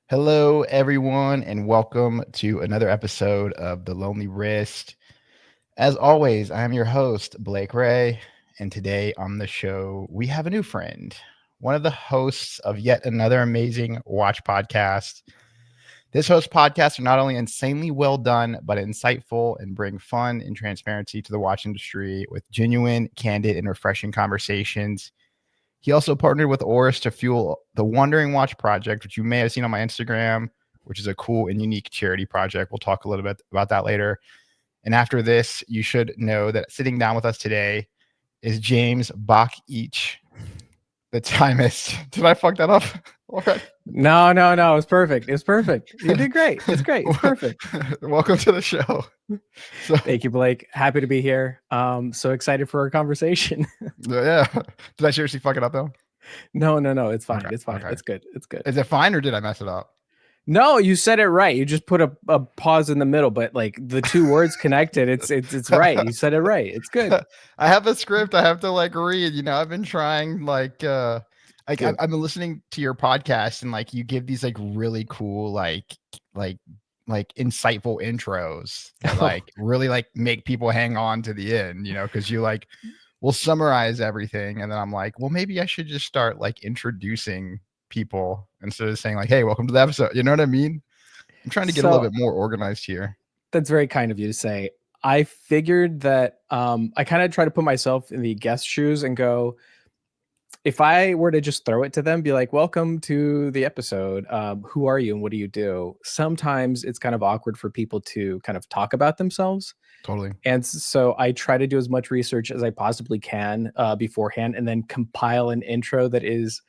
Hello, everyone, and welcome to another episode of The Lonely Wrist. As always, I am your host, Blake Ray, and today on the show, we have a new friend, one of the hosts of yet another amazing watch podcast. This host podcasts are not only insanely well done, but insightful and bring fun and transparency to the watch industry with genuine, candid, and refreshing conversations. He also partnered with Oris to fuel the Wandering Watch project, which you may have seen on my Instagram, which is a cool and unique charity project. We'll talk a little bit about that later. And after this, you should know that sitting down with us today is James Bachici, the Timist. Did I fuck that up? No. It's perfect. It's perfect. You did great. It's great. It's perfect. Welcome to the show. Thank you, Blake. Happy to be here. So excited for our conversation. Yeah. Did I seriously fuck it up though? No. It's fine. Okay. It's fine. Okay. It's good. It's good. Is it fine or did I mess it up? No, you said it right. You just put a pause in the middle, but like the two words connected, it's right. You said it right. It's good. I have a script I have to like read. You know, I've been trying I've been listening to your podcast and like you give these like really cool like insightful intros that like really like make people hang on to the end, you know, because you like will summarize everything and then I'm like, well, maybe I should just start like introducing people instead of saying like, hey, welcome to the episode. You know what I mean? I'm trying to get a little bit more organized here. That's very kind of you to say. I figured that I kind of try to put myself in the guest shoes and go, if I were to just throw it to them, be like, welcome to the episode. Who are you and what do you do? Sometimes it's kind of awkward for people to kind of talk about themselves. Totally. And so I try to do as much research as I possibly can beforehand and then compile an intro that is,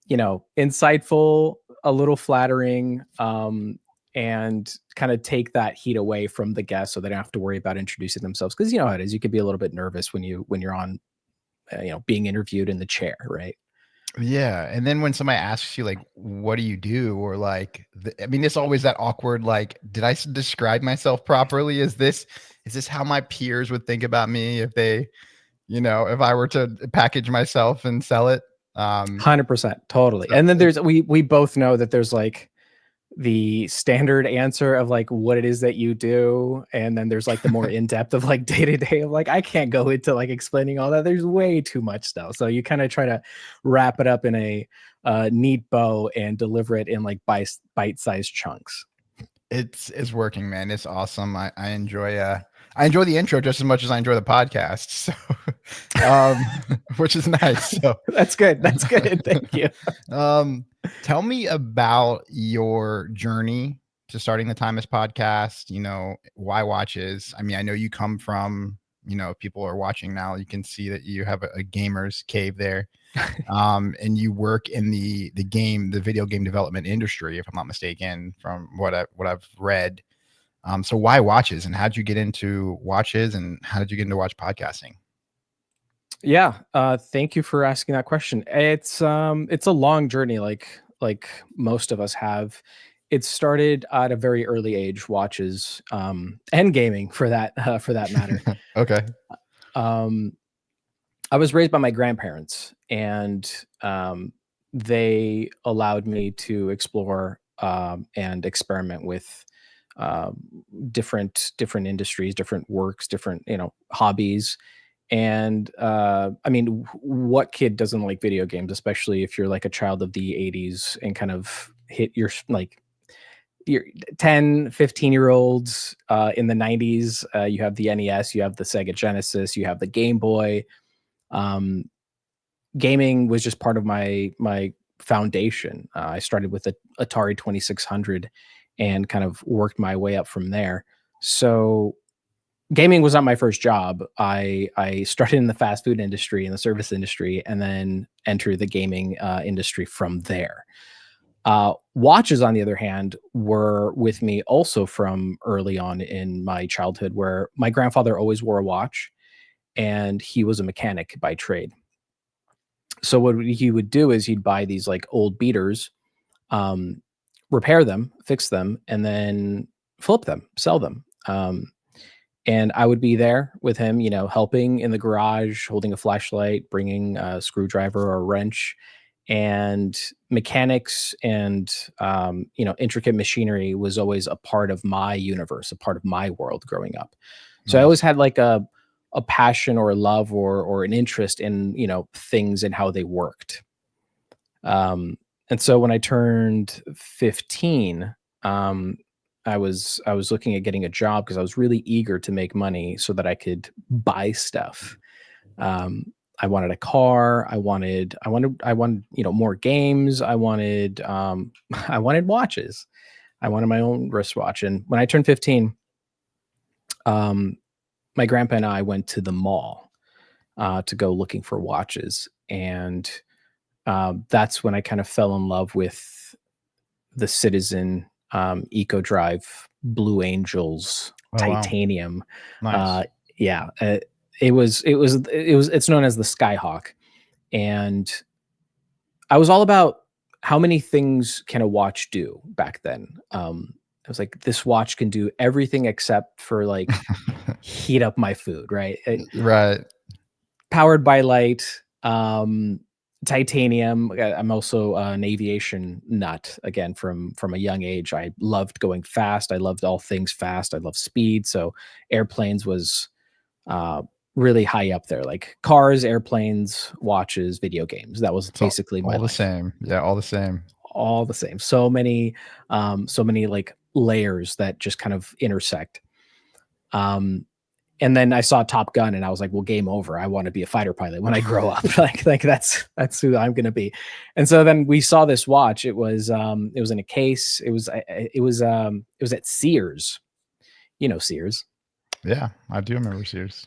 you know, insightful, a little flattering, and kind of take that heat away from the guest so they don't have to worry about introducing themselves. Because you know how it is. You could be a little bit nervous when you're on, being interviewed in the chair, right? Yeah. And then when somebody asks you like, what do you do? Or like, I mean, it's always that awkward, like, did I describe myself properly? Is this how my peers would think about me if they, you know, if I were to package myself and sell it? 100%. Totally. So, and then there's, we both know that there's like the standard answer of like what it is that you do. And then there's like the more in-depth of like day-to-day of like, I can't go into like explaining all that. There's way too much stuff. So you kind of try to wrap it up in a neat bow and deliver it in like bite-sized chunks. It's working, man. It's awesome. I enjoy the intro just as much as I enjoy the podcast. So, which is nice. So that's good. That's good. Thank you. Tell me about your journey to starting the Timist podcast. You know, why watches? I mean, I know you come from, you know, people are watching now. You can see that you have a gamer's cave there. And you work in the video game development industry, if I'm not mistaken, from what I've read. So why watches, and how did you get into watches, and how did you get into watch podcasting? Yeah, thank you for asking that question. It's a long journey, like most of us have. It started at a very early age, watches, and gaming for that matter. Okay. I was raised by my grandparents, and they allowed me to explore and experiment with different industries, different works, different hobbies. And I mean, what kid doesn't like video games, especially if you're like a child of the 80s and kind of hit your 10, 15-year-olds in the 90s. You have the NES, you have the Sega Genesis, you have the Game Boy. Gaming was just part of my foundation. I started with the Atari 2600 and kind of worked my way up from there. So gaming was not my first job. I started in the fast food industry and the service industry, and then entered the gaming industry from there. Watches, on the other hand, were with me also from early on in my childhood, where my grandfather always wore a watch, and he was a mechanic by trade. So what he would do is he'd buy these like old beaters, repair them, fix them, and then flip them, sell them. And I would be there with him, helping in the garage, holding a flashlight, bringing a screwdriver or a wrench, and mechanics and intricate machinery was always a part of my universe, a part of my world growing up. So I always Nice. had like a passion or a love or an interest in things and how they worked. And so when I turned 15, um, I was looking at getting a job because I was really eager to make money so that I could buy stuff. Um, I wanted a car. I wanted more games. I wanted I wanted watches. I wanted my own wristwatch. And when I turned 15, um, my grandpa and I went to the mall to go looking for watches, and that's when I kind of fell in love with the Citizen, Eco Drive, Blue Angels, Oh wow. titanium. Nice. Uh, yeah, it's known as the Skyhawk, and I was all about how many things can a watch do back then. I was like, this watch can do everything except for like heat up my food, right? Right. Powered by light, titanium. I'm also an aviation nut again from a young age. I loved going fast. I loved all things fast. I love speed. So airplanes was uh, really high up there, like cars, airplanes, watches, video games. That was It's basically my all the life. same. Yeah, all the same. All the same. So many like layers that just kind of intersect. Um, and then I saw Top Gun and I was like, well, game over. I want to be a fighter pilot when I grow up. like that's who I'm going to be. And so then we saw this watch. It was in a case. It was at Sears, Sears. Yeah, I do remember Sears.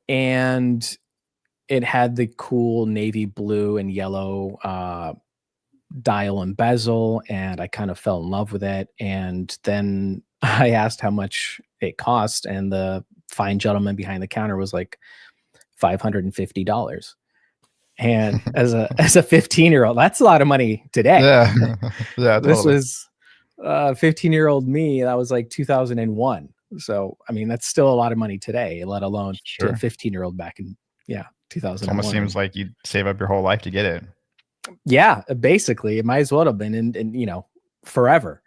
And it had the cool navy blue and yellow dial and bezel, and I kind of fell in love with it. And then I asked how much it cost, and the fine gentleman behind the counter was like $550. And as a 15-year-old, that's a lot of money today. Yeah. Yeah, This totally. was 15-year-old me. That was like 2001. So I mean, that's still a lot of money today, let alone to a Sure. 15-year-old back in It almost 2001. seems like you'd save up your whole life to get it. Yeah, basically, it might as well have been in forever.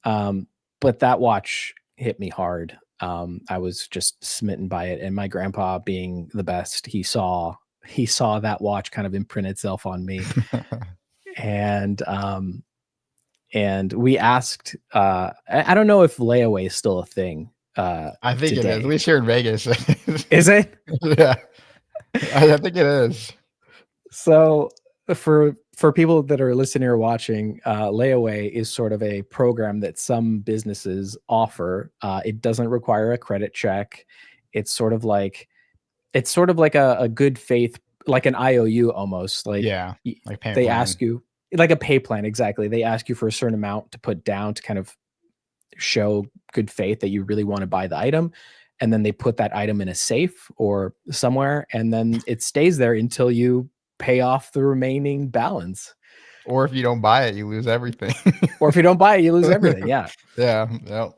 Um, but that watch hit me hard. I was just smitten by it, and my grandpa, being the best, he saw that watch kind of imprint itself on me, and we asked. I don't know if layaway is still a thing I think it is. At today. least here in Vegas. Is it? Yeah. I think it is. So for people that are listening or watching, layaway is sort of a program that some businesses offer. It doesn't require a credit check. It's sort of like a good faith, like an IOU almost. Like Yeah. Like payment they plan. ask you, like a pay plan, exactly. They ask you for a certain amount to put down to kind of show good faith that you really want to buy the item. And then they put that item in a safe or somewhere, and then it stays there until you pay off the remaining balance. Or if you don't buy it, you lose everything. Or if you don't buy it, you lose everything. Yeah. Yeah. Yep.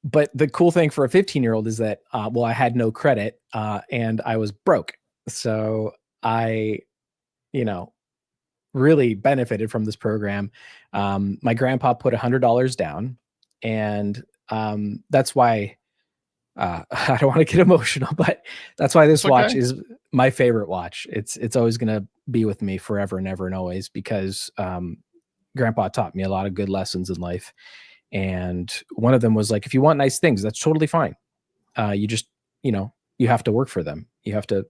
But the cool thing for a 15-year-old is that, well, I had no credit and I was broke. So I, you know, really benefited from this program. My grandpa put $100 down, and that's why I don't want to get emotional, but that's why this It's okay. watch is my favorite watch. It's always gonna be with me forever and ever and always, because Grandpa taught me a lot of good lessons in life, and one of them was like, if you want nice things, that's totally fine. You just you have to work for them. You have to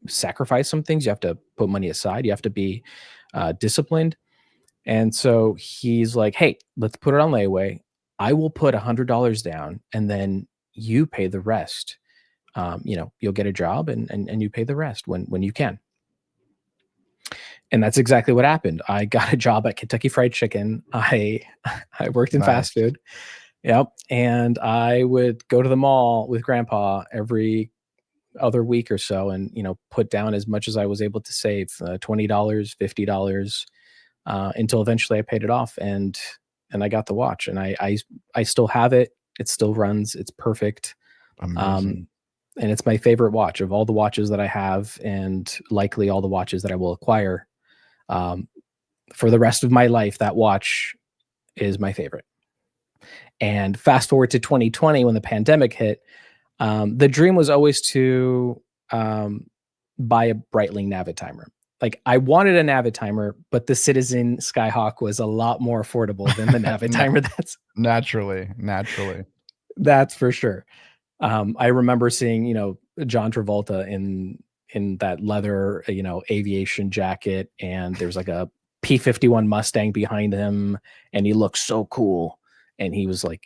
sacrifice some things. You have to put money aside. You have to be disciplined. And so he's like, hey, let's put it on layaway. I will put $100 down, and then you pay the rest. You'll get a job, and you pay the rest when you can. And that's exactly what happened. I got a job at Kentucky Fried Chicken. I worked in fast Nice. food. Yep. And I would go to the mall with Grandpa every other week or so, and put down as much as I was able to save, $20, $50, until eventually I paid it off, and I got the watch, and I still have it. It still runs. It's perfect. Amazing. And it's my favorite watch of all the watches that I have, and likely all the watches that I will acquire. For the rest of my life, that watch is my favorite. And fast forward to 2020 when the pandemic hit, the dream was always to buy a Breitling Navitimer. Like I wanted a Navitimer, but the Citizen Skyhawk was a lot more affordable than the Navitimer. Naturally. That's for sure. I remember seeing, John Travolta in that leather, aviation jacket, and there's like a P-51 Mustang behind him, and he looked so cool. And he was like,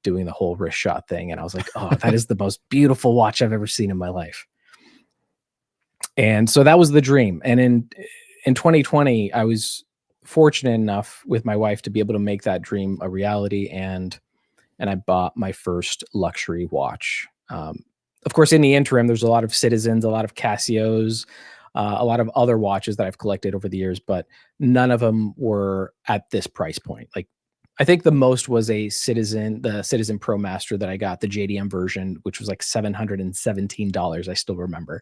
doing the whole wrist shot thing, and I was like, oh, that is the most beautiful watch I've ever seen in my life. And so that was the dream. And in 2020, I was fortunate enough with my wife to be able to make that dream a reality, and I bought my first luxury watch. Of course, in the interim, there's a lot of Citizens, a lot of Casios, a lot of other watches that I've collected over the years, but none of them were at this price point. Like, I think the most was the Citizen Pro Master that I got, the JDM version, which was like $717. I still remember.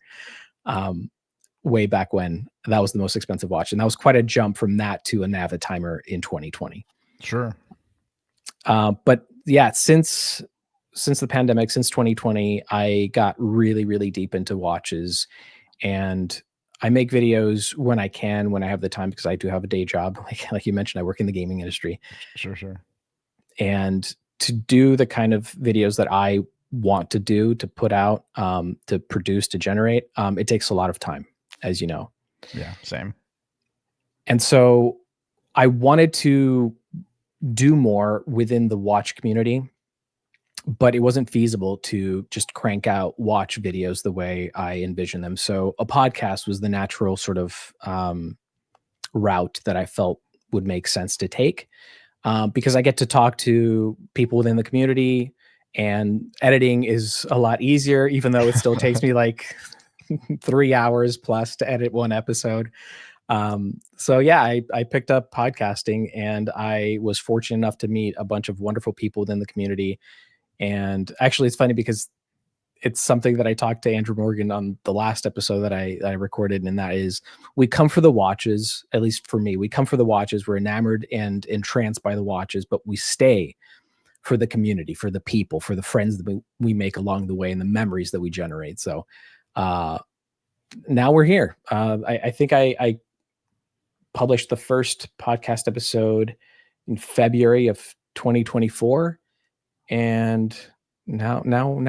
Way back when, that was the most expensive watch, and that was quite a jump from that to a Navitimer in 2020. Sure. But yeah, since the pandemic, since 2020, I got really, really deep into watches, and I make videos when I can, when I have the time, because I do have a day job. Like you mentioned, I work in the gaming industry. Sure. And to do the kind of videos that I want to do, to put out, to produce, to generate, it takes a lot of time, as you know. Yeah, same. And so I wanted to do more within the watch community, but it wasn't feasible to just crank out watch videos the way I envision them. So a podcast was the natural sort of route that I felt would make sense to take, because I get to talk to people within the community, and editing is a lot easier, even though it still takes me like 3 hours plus to edit one episode. So yeah, I picked up podcasting, and I was fortunate enough to meet a bunch of wonderful people within the community. And actually, it's funny because it's something that I talked to Andrew Morgan on the last episode that I recorded, and that is, we come for the watches. At least for me, we come for the watches. We're enamored and entranced by the watches, but we stay for the community, for the people, for the friends that we make along the way, and the memories that we generate. So now we're here. I think I published the first podcast episode in February of 2024, and now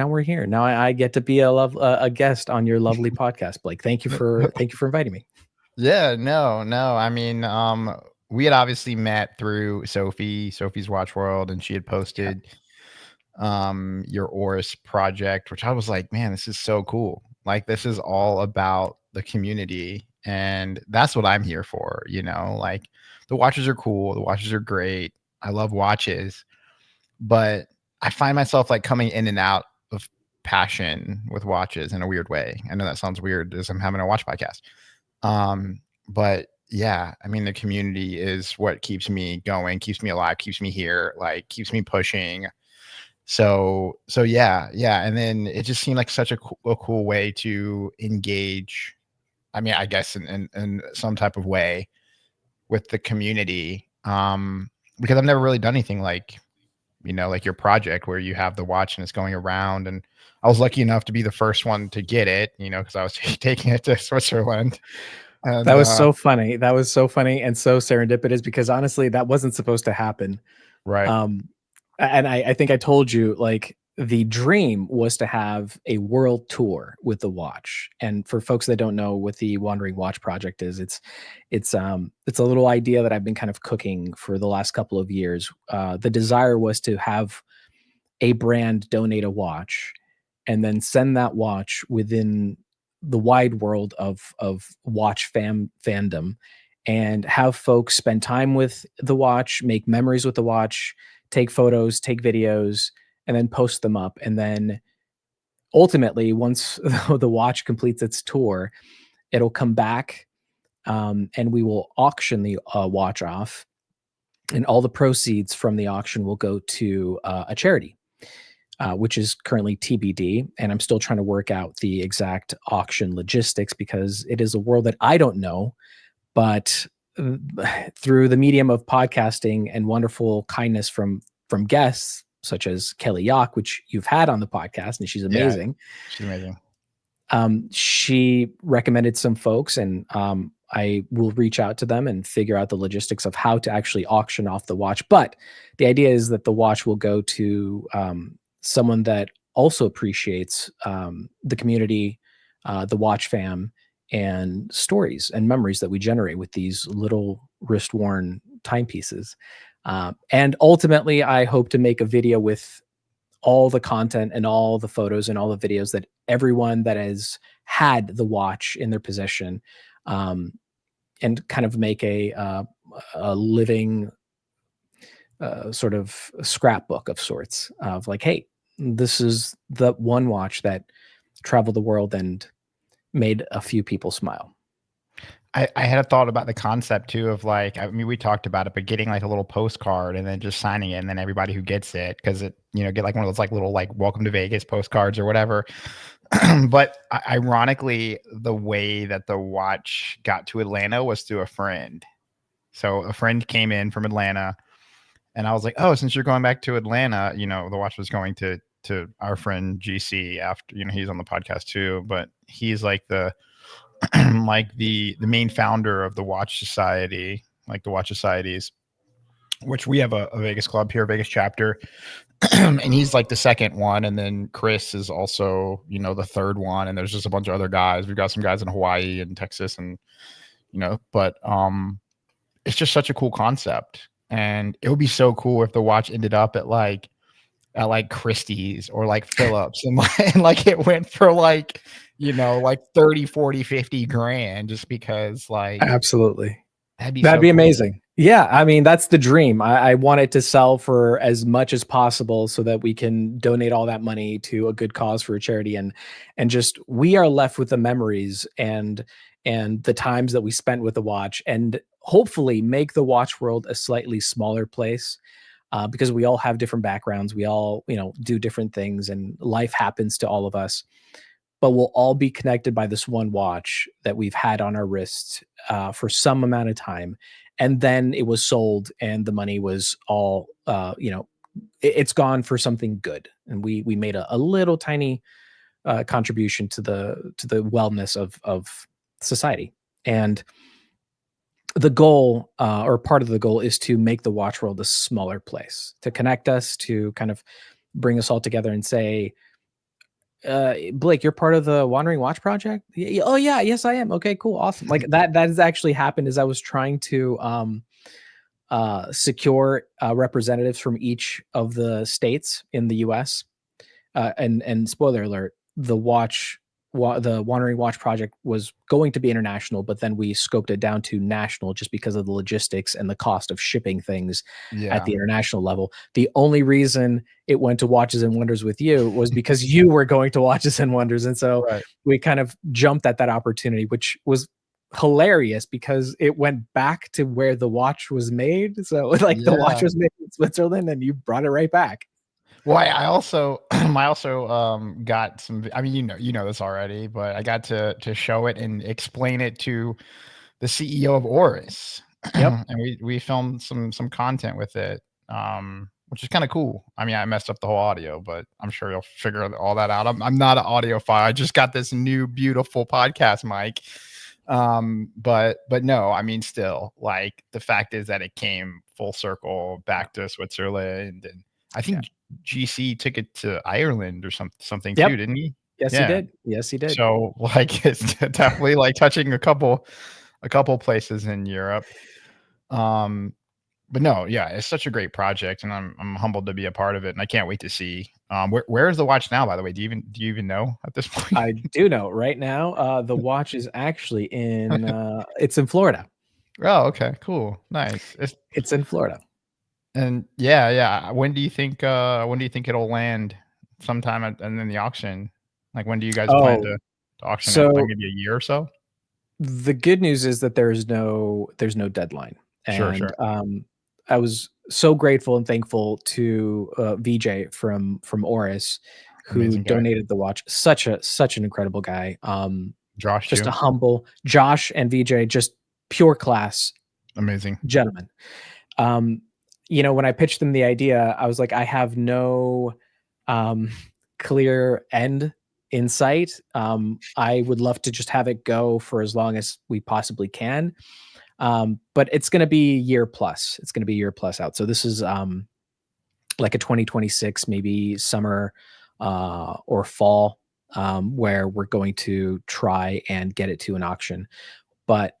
we're here. Now I get to be a guest on your lovely podcast, Blake. Thank you for inviting me. Yeah, no. I mean, we had obviously met through Sophie's Watch World, and she had posted your Oris project, which I was like, man, this is so cool. Like, this is all about the community, and that's what I'm here for. Like, the watches are cool, the watches are great, I love watches, but I find myself like coming in and out of passion with watches in a weird way. I know that sounds weird as I'm having a watch podcast. But yeah, I mean, the community is what keeps me going, keeps me alive, keeps me here, like keeps me pushing. So yeah. And then it just seemed like such a cool way to engage. I mean, I guess in some type of way with the community. Because I've never really done anything like, like your project where you have the watch and it's going around. And I was lucky enough to be the first one to get it, because I was taking it to Switzerland. And that was so funny. That was so funny and so serendipitous, because honestly, that wasn't supposed to happen. Right. And I think I told you, like, the dream was to have a world tour with the watch. And for folks that don't know what the Wandering Watch Project is, it's a little idea that I've been kind of cooking for the last couple of years. The desire was to have a brand donate a watch, and then send that watch within the wide world of watch fandom, and have folks spend time with the watch, make memories with the watch, take photos, take videos, and then post them up. And then ultimately, once the watch completes its tour, it'll come back, and we will auction the watch off, and all the proceeds from the auction will go to a charity, which is currently TBD. And I'm still trying to work out the exact auction logistics, because it is a world that I don't know. But through the medium of podcasting and wonderful kindness from guests such as Kelly Yock, which you've had on the podcast, and she's Yeah, amazing. she's amazing. She recommended some folks, and I will reach out to them and figure out the logistics of how to actually auction off the watch. But the idea is that the watch will go to someone that also appreciates the community, the watch fam, and stories and memories that we generate with these little wrist-worn timepieces. And ultimately, I hope to make a video with all the content and all the photos and all the videos that everyone that has had the watch in their possession, and kind of make a living sort of scrapbook of sorts of like, hey, this is the one watch that traveled the world and made a few people smile. I had a thought about the concept too of like, I mean, we talked about it, but getting like a little postcard and then just signing it, and then everybody who gets it, because it, get like one of those like little like welcome to Vegas postcards or whatever. But ironically, the way that the watch got to Atlanta was through a friend. So a friend came in from Atlanta, and I was like, oh, since you're going back to Atlanta, the watch was going to our friend GC after, he's on the podcast too, but he's like the like the main founder of the Watch Society, like the Watch Societies, which we have a Vegas club here, Vegas chapter. And he's like the second one, and then Chris is also, the third one, and there's just a bunch of other guys. We've got some guys in Hawaii and Texas, and but it's just such a cool concept, and it would be so cool if the watch ended up at like Christie's or like Phillips, and like it went for like like 30, 40, 50 grand, just because like Absolutely. that'd be That'd so be cool. amazing. Yeah, I mean, that's the dream. I want it to sell for as much as possible so that we can donate all that money to a good cause for a charity, and just we are left with the memories and the times that we spent with the watch, and hopefully make the watch world a slightly smaller place, because we all have different backgrounds. We all, do different things, and life happens to all of us, but we'll all be connected by this one watch that we've had on our wrist for some amount of time. And then it was sold, and the money was all, it's gone for something good. And we made a little tiny contribution to the wellness of society. And the goal, or part of the goal, is to make the watch world a smaller place, to connect us, to kind of bring us all together and say, Blake, you're part of the Wandering Watch Project? Oh yeah, yes I am. Okay, cool, awesome. Like that has actually happened as I was trying to secure representatives from each of the states in the US. And spoiler alert, the Wandering Watch Project was going to be international, but then we scoped it down to national just because of the logistics and the cost of shipping things at Yeah. the international level. The only reason it went to Watches and Wonders with you was because you were going to Watches and Wonders. And so Right. we kind of jumped at that opportunity, which was hilarious because it went back to where the watch was made. So like the watch Yeah. was made in Switzerland and you brought it right back. Well, I also I also got some, I mean, this already, but I got to show it and explain it to the CEO of Oris. Yep. And we filmed some content with it, which is kind of cool. I mean, I messed up the whole audio, but I'm sure you'll figure all that out. I'm not an audiophile. I just got this new beautiful podcast mic. But no, I mean, still, like, the fact is that it came full circle back to Switzerland, and I think GC took it to Ireland or something too, Yep. didn't he? Yes, he Yeah. did. Yes, he did. So like it's definitely like touching a couple places in Europe. But no, yeah, it's such a great project, and I'm humbled to be a part of it, and I can't wait to see. Where is the watch now, by the way? Do you even know at this point? I do know right now, the watch is actually in, it's in Florida. Oh, okay, cool, nice. It's in Florida. And yeah. When do you think it'll land? Sometime and then the auction. Like, when do you guys plan Oh, to auction it? Like so maybe a year or so? the good news is that there's no deadline. Sure, And sure. I was so grateful and thankful to VJ from Oris, who Amazing guy. donated the watch. Such an incredible guy. Josh Just too. a humble Josh and VJ, just pure class. Amazing. gentlemen. Um, when I pitched them the idea, I was like, I have no um, clear end in sight. I would love to just have it go for as long as we possibly can. But it's going to be year plus. It's going to be year plus out. So this is like a 2026, maybe summer or fall, where we're going to try and get it to an auction. But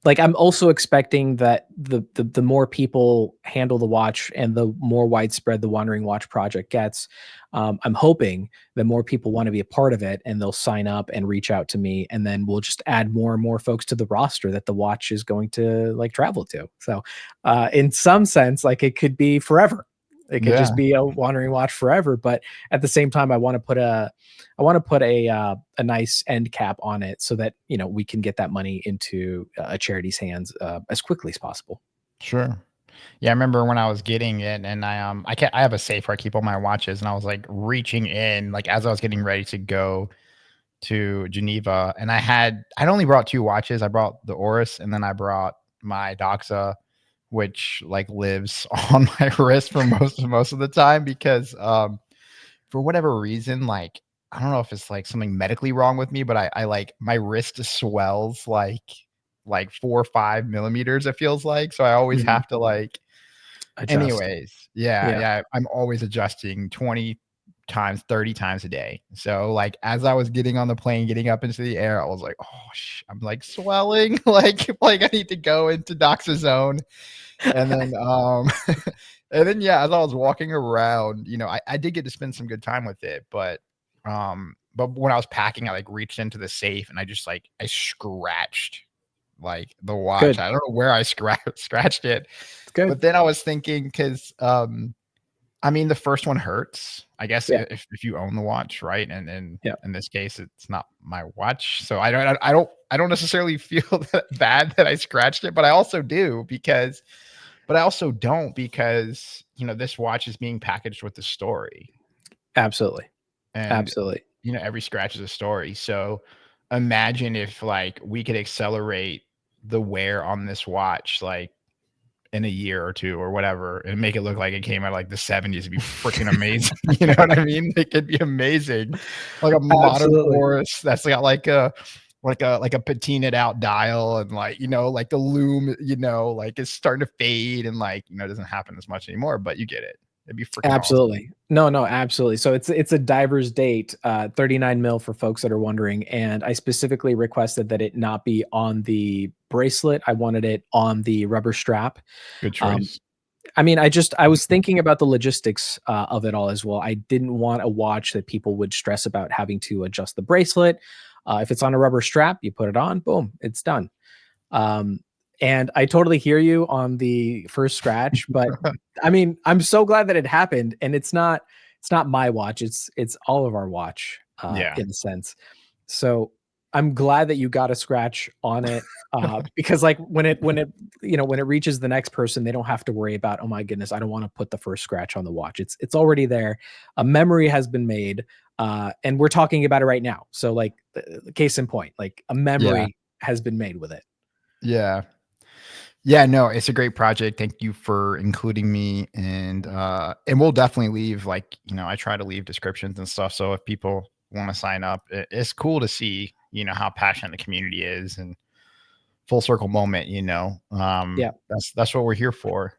like I'm also expecting that the more people handle the watch and the more widespread the Wandering Watch project gets, I'm hoping that more people want to be a part of it and they'll sign up and reach out to me, and then we'll just add more and more folks to the roster that the watch is going to like travel to. So in some sense, like it could be forever. It could Yeah, just be a Wandering Watch forever. But at the same time, I want to put a nice end cap on it so that we can get that money into a charity's hands as quickly as possible. sure. Yeah, I remember when I was getting it, and I have a safe where I keep all my watches, and I was like reaching in, like as I was getting ready to go to Geneva, and I'd only brought 2 watches. I brought the Oris, and then I brought my Doxa, which like lives on my wrist for most of the time because for whatever reason, like I don't know if it's like something medically wrong with me, but I like my wrist swells like 4 or 5 millimeters, it feels like. So I always Mhm. have to like Adjust. anyways, yeah, Yeah. yeah. I'm always adjusting 20 times, 30 times a day. So like as I was getting on the plane, getting up into the air, I was like, oh I'm like swelling, like I need to go into Doxa zone. And then and then yeah, as I was walking around, I did get to spend some good time with it, but when I was packing, I like reached into the safe and I just like I scratched like the watch. Good. I don't know where I scratched it, It's good. but then I was thinking because I mean the first one hurts. I guess Yeah. if you own the watch, right? And Yeah. in this case, it's not my watch, so I don't necessarily feel that bad that I scratched it, but I also do because but I also don't because, this watch is being packaged with the story Absolutely. and, Absolutely. every scratch is a story. So imagine if like we could accelerate the wear on this watch, like in a year or 2 or whatever and make it look like it came out like the '70s. It'd be freaking amazing. You know what I mean? It could be amazing. Like a modern Absolutely. Oris that's got like a patinaed out dial and like, like the loom, like it's starting to fade and like, it doesn't happen as much anymore, but you get it. It'd be freaking awesome. Absolutely. No, no, absolutely. So it's a diver's date, 39 mil for folks that are wondering. And I specifically requested that it not be on the bracelet. I wanted it on the rubber strap. Good Um, choice. I mean, I was thinking about the logistics of it all as well. I didn't want a watch that people would stress about having to adjust the bracelet. If it's on a rubber strap, you put it on, boom, it's done. Um, and I totally hear you on the first scratch, but I mean, I'm so glad that it happened, and it's not my watch. It's all of our watch, Yeah. in a sense. So I'm glad that you got a scratch on it, because like when it reaches the next person, they don't have to worry about, oh my goodness, I don't want to put the first scratch on the watch. It's already there. A memory has been made, and we're talking about it right now. So like, case in point, like a Yeah. memory has been made with it. Yeah. Yeah, no, it's a great project. Thank you for including me and we'll definitely leave like, I try to leave descriptions and stuff. So if people want to sign up, it's cool to see, how passionate the community is and full circle moment, Yeah. that's what we're here for.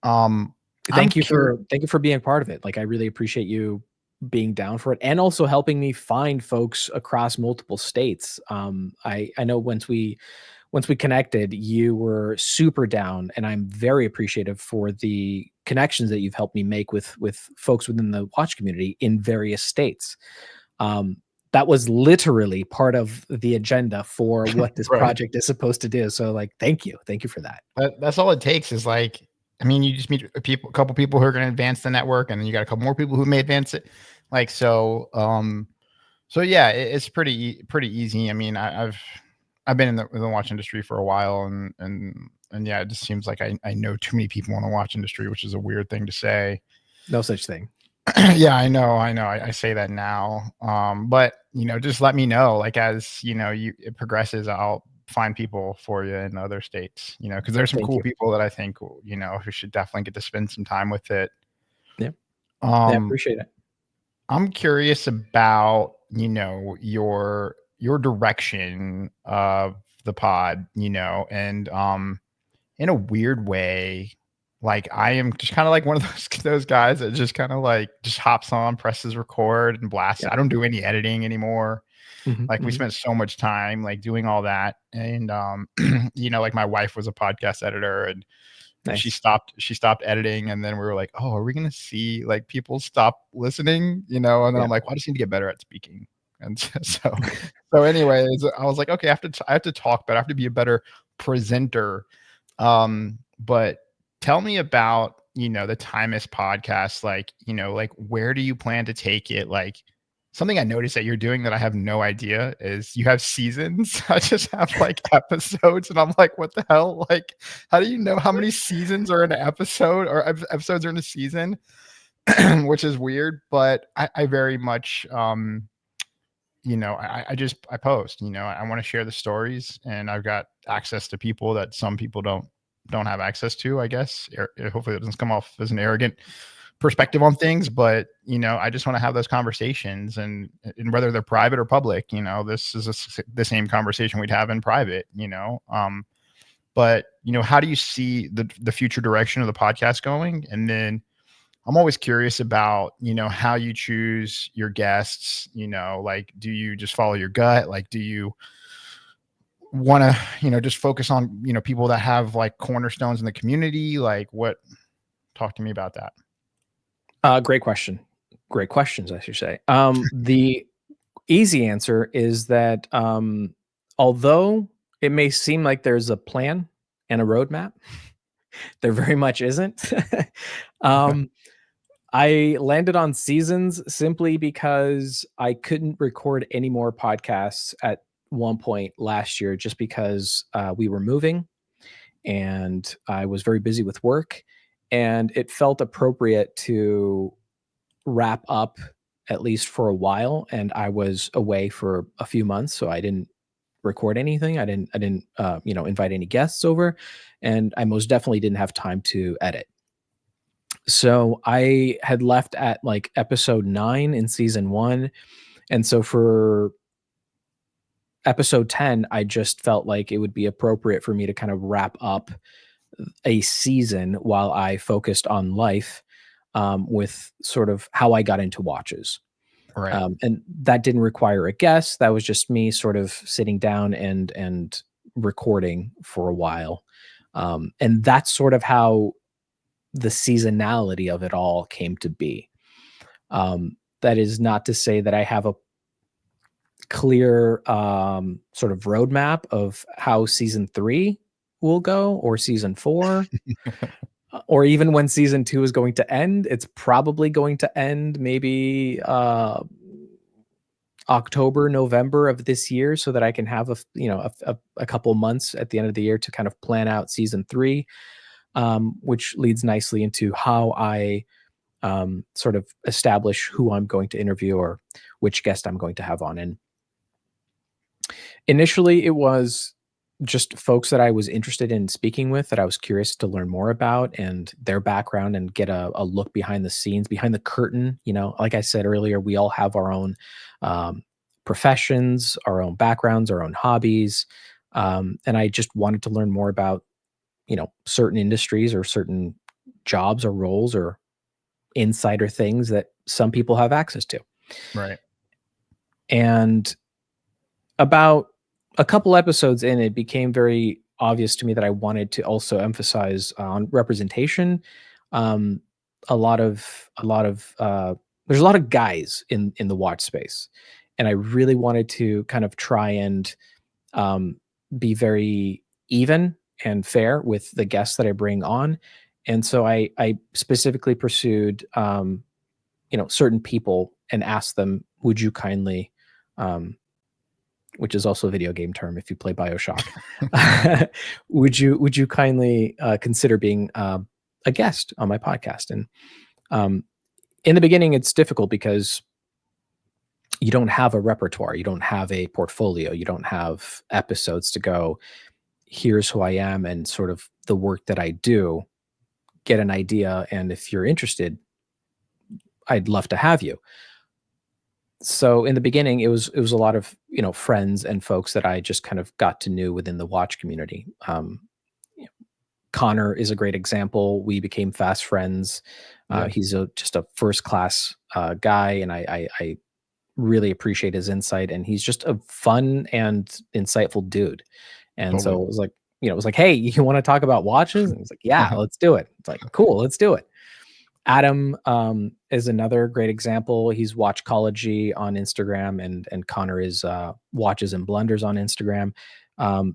Um, I'm Thank you curious. for being part of it. Like, I really appreciate you being down for it and also helping me find folks across multiple states. I know once we connected, you were super down, and I'm very appreciative for the connections that you've helped me make with folks within the watch community in various states. Um, that was literally part of the agenda for what this Right. project is supposed to do. So, like, thank you for that. That's all it takes is like, I mean, you just meet a couple people who are going to advance the network, and then you got a couple more people who may advance it. Like so yeah, it's pretty easy. I mean, I've been in the watch industry for a while, and yeah, it just seems like I know too many people in the watch industry, which is a weird thing to say. No such thing. Yeah, I know. I say that now, but just let me know. Like as it progresses, I'll find people for you in other states, because there's some Thank cool you. people that I think, who should definitely get to spend some time with it. Yeah. Yeah, I Um, appreciate it. I'm curious about, your direction of the pod, and in a weird way, like I am just kind of like one of those guys that just kind of like just hops on, presses record and blasts. Yeah. I don't do any editing anymore. Mhm, Like we mhm. spent so much time like doing all that. And like my wife was a podcast editor and she Nice. stopped editing, and then we were like, "Oh, are we gonna see like people stop listening?" And then Yeah. I'm like, "Well, I just need to get better at speaking." And so anyways, I was like, "Okay, I have to talk better. I have to be a better presenter." But tell me about, the Timist podcast. Like, like where do you plan to take it? Like something I noticed that you're doing that I have no idea is you have seasons. I just have like episodes, and I'm like, what the hell? Like, how do you know how many seasons are in an episode or episodes are in a season? Which is weird, but I very much I post, I want to share the stories, and I've got access to people that some people don't have access to, I guess. Hopefully it doesn't come off as an arrogant perspective on things, but I just want to have those conversations, and whether they're private or public, this is the same conversation we'd have in private, but how do you see the future direction of the podcast going? And then I'm always curious about, how you choose your guests, like, do you just follow your gut? Like, do you want to, just focus on, people that have like cornerstones in the community? Like talk to me about that. Great question. Great questions, I should say. The easy answer is that, although it may seem like there's a plan and a roadmap, there very much isn't. Um, I landed on seasons simply because I couldn't record any more podcasts at one point last year just because, we were moving and I was very busy with work, and it felt appropriate to wrap up at least for a while, and I was away for a few months, so I didn't record anything. I didn't invite any guests over, and I most definitely didn't have time to edit. So I had left at like episode 9 in season 1, and so for episode 10, I just felt like it would be appropriate for me to kind of wrap up a season while I focused on life, with sort of how I got into watches. Right. And that didn't require a guest. That was just me sort of sitting down and recording for a while. And that's sort of how the seasonality of it all came to be. That is not to say that I have a clear sort of roadmap of how season 3 will go or season 4, or even when season 2 is going to end. It's probably going to end maybe October, November of this year, so that I can have a couple months at the end of the year to kind of plan out season 3, which leads nicely into how I sort of establish who I'm going to interview or which guest I'm going to have on. And initially, it was just folks that I was interested in speaking with, that I was curious to learn more about and their background and get a look behind the scenes, behind the curtain. Like I said earlier, we all have our own um, professions, our own backgrounds, our own hobbies. And I just wanted to learn more about, certain industries or certain jobs or roles or insider things that some people have access to. Right. And about a couple episodes in, it became very obvious to me that I wanted to also emphasize on representation. Um, there's a lot of guys in the watch space, and I really wanted to kind of try and um, be very even and fair with the guests that I bring on. And so I specifically pursued certain people and asked them, would you kindly, um, which is also a video game term if you play BioShock, would you kindly consider being a guest on my podcast? And um, in the beginning, it's difficult because you don't have a repertoire, you don't have a portfolio, you don't have episodes to go, here's who I am and sort of the work that I do, get an idea. And if you're interested, I'd love to have you. So in the beginning, it was a lot of, friends and folks that I just kind of got to know within the watch community. You know, Connor is a great example. We became fast friends. Yeah, He's just a first class guy, and I really appreciate his insight. And he's just a fun and insightful dude. And totally. so it was like, hey, you want to talk about watches? And he's like, yeah, let's do it. It's like, cool, let's do it. Adam is another great example. He's Watchcology on Instagram, and Connor is Watches and Blunders on Instagram.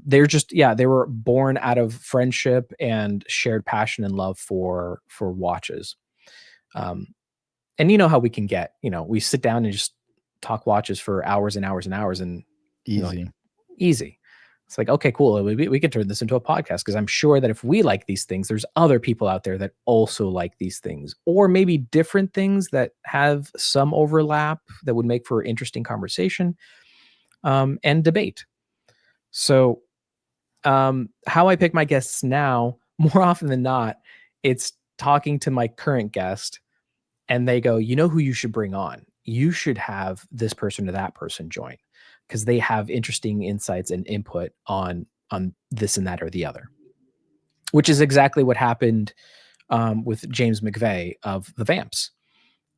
They're just, yeah, they were born out of friendship and shared passion and love for watches. Um, and you know how we can get, we sit down and just talk watches for hours and hours and hours, and like, Easy. easy. It's like, okay, cool. We could turn this into a podcast, because I'm sure that if we like these things, there's other people out there that also like these things, or maybe different things that have some overlap that would make for interesting conversation and debate. So, how I pick my guests now, more often than not, it's talking to my current guest, and they go, you know who you should bring on? You should have this person or that person join, because they have interesting insights and input on this and that or the other, which is exactly what happened with James McVeigh of the Vamps.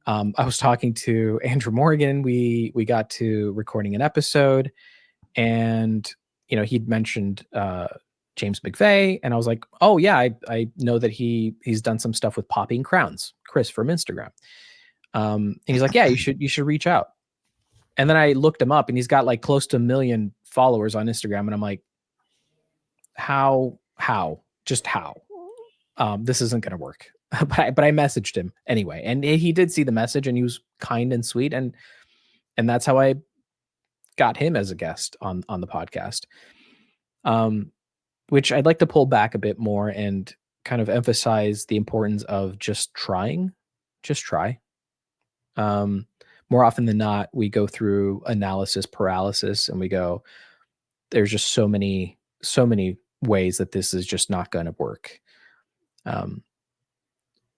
I was talking to Andrew Morgan. We got to recording an episode, and he'd mentioned James McVeigh, and I was like, oh yeah, I know that he's done some stuff with Popping Crowns, Chris from Instagram. And he's like, yeah, you should reach out. And then I looked him up, and he's got like close to 1 million followers on Instagram. And I'm like, just how? This isn't going to work. but I messaged him anyway, and he did see the message, and he was kind and sweet. And that's how I got him as a guest on the podcast. Which I'd like to pull back a bit more and kind of emphasize the importance of just trying. Just try. Um, More often than not, we go through analysis paralysis, and we go, there's just so many ways that this is just not going to work. Um,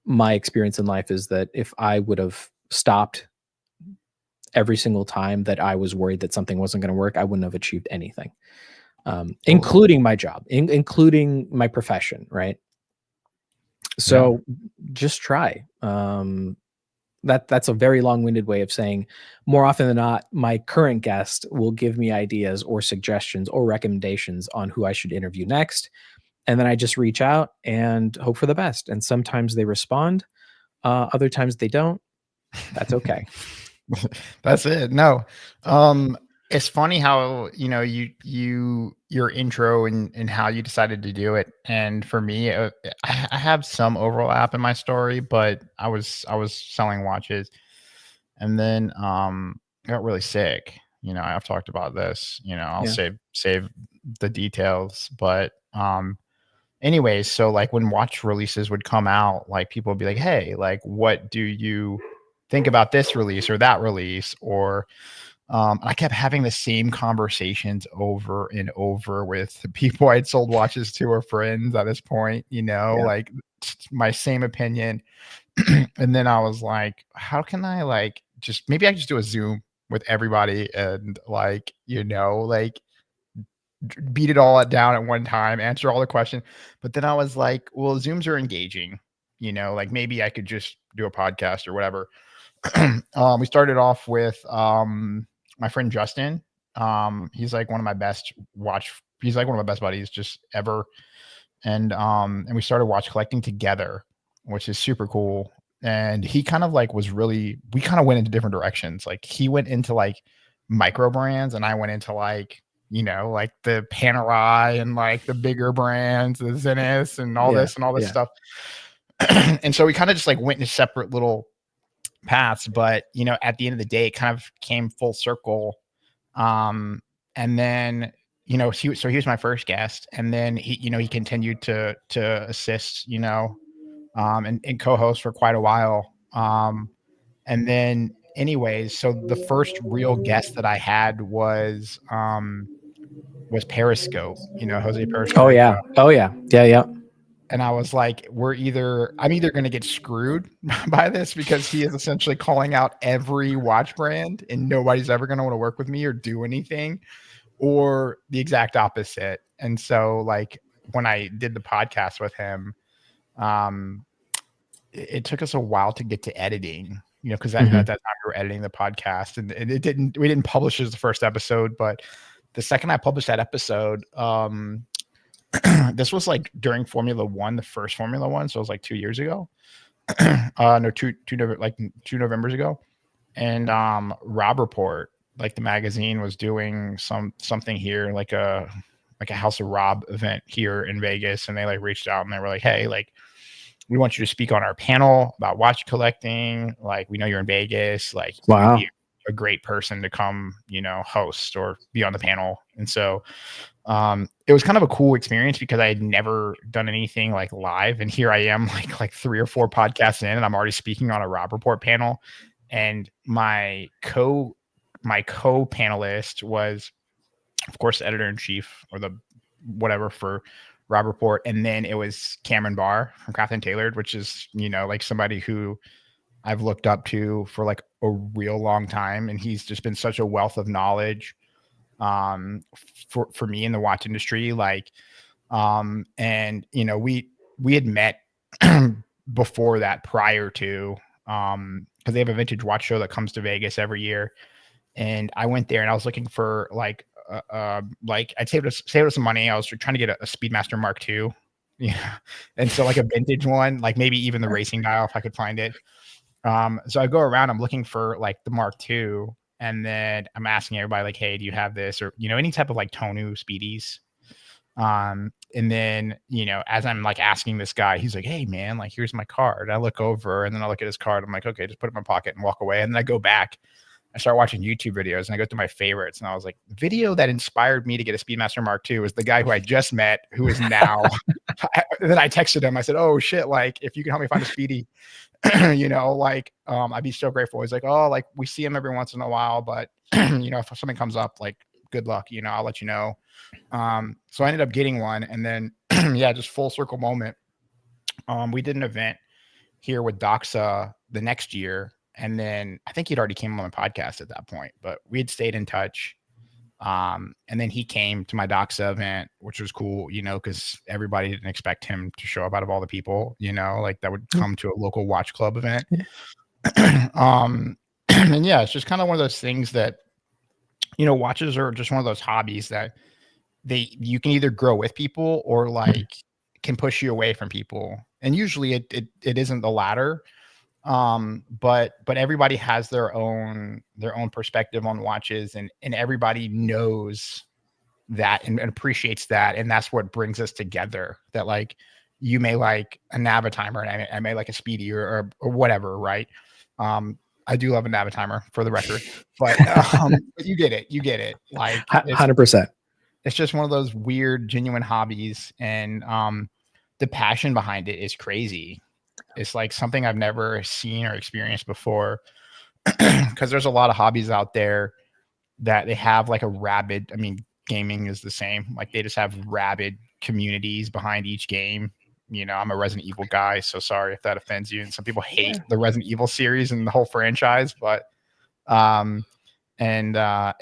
my experience in life is that if I would have stopped every single time that I was worried that something wasn't going to work, I wouldn't have achieved anything, Totally. including my job, including my profession, right? Yeah. So just try. That's a very long-winded way of saying, more often than not, my current guest will give me ideas or suggestions or recommendations on who I should interview next. And then I just reach out and hope for the best. And sometimes they respond, other times they don't. That's okay. That's it. No. It's funny how, your intro and how you decided to do it. And for me, I have some overlap in my story, but I was selling watches, and then I got really sick. I've talked about this, I'll Yeah. save the details, but anyways, so like when watch releases would come out, like people would be like, "Hey, like what do you think about this release or that release?" Or I kept having the same conversations over and over with the people I'd sold watches to or friends at this point, Yeah. like my same opinion. And then I was like, how can I like just maybe I just do a Zoom with everybody and like beat it all down at one time, answer all the questions. But then I was like, well, Zooms are engaging, like maybe I could just do a podcast or whatever. We started off with my friend Justin. He's like one of my best he's like one of my best buddies just ever. And we started watch collecting together, which is super cool. And he kind of like we kind of went into different directions. Like he went into like micro brands, and I went into like like the Panerai and like the bigger brands, the Zenith Yeah. and all this Yeah. stuff. And so we kind of just like went into separate little paths, but at the end of the day, it kind of came full circle. And then he was my first guest, and then he continued to assist, and co-host for quite a while. And then anyways, so the first real guest that I had was Periscope, Jose Oh Periscope. yeah. Oh yeah. Yeah. Yeah. And I was like, I'm either going to get screwed by this because he is essentially calling out every watch brand and nobody's ever going to want to work with me or do anything, or the exact opposite. And so like when I did the podcast with him, um, it took us a while to get to editing, because at that time we were editing the podcast, and we didn't publish as the first episode, but the second I published that episode, this was like during Formula One, the first Formula One. So it was like 2 years ago. No, like 2 Novembers ago. And Rob Report, like the magazine, was doing something here, like a House of Rob event here in Vegas. And they like reached out and they were like, hey, like, we want you to speak on our panel about watch collecting. Like, we know you're in Vegas. Like, you'd Wow. be a great person to come, host or be on the panel. And so it was kind of a cool experience because I had never done anything like live. And here I am, like 3 or 4 podcasts in, and I'm already speaking on a Rob Report panel. And my co-panelist was, of course, the editor-in-chief or the whatever for Rob Report. And then it was Cameron Barr from Craft and Tailored, which is, like somebody who I've looked up to for like a real long time. And he's just been such a wealth of knowledge for me in the watch industry. Like, and we had met before that, prior to, because they have a vintage watch show that comes to Vegas every year. And I went there and I was looking for like I'd saved us some money. I was trying to get a Speedmaster Mark II. Yeah. And so like a vintage one, like maybe even the racing dial if I could find it. So I go around, I'm looking for like the Mark II, and then I'm asking everybody like, hey, do you have this? Or, any type of like Tonu speedies. And then, as I'm like asking this guy, he's like, hey man, like, here's my card. I look over and then I look at his card. I'm like, okay, just put it in my pocket and walk away. And then I go back. I start watching YouTube videos and I go through my favorites. And I was like, video that inspired me to get a Speedmaster Mark II was the guy who I just met, who is now. Then I texted him. I said, oh shit, like, if you can help me find a speedy, like, I'd be so grateful. He's like, oh, like, we see him every once in a while, but if something comes up, like, good luck, I'll let you know. So I ended up getting one, and then yeah, just full circle moment. We did an event here with Doxa the next year, and then I think he'd already came on the podcast at that point, but we had stayed in touch. And then he came to my Doxa event, which was cool, because everybody didn't expect him to show up out of all the people, like that would come to a local watch club event. And yeah, it's just kind of one of those things that, watches are just one of those hobbies that you can either grow with people or like can push you away from people. And usually it isn't the latter. But everybody has their own perspective on watches, and everybody knows that and appreciates that. And that's what brings us together. That like, you may like a Navitimer and I may like a Speedy or whatever. Right. I do love a Navitimer, for the record, but you get it. Like, 100%. it's just one of those weird, genuine hobbies. And the passion behind it is crazy. It's like something I've never seen or experienced before, because there's a lot of hobbies out there that they have like a rabid, I mean, gaming is the same. Like, they just have rabid communities behind each game. I'm a Resident Evil guy, so sorry if that offends you. And some people hate the Resident Evil series and the whole franchise, but and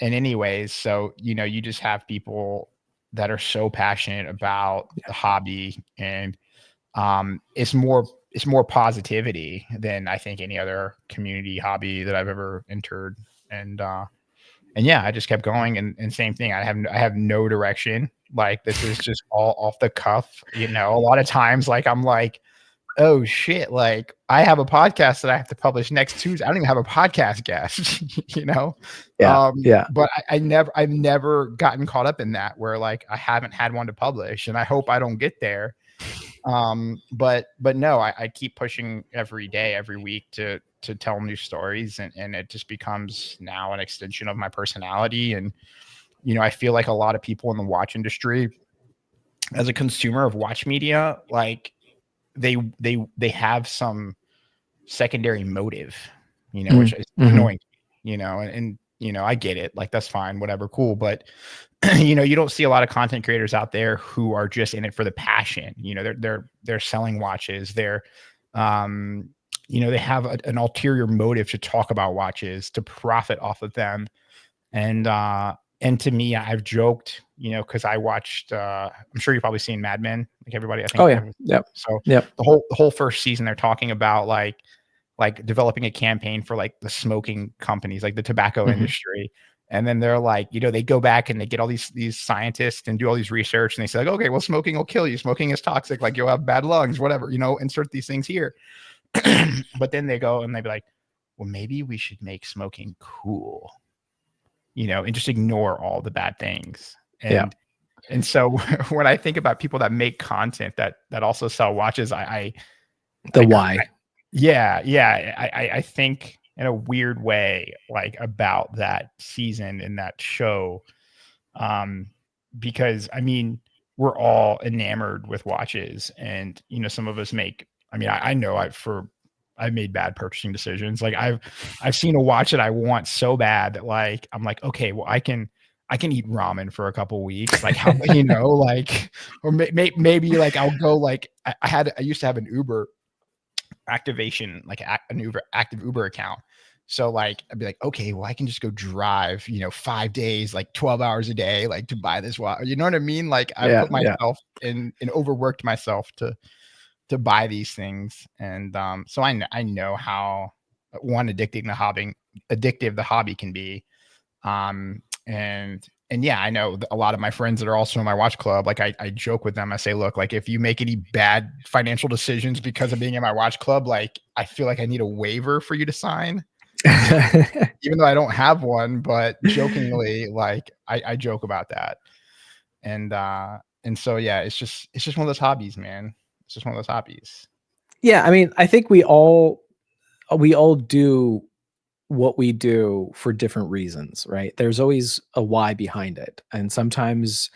anyways, so you just have people that are so passionate about the hobby, and it's more positivity than I think any other community hobby that I've ever entered. And yeah, I just kept going, and same thing. I have no direction. Like, this is just all off the cuff. A lot of times, like, I'm like, oh shit, like, I have a podcast that I have to publish next Tuesday. I don't even have a podcast guest, Yeah. But I've never gotten caught up in that, where like I haven't had one to publish, and I hope I don't get there. But no, I keep pushing every day, every week to tell new stories, and it just becomes now an extension of my personality. And I feel like a lot of people in the watch industry, as a consumer of watch media, like they have some secondary motive, which is Mm-hmm. annoying, and I get it. Like, that's fine, whatever, cool. But, you don't see a lot of content creators out there who are just in it for the passion. They're selling watches. Um, they have an ulterior motive to talk about watches, to profit off of them. And to me, I've joked, because I watched, I'm sure you've probably seen Mad Men, like everybody, I Oh think. yeah. Yep. So Yep. the whole first season, they're talking about like developing a campaign for like the smoking companies, like the tobacco Mm-hmm. industry. And then they're like, they go back and they get all these scientists and do all these research, and they say like, okay, well, smoking will kill you. Smoking is toxic. Like, you'll have bad lungs, whatever, insert these things here. But then they go and they be like, well, maybe we should make smoking cool, and just ignore all the bad things. Yeah. And so when I think about people that make content that also sell watches, The I why. I think in a weird way, like, about that season and that show, because I mean, we're all enamored with watches, and some of us make. I mean, I know I've made bad purchasing decisions. Like, I've seen a watch that I want so bad that, like, I'm like, okay, well, I can eat ramen for a couple weeks. Like, how, like, or maybe like I'll go, like, I used to have an Uber activation, like an Uber active Uber account. So, like, I'd be like, okay, well, I can just go drive, 5 days, like 12 hours a day, like, to buy this watch. You know what I mean? Like, I Yeah. put Yeah. myself in and overworked myself to buy these things. And so I know how addictive the hobby can be. And yeah, I know a lot of my friends that are also in my watch club. Like, I joke with them. I say, look, like, if you make any bad financial decisions because of being in my watch club, like, I feel like I need a waiver for you to sign, even though I don't have one. But jokingly, like, I joke about that. And so, yeah, it's just one of those hobbies, man. It's just one of those hobbies. Yeah. I mean, I think we all do what we do for different reasons, right? There's always a why behind it. And sometimes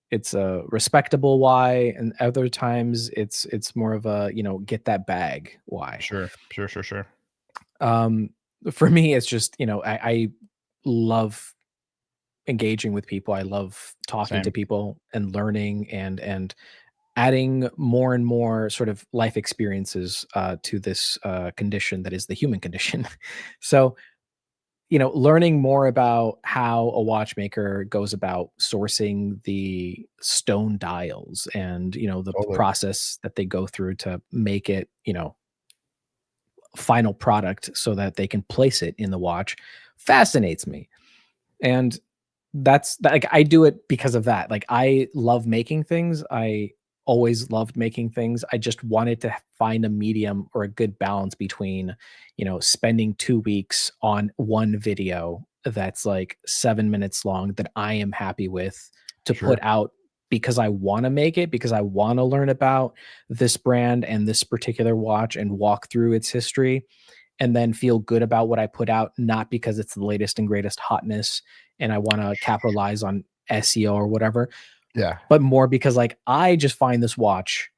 it's a respectable why, and other times it's more of a, get that bag why. Sure, sure, sure, sure. Um for me, it's just, I love engaging with people. I love talking to Same. people and learning and adding more and more sort of life experiences to this condition that is the human condition. So, learning more about how a watchmaker goes about sourcing the stone dials and, the Totally. process that they go through to make it, final product so that they can place it in the watch fascinates me. And like, I do it because of that. Like, I love making things. I always loved making things. I just wanted to find a medium or a good balance between, spending 2 weeks on one video that's like 7 minutes long that I am happy with to put Sure. out because I want to make it, because I want to learn about this brand and this particular watch and walk through its history, and then feel good about what I put out, not because it's the latest and greatest hotness and I want to capitalize on SEO or whatever, Yeah. but more because, like, I just find this watch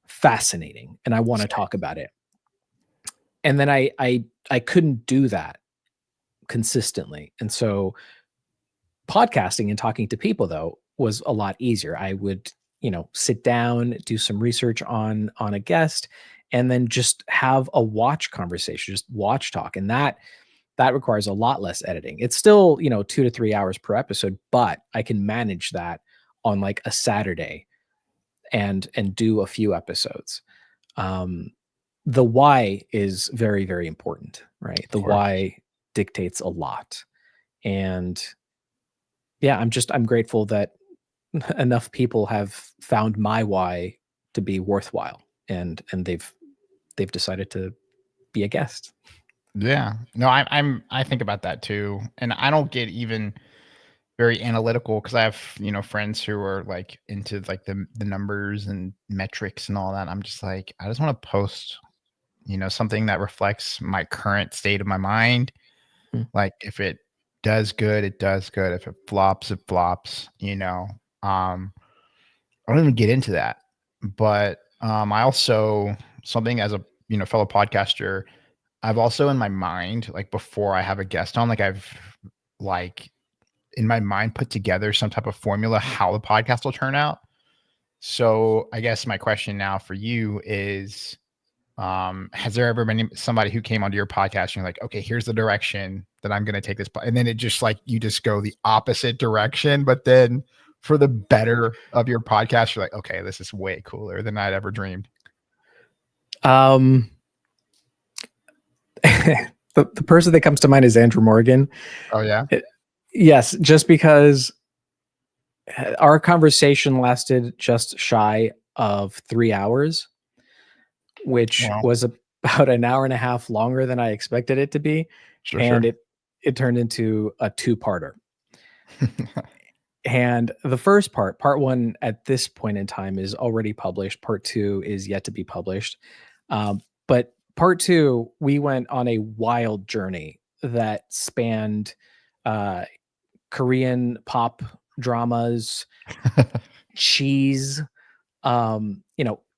fascinating and I want to talk about it. And then I couldn't do that consistently. And so podcasting and talking to people, though, was a lot easier. I would, sit down, do some research on a guest, and then just have a watch conversation, just watch talk. And that requires a lot less editing. It's still, 2 to 3 hours per episode, but I can manage that on like a Saturday and do a few episodes. Um, the why is very, very important, right? Of The course. why dictates a lot. And yeah, I'm grateful that enough people have found my why to be worthwhile, and they've decided to be a guest. Yeah. No, I think about that too. And I don't get even very analytical, because I have, friends who are like into like the numbers and metrics and all that. I'm just like, I just want to post, something that reflects my current state of my mind. Mm. Like, if it does good, it does good. If it flops, it flops. I don't even get into that. But I also, something as a fellow podcaster, I've also in my mind, like before I have a guest on, like I've like in my mind put together some type of formula how the podcast will turn out. So I guess my question now for you is, has there ever been somebody who came onto your podcast and you're like, okay, here's the direction that I'm going to take this, and then it just like you just go the opposite direction, but then for the better of your podcast, you're like, okay, this is way cooler than I'd ever dreamed. The person that comes to mind is Andrew Morgan. Oh yeah. Yes, just because our conversation lasted just shy of 3 hours, which was about an hour and a half longer than I expected it to be. Sure. It turned into a 2-parter. And the first part 1 at this point in time is already published. Part 2 is yet to be published. But part 2, we went on a wild journey that spanned Korean pop dramas, cheese,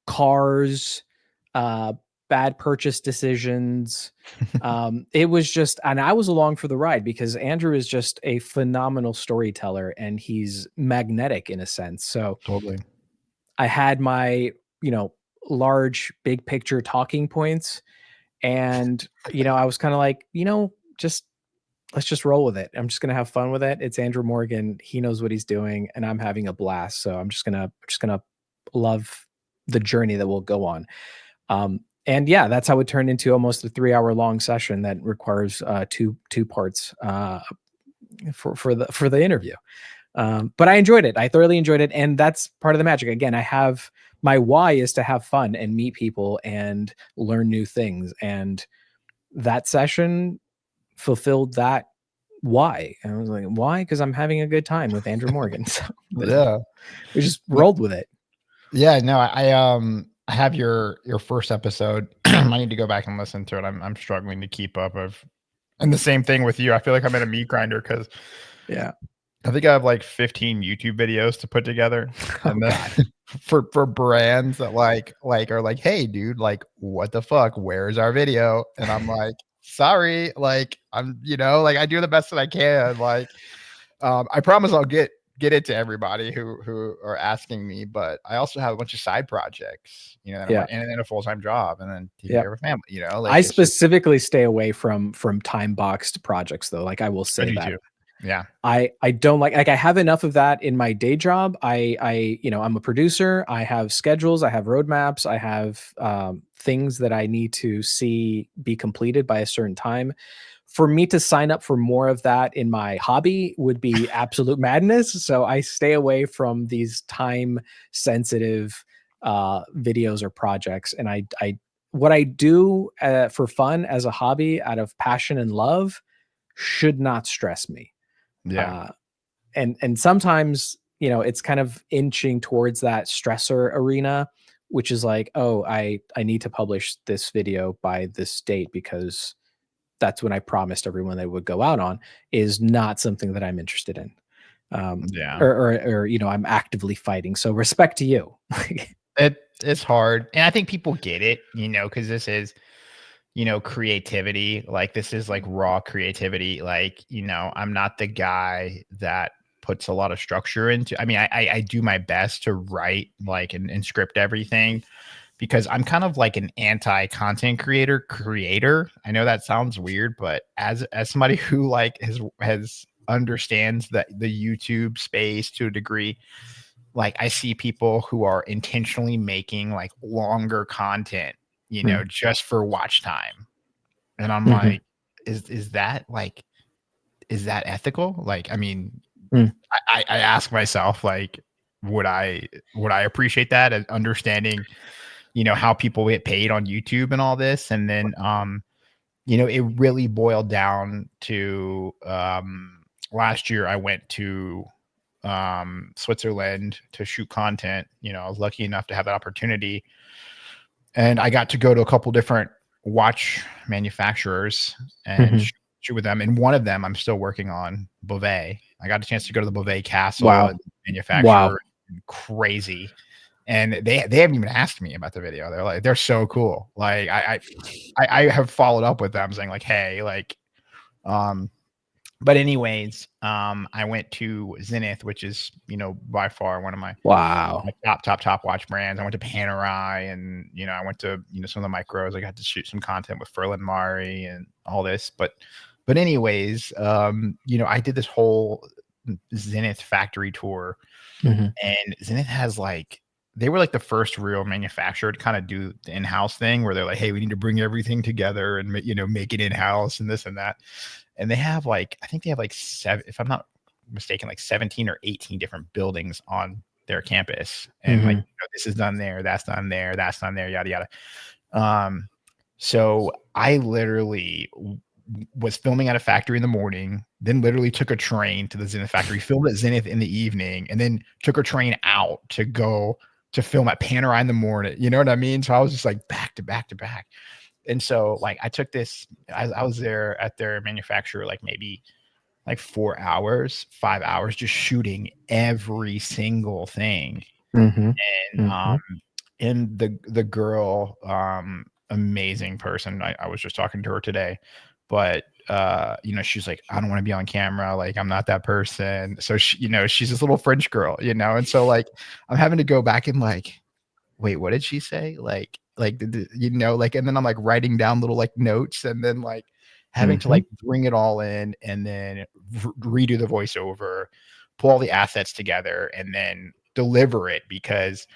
cars, bad purchase decisions. It was just, and I was along for the ride because Andrew is just a phenomenal storyteller and he's magnetic in a sense. So Totally. I had my, large big picture talking points, and I was kind of like, let's just roll with it. I'm just going to have fun with it. It's Andrew Morgan. He knows what he's doing and I'm having a blast. So I'm just going to love the journey that we'll go on. And yeah, that's how it turned into almost a 3-hour long session that requires two parts for the interview. But I enjoyed it. I thoroughly enjoyed it. And that's part of the magic. Again, my why is to have fun and meet people and learn new things. And that session fulfilled that why. And I was like, why? Because I'm having a good time with Andrew Morgan. So yeah, we just rolled with it. Yeah, no, I have your first episode. I need to go back and listen to it. I'm struggling to keep up and the same thing with you. I feel like I'm in a meat grinder because I think I have like 15 YouTube videos to put together, and then for brands that like are like, hey, dude, like, what the fuck? Where's our video? And I'm like, sorry, like I'm, like I do the best that I can. Like, I promise I'll get it to everybody who are asking me, but I also have a bunch of side projects, and then a full-time job, and then taking care of a family, like I specifically stay away from time boxed projects though. Like I will say that. Too. Yeah. I don't like I have enough of that in my day job. I'm a producer. I have schedules, I have roadmaps, I have things that I need to see be completed by a certain time. For me to sign up for more of that in my hobby would be absolute madness. So I stay away from these time sensitive videos or projects. And I what I do for fun as a hobby out of passion and love should not stress me. Yeah. And sometimes, it's kind of inching towards that stressor arena, which is like, oh, I need to publish this video by this date because that's when I promised everyone they would go out on, is not something that I'm interested in. Or I'm actively fighting. So respect to you. It's hard. And I think people get it, because this is, creativity. Like this is like raw creativity. Like, I'm not the guy that puts a lot of structure into. I mean, I do my best to write like and script everything, because I'm kind of like an anti-content creator. I know that sounds weird, but as somebody who like has understands the YouTube space to a degree, like I see people who are intentionally making like longer content, just for watch time. And I'm like, is that ethical? Like, I mean, I ask myself, like, would I appreciate that, and understanding, how people get paid on YouTube and all this. And then, it really boiled down to, last year I went to, Switzerland to shoot content. I was lucky enough to have that opportunity, and I got to go to a couple different watch manufacturers and shoot with them. And one of them I'm still working on, Beauvais. I got a chance to go to the Beauvais castle and manufacturer. Crazy. and they haven't even asked me about the video. They're like, they're so cool. Like I have followed up with them saying like, hey, like, um, but anyways, I went to Zenith, which is, by far one of my Wow. top watch brands. I went to Panerai, and I went to some of the micros. I got to shoot some content with Ferlin Mari and all this. But anyways, I did this whole Zenith factory tour, Mhm. and Zenith has they were like the first real manufacturer to kind of do the in-house thing where they're like, hey, we need to bring everything together and make it in-house and this and that. And they have I think they have seven, if I'm not mistaken, 17 or 18 different buildings on their campus. And Mhm. this is done there, that's done there, that's done there, yada yada. So I literally was filming at a factory in the morning, then literally took a train to the Zenith factory, filmed at Zenith in the evening, and then took a train out to go to film at Panerai in the morning. You know what I mean? So I was just back to back to back. And so I took this, I was there at their manufacturer, maybe 4 hours, 5 hours, just shooting every single thing. Mhm. And Mhm. the girl, amazing person. I was just talking to her today, but she's like, I don't want to be on camera, I'm not that person. So she's this little French girl, and so I'm having to go back and wait, what did she say? And then I'm writing down little notes, and then having to Mhm. bring it all in, and then redo the voiceover, pull all the assets together, and then deliver it, because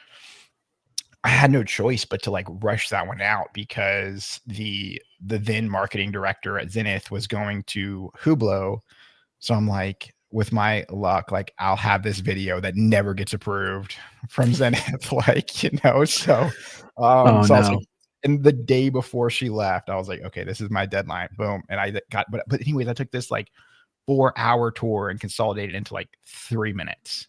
I had no choice but to rush that one out, because the then marketing director at Zenith was going to Hublot. So I'm like, with my luck, I'll have this video that never gets approved from Zenith, so Oh, so I was no. like, and the day before she left, I was like, okay, this is my deadline. Boom. And I got, but anyways, I took this 4-hour tour and consolidated into 3 minutes,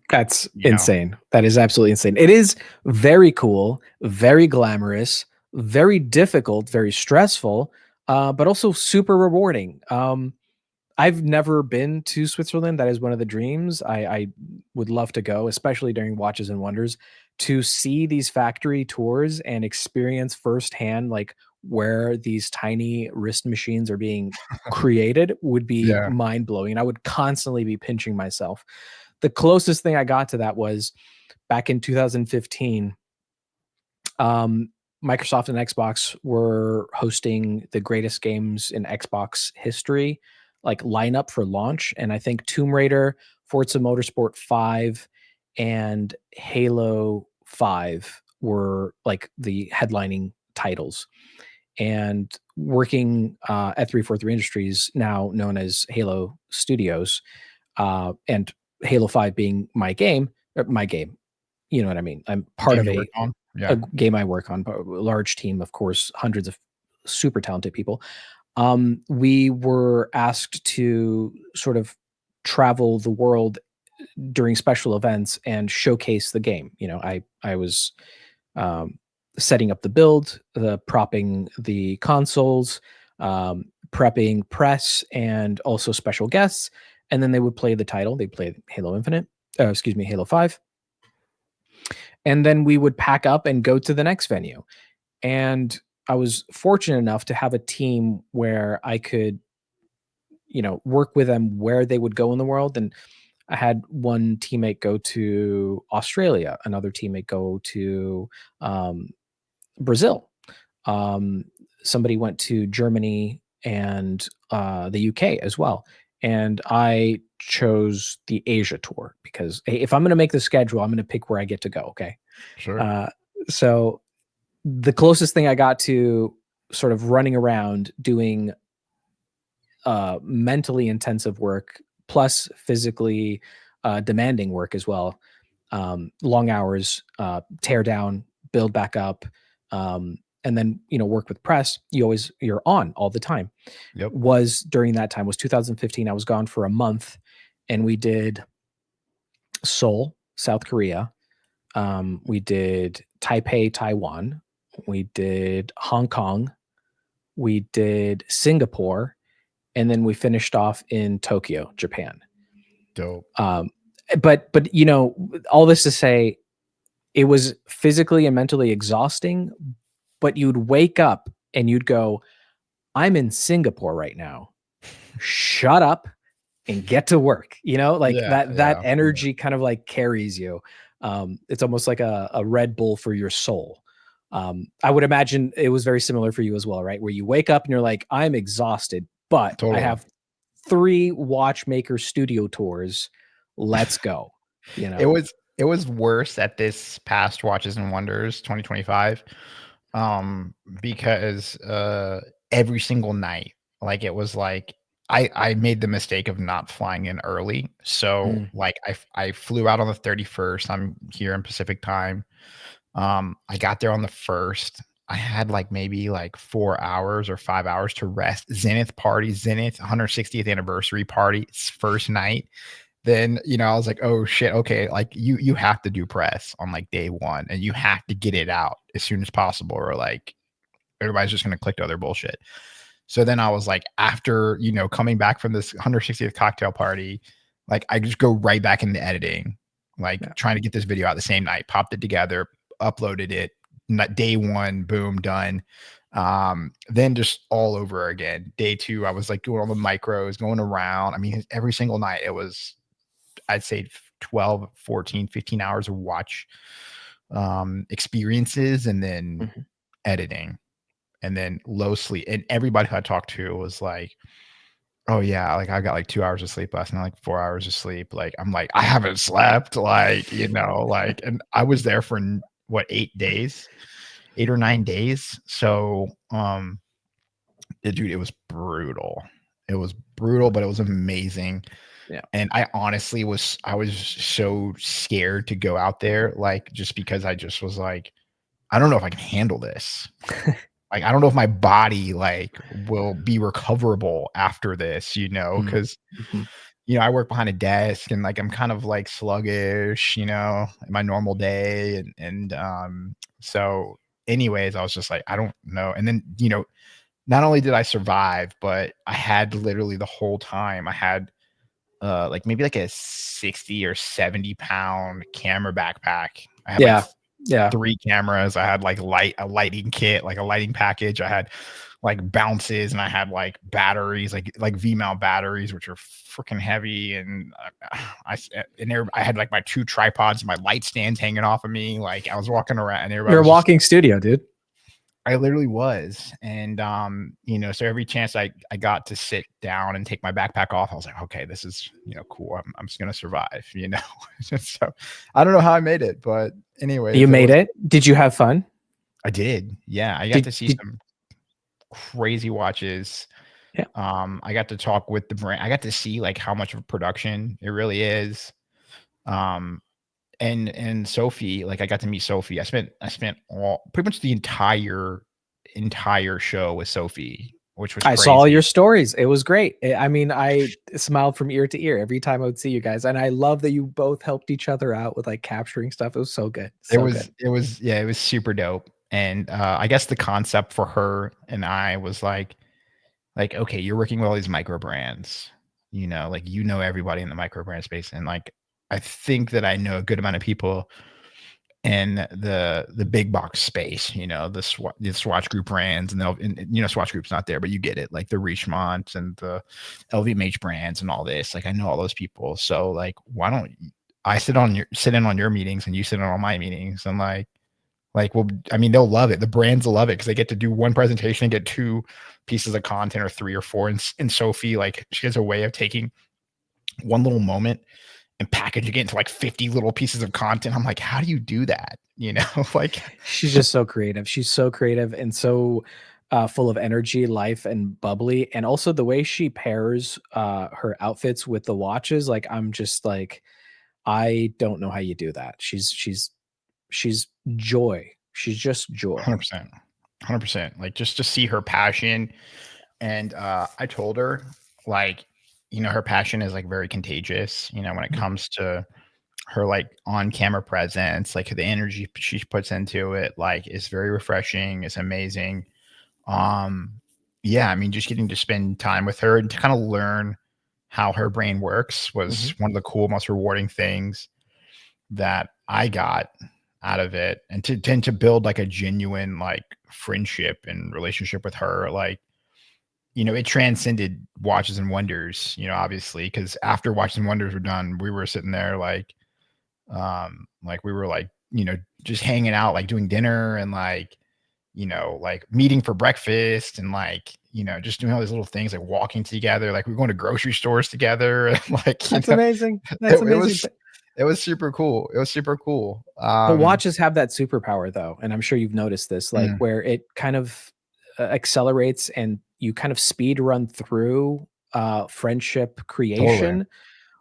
That's you know. insane. That is absolutely insane. It is very cool, very glamorous, very difficult, very stressful, but also super rewarding. I've never been to Switzerland. That is one of the dreams. I would love to go, especially during Watches and Wonders, to see these factory tours and experience firsthand where these tiny wrist machines are being created would be Yeah. mind blowing. And I would constantly be pinching myself. The closest thing I got to that was back in 2015. Um, Microsoft and Xbox were hosting the greatest games in Xbox history, lineup for launch. And I think Tomb Raider, Forza Motorsport 5, and Halo 5 were the headlining titles. And working at 343 Industries, now known as Halo Studios, and Halo 5 being my game, you know what I mean? I'm part Game of you work on. a Yeah. game I work on, but a large team, of course, hundreds of super talented people. We were asked to sort of travel the world during special events and showcase the game. I was um, setting up the build, propping the consoles, prepping press, and also special guests. And then they would play the title. They played Halo Infinite, excuse me, Halo 5. And then we would pack up and go to the next venue. And I was fortunate enough to have a team where I could, work with them where they would go in the world. And I had one teammate go to Australia, another teammate go to Brazil. Um, Somebody went to Germany and the UK as well. And I chose the Asia tour because hey, if I'm going to make the schedule, I'm going to pick where I get to go. Okay. Sure. Uh, so the closest thing I got to sort of running around doing mentally intensive work plus physically demanding work as well. Long hours, tear down, build back up, and then work with press. You're on all the time. Yep. Was during that time was 2015. I was gone for a month, and we did Seoul, South Korea. We did Taipei, Taiwan. We did Hong Kong. We did Singapore, and then we finished off in Tokyo, Japan. Dope. Um, but all this to say, it was physically and mentally exhausting, but you'd wake up and you'd go, I'm in Singapore right now. Shut up and get to work. Like Yeah, that yeah, yeah. energy kind of like carries you. It's almost like a Red Bull for your soul. I would imagine it was very similar for you as well, right? Where you wake up and you're like, I'm exhausted, but I Totally. have 3 watchmaker studio tours. Let's go. It was worse at this past Watches and Wonders 2025, because every single night, like it was like I made the mistake of not flying in early. So Mm, like I flew out on the 31st. I'm here in Pacific time. I got there on the 1st. I had like maybe like 4 hours or 5 hours to rest. Zenith 160th anniversary party, it's first night. Then, I was like, "Oh shit, okay, like you have to do press on like day 1 and you have to get it out as soon as possible or like everybody's just gonna click to other bullshit." So then I was like, after, coming back from this 160th cocktail party, like I just go right back into editing, like yeah. trying to get this video out the same night, popped it together, uploaded it, day 1, boom, done. Then just all over again. Day 2, I was like doing all the micros, going around. I mean, every single night it was, I'd say 12, 14, 15 hours of watch experiences and then Mhm. editing and then low sleep. And everybody who I talked to was like, "Oh yeah, like I got like 2 hours of sleep last night, like 4 hours of sleep." Like I'm like, I haven't slept, like, like, and I was there for what, 8 days, 8 or 9 days. So dude, it was brutal. It was brutal, but it was amazing. Yeah. And I was so scared to go out there, like, just because I just was like, I don't know if I can handle this. Like, I don't know if my body, like, will be recoverable after this, Mm. because, Mhm. I work behind a desk and, like, I'm kind of, like, sluggish, in my normal day. So anyways, I was just like, I don't know. And then, not only did I survive, but I had literally the whole time, I had like maybe like a 60 or 70-pound camera backpack. I had like Yeah. Yeah. 3 cameras. I had like a lighting kit, like a lighting package. I had like bounces and I had like batteries, like V-mount batteries, which are freaking heavy. And I had like my 2 tripods, my light stands hanging off of me. Like I was walking around and everybody You're a was just, walking studio, dude. I literally was. And so every chance I got to sit down and take my backpack off, I was like, okay, this is, cool. I'm just gonna survive. So I don't know how I made it, but You anyways, made it. Did you have fun? I did. Yeah, I got Did to see did some crazy watches. Yeah. I got to talk with the brand. I got to see like how much of a production it really is. Um, and Sophie, like I got to meet Sophie. I spent all pretty much the entire show with Sophie, which was I saw your crazy. stories. It was great. I mean, I smiled from ear to ear every time I would see you guys, and I love that you both helped each other out with like capturing stuff. It was so good, It so good. was it was yeah, it was super dope. And I guess the concept for her and I was like, okay, you're working with all these micro brands, like everybody in the micro brand space. And like I think that I know a good amount of people in the big box space, the Swatch Group brands, and Swatch Group's not there, but you get it, like the Richemont and the LVMH brands and all this. Like I know all those people. So like, why don't I sit in on your meetings and you sit in on my meetings? And well, I mean, they'll love it. The brands will love it because they get to do one presentation and get 2 pieces of content or 3 or 4. And Sophie, like, she has a way of taking one little moment and packaging it into like 50 little pieces of content. I'm like, how do you do that? Like, She's just so creative. She's so creative and so full of energy, life, and bubbly. And also the way she pairs her outfits with the watches, like I'm just like, I don't know how you do that. She's joy. She's just joy. 100%. 100%. Like, just to see her passion. And I told her, like, her passion is like very contagious, when it Mhm. comes to her like on camera presence, like the energy she puts into it, like is very refreshing. It's amazing. Um, yeah, I mean, just getting to spend time with her and to kind of learn how her brain works was Mhm. one of the cool, most rewarding things that I got out of it, and to tend to build like a genuine like friendship and relationship with her. Like, it transcended Watches and Wonders, obviously, because after Watches and Wonders were done, we were sitting there like we were like, just hanging out, like doing dinner and like meeting for breakfast and just doing all these little things, like walking together, like we were going to grocery stores together and That's amazing. it, That's it amazing. was it was super cool. It was super cool. But watches have that superpower though, and I'm sure you've noticed this, like Mm, where it kind of accelerates and you kind of speed run through friendship totally. creation.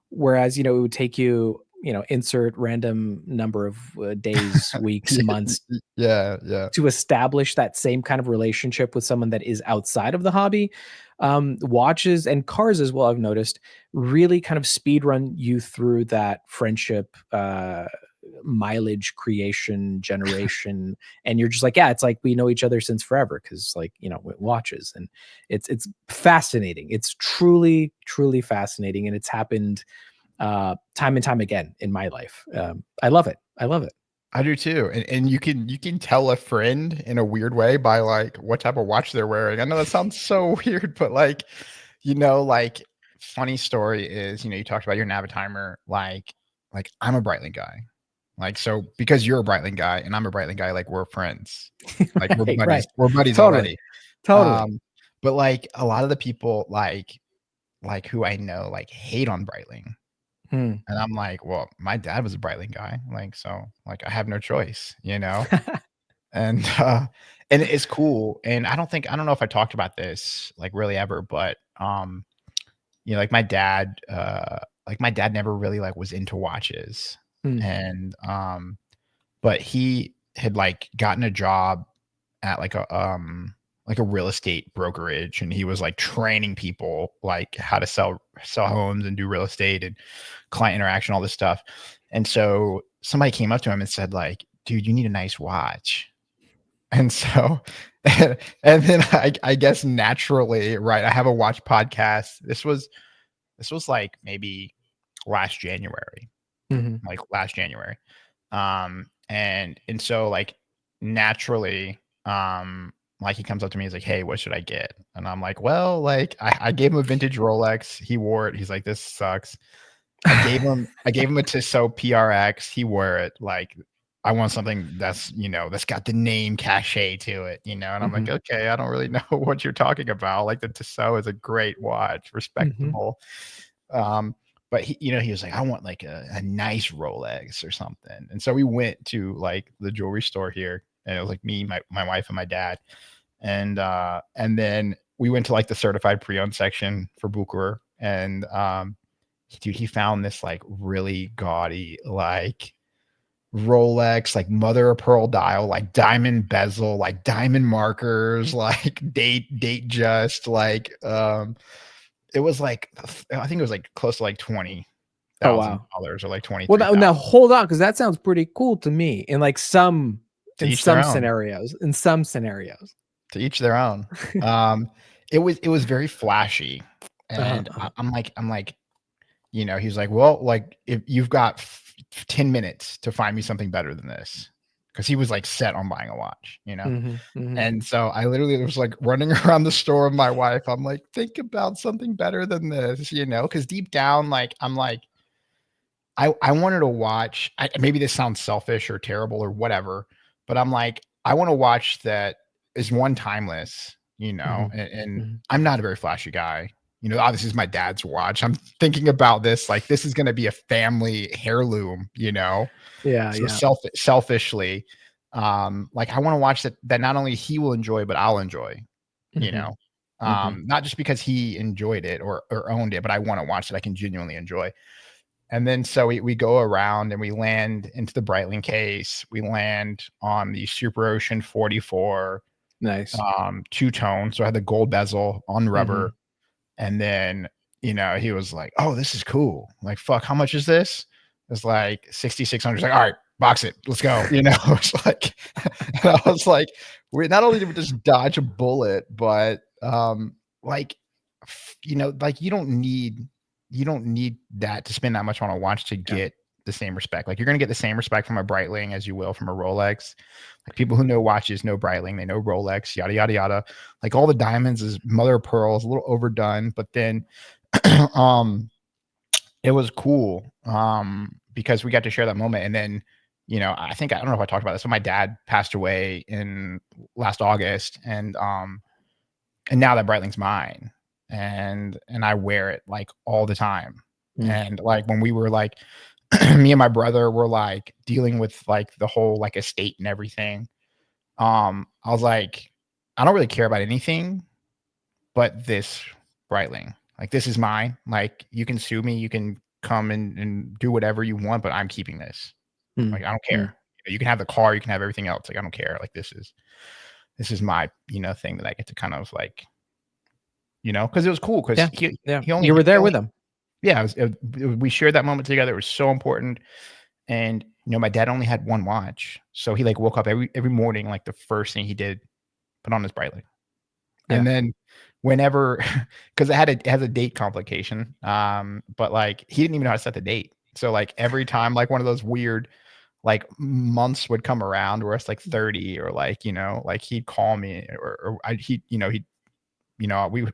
Whereas, it would take you, insert random number of days, weeks, months Yeah, yeah. to establish that same kind of relationship with someone that is outside of the hobby. Watches and cars as well, I've noticed, really kind of speed run you through that friendship mileage creation generation, and you're just like, yeah, it's like we know each other since forever because like with watches, and it's fascinating. It's truly fascinating, and it's happened time and time again in my life. I love it. I love it. I do too. And you can tell a friend in a weird way by like what type of watch they're wearing. I know that sounds so weird, but like funny story is, you talked about your Navitimer, like I'm a Breitling guy. Like, so because you're a Breitling guy and I'm a Breitling guy, like we're friends. Like we're Right, buddies. right. We're buddies Totally, already. totally. Um, but like a lot of the people like who I know like hate on Breitling. Hmm. And I'm like, well, my dad was a Breitling guy. Like, so like I have no choice, you know? And and it's cool. And I don't know if I talked about this like really ever, but like my dad never really like was into watches. Hmm. And but he had like gotten a job at like a real estate brokerage, and he was like training people like how to sell homes and do real estate and client interaction, all this stuff. And so somebody came up to him and said like, dude, you need a nice watch. And so and then I guess naturally, right, I have a watch podcast. This was like maybe last January, Mhm. like last January. And so like naturally, like he comes up to me, he's like, hey, what should I get? And I'm like, well, like I gave him a vintage Rolex. He wore it. He's like, this sucks. I gave him a Tissot PRX. He wore it. Like, I want something that's got the name cachet to it, and I'm like, Mhm. okay, I don't really know what you're talking about. Like the Tissot is a great watch, Mhm. respectable. Um, but he was like, I want like a nice Rolex or something. And so we went to like the jewelry store here, and it was like me, my wife, and my dad. And then we went to like the certified pre-owned section for Bucher. And dude, he found this like really gaudy, like Rolex, like mother of pearl dial, like diamond bezel, like diamond markers, like date just like it was like I think it was like close to like twenty Oh, thousand wow. dollars or like Well, $23,000. now hold on, because that sounds pretty cool to me in, like, some To each their own. in some scenarios. To each their own. Um, it was very flashy, Uh-huh, and uh-huh. I'm like, he's like, well, like if you've got 10 minutes to find me something better than this, because he was like set on buying a watch. Mhm, mhm. And so I literally was like running around the store with my wife. I'm like, think about something better than this, because deep down, like I'm like, I wanted to watch. Maybe this sounds selfish or terrible or whatever, but I'm like, I want to watch that is one timeless, Mhm, and mhm. I'm not a very flashy guy. Obviously, it's my dad's watch. I'm thinking about this like this is going to be a family heirloom. Yeah, So yeah. selfishly, like I want to watch that not only he will enjoy, but I'll enjoy. You Mhm, know, mhm. not just because he enjoyed it or owned it, but I want to watch that I can genuinely enjoy. And then so we go around and we land into the Breitling case. We land on the Super Ocean 44 Nice. two-tone. So I had the gold bezel on rubber. Mhm. And then, he was like, oh, this is cool. Like, fuck, how much is this? It's like 6,600. He's like, all right, box it. Let's go. It's like, and I was like, we not only did we just dodge a bullet, but like, like you don't need that to spend that much on a watch to Yeah. get the same respect. Like you're gonna get the same respect from a Breitling as you will from a Rolex. Like people who know watches know Breitling, they know Rolex, yada yada yada. Like all the diamonds is mother of pearl, is a little overdone, but then um it was cool because we got to share that moment. And then, I think I don't know if I talked about this, but my dad passed away in last August, and now that Breitling's mine, and I wear it like all the time. And like when we were like me and my brother were like dealing with like the whole like estate and everything, I was like, I don't really care about anything but this Breitling. Like this is mine. Like you can sue me, you can come and do whatever you want, but I'm keeping this. Like I don't care. You can have the car, you can have everything else. Like I don't care. Like this is my thing that I get to kind of like, because it was cool because Yeah. he only You were there he only, with them. yeah, we shared that moment together. It was so important. And my dad only had one watch, so he like woke up every morning, like the first thing he did, put on his Breitling. Yeah. And then whenever, because it has a date complication, but like he didn't even know how to set the date. So like every time like one of those weird like months would come around where it's like 30 or like like he'd call me or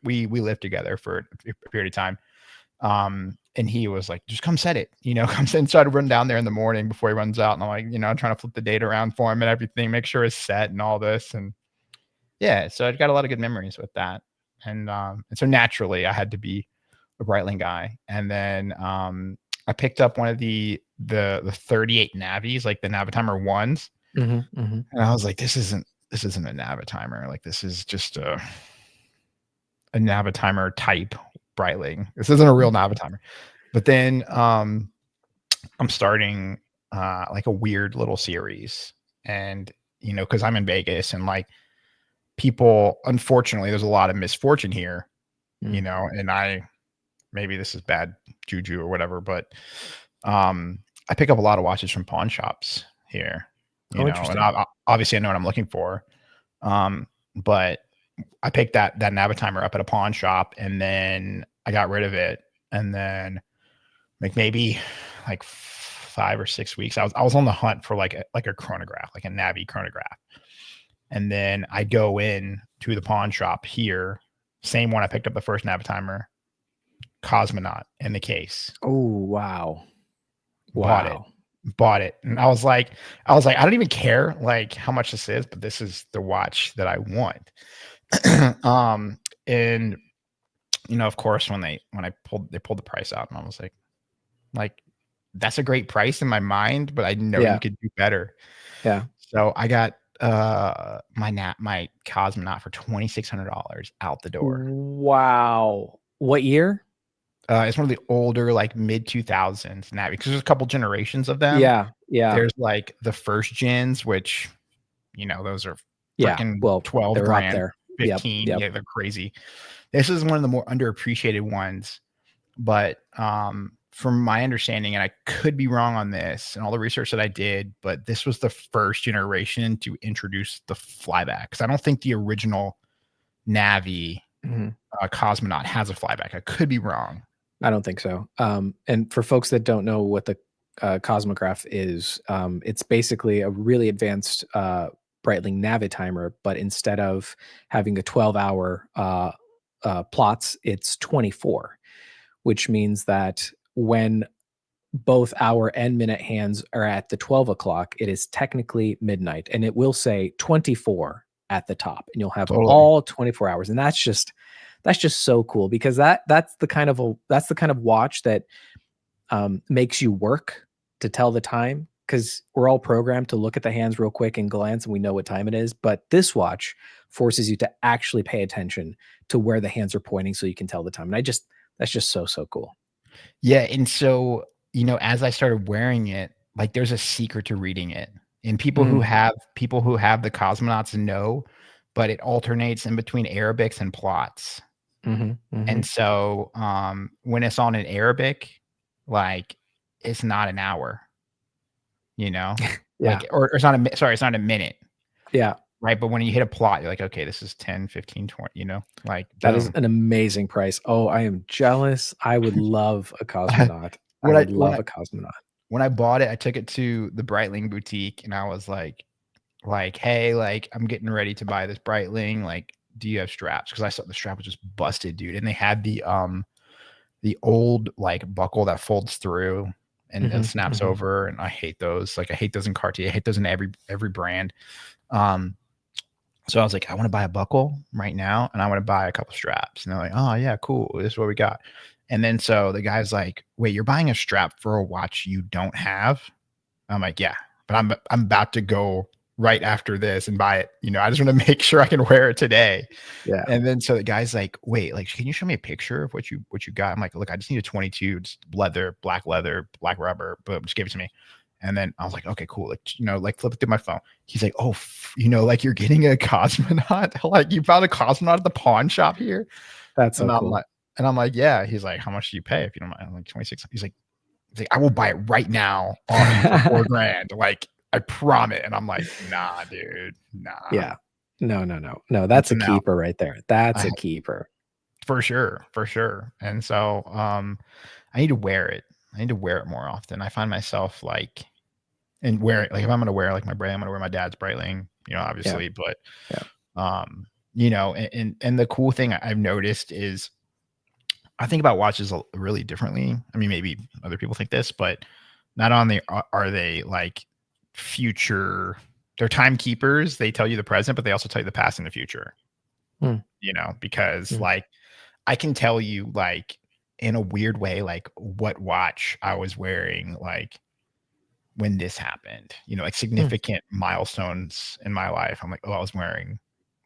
we lived together for a period of time. And he was like, just come set it, come set, and so I'd run down there in the morning before he runs out. And I'm like, trying to flip the date around for him and everything, make sure it's set and all this. And yeah, so I've got a lot of good memories with that. And so naturally I had to be a Breitling guy. And then I picked up one of the 38 Navis, like the Navitimer ones. And I was like, this isn't a Navitimer. Like this is just a Navitimer type Breitling. This isn't a real Navitimer. But then I'm starting like a weird little series. And, because I'm in Vegas and like people, unfortunately, there's a lot of misfortune here, and maybe this is bad juju or whatever, but I pick up a lot of watches from pawn shops here, Interesting. and obviously I know what I'm looking for. But I picked that Navitimer up at a pawn shop, and then I got rid of it. And then like maybe like 5 or 6 weeks, I was on the hunt for like a chronograph, like a Navi chronograph. And then I go in to the pawn shop here, same one I picked up the first Navitimer, Cosmonaut in the case. Oh, wow. Bought it. And I was like, I don't even care like how much this is, but this is the watch that I want. And of course when they pulled the price out, and I was like that's a great price in my mind, but I know you could do better. Yeah. So I got my Cosmonaut for $2,600 out the door. Wow. What year? It's one of the older like mid 2000s Navi, because there's a couple generations of them. Yeah. There's like the first gens, which those are freaking 12 they're grand, up there. 15. Yep. Yeah, they're crazy. This is one of the more underappreciated ones, but from my understanding, and I could be wrong on this and all the research that I did, but this was the first generation to introduce the flyback, because I don't think the original Navi Cosmonaut has a flyback. I could be wrong. I don't think so. And for folks that don't know what the Cosmograph is, it's basically a really advanced Breitling Navitimer, but instead of having a 12-hour plots, it's 24, which means that when both hour and minute hands are at the 12 o'clock, it is technically midnight, and it will say 24 at the top, and you'll have all 24 hours. And that's just so cool, because that's the kind of watch that makes you work to tell the time, because we're all programmed to look at the hands real quick and glance and we know what time it is. But this watch forces you to actually pay attention to where the hands are pointing so you can tell the time. And that's just so cool. Yeah. And so, as I started wearing it, like there's a secret to reading it. And people who have the Cosmonauts know, but it alternates in between Arabics and plots. And so when it's on an Arabic, like it's not an hour, like, or it's not it's not a minute. Yeah. Right. But when you hit a plot, you're like, okay, this is 10, 15, 20, like that is an amazing price. Oh, I am jealous. I would love a Cosmonaut. I would love a Cosmonaut. when I bought it, I took it to the Breitling boutique and I was like, hey, like I'm getting ready to buy this Breitling. Like, do you have straps? Because I saw the strap was just busted, dude. And they had the old like buckle that folds through and snaps over. And I hate those. Like I hate those in Cartier. I hate those in every brand. Um, so I was like, I want to buy a buckle right now and I want to buy a couple straps. And they're like, oh yeah, cool. This is what we got. And then so the guy's like, wait, you're buying a strap for a watch you don't have? I'm like, yeah, but I'm about to go right after this and buy it. I just want to make sure I can wear it today. Yeah. And then so the guy's like, wait, like, can you show me a picture of what you got? I'm like, look, I just need a 22, just leather, black rubber, but just give it to me. And then I was like, okay, cool. Like, like flip it through my phone. He's like, oh, like you're getting a cosmonaut. Like you found a cosmonaut at the pawn shop here. That's so And I'm cool. like, yeah. He's like, how much do you pay if you don't mind? I'm like 26. He's like, I will buy it right now off you for $4,000. Like, I promise. And I'm like, nah, dude, nah. Yeah. No. That's a keeper right there. That's a keeper. For sure. And so I need to wear it. I need to wear it more often. I find myself like, and wear it, like if I'm gonna wear like my Breitling, I'm gonna wear my dad's Breitling, obviously. But and the cool thing I've noticed is I think about watches really differently. I mean, maybe other people think this, but not only are they like future, they're timekeepers. They tell you the present, but they also tell you the past and the future. Because like I can tell you like in a weird way, like what watch I was wearing, like when this happened, like significant milestones in my life. I'm like, oh, I was wearing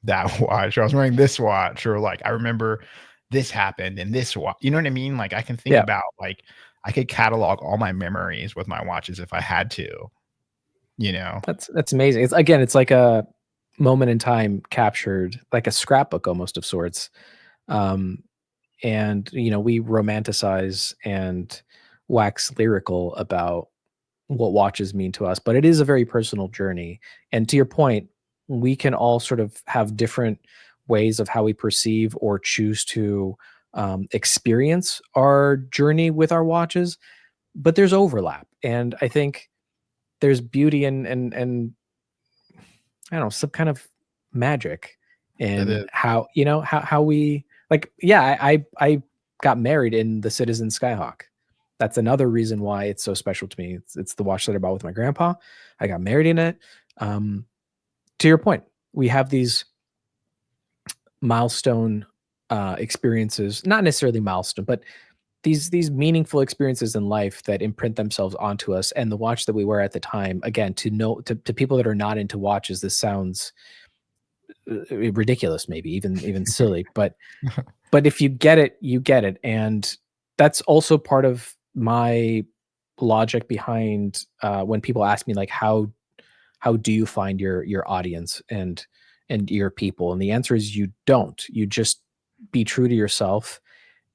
that watch, or I was wearing this watch, or like I remember this happened and this watch. You know what I mean? Like I can think about like I could catalog all my memories with my watches if I had to. That's amazing. It's like a moment in time captured, like a scrapbook almost of sorts. And we romanticize and wax lyrical about what watches mean to us, but it is a very personal journey. And to your point, we can all sort of have different ways of how we perceive or choose to experience our journey with our watches, but there's overlap. And I think there's beauty and I don't know, some kind of magic in how, how we like, I got married in the Citizen Skyhawk. That's another reason why it's so special to me. It's the watch that I bought with my grandpa. I got married in it. To your point, we have these milestone experiences, not necessarily milestone, but these meaningful experiences in life that imprint themselves onto us. And the watch that we wear at the time, again, to people that are not into watches, this sounds ridiculous, maybe even silly, but if you get it, you get it. And that's also part of my logic behind when people ask me like how do you find your audience and your people, and the answer is you don't. You just be true to yourself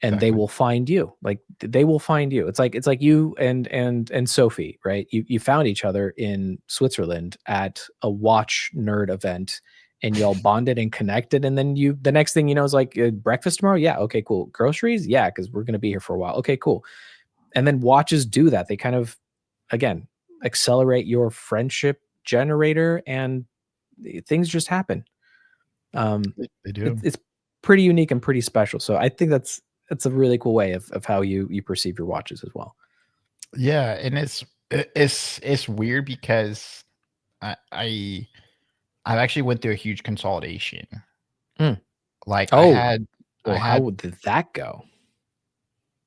and they will find you. Like they will find you. It's like you and Sophie, right? You found each other in Switzerland at a watch nerd event, and you all bonded and connected. And then the next thing you know is like breakfast tomorrow. Yeah. Okay, cool. Groceries. Yeah. Cause we're going to be here for a while. Okay, cool. And then watches do that. They kind of, again, accelerate your friendship generator, and things just happen. They do. It's pretty unique and pretty special. So I think that's a really cool way of how you perceive your watches as well. Yeah. And it's weird because I've actually went through a huge consolidation. Like how did that go?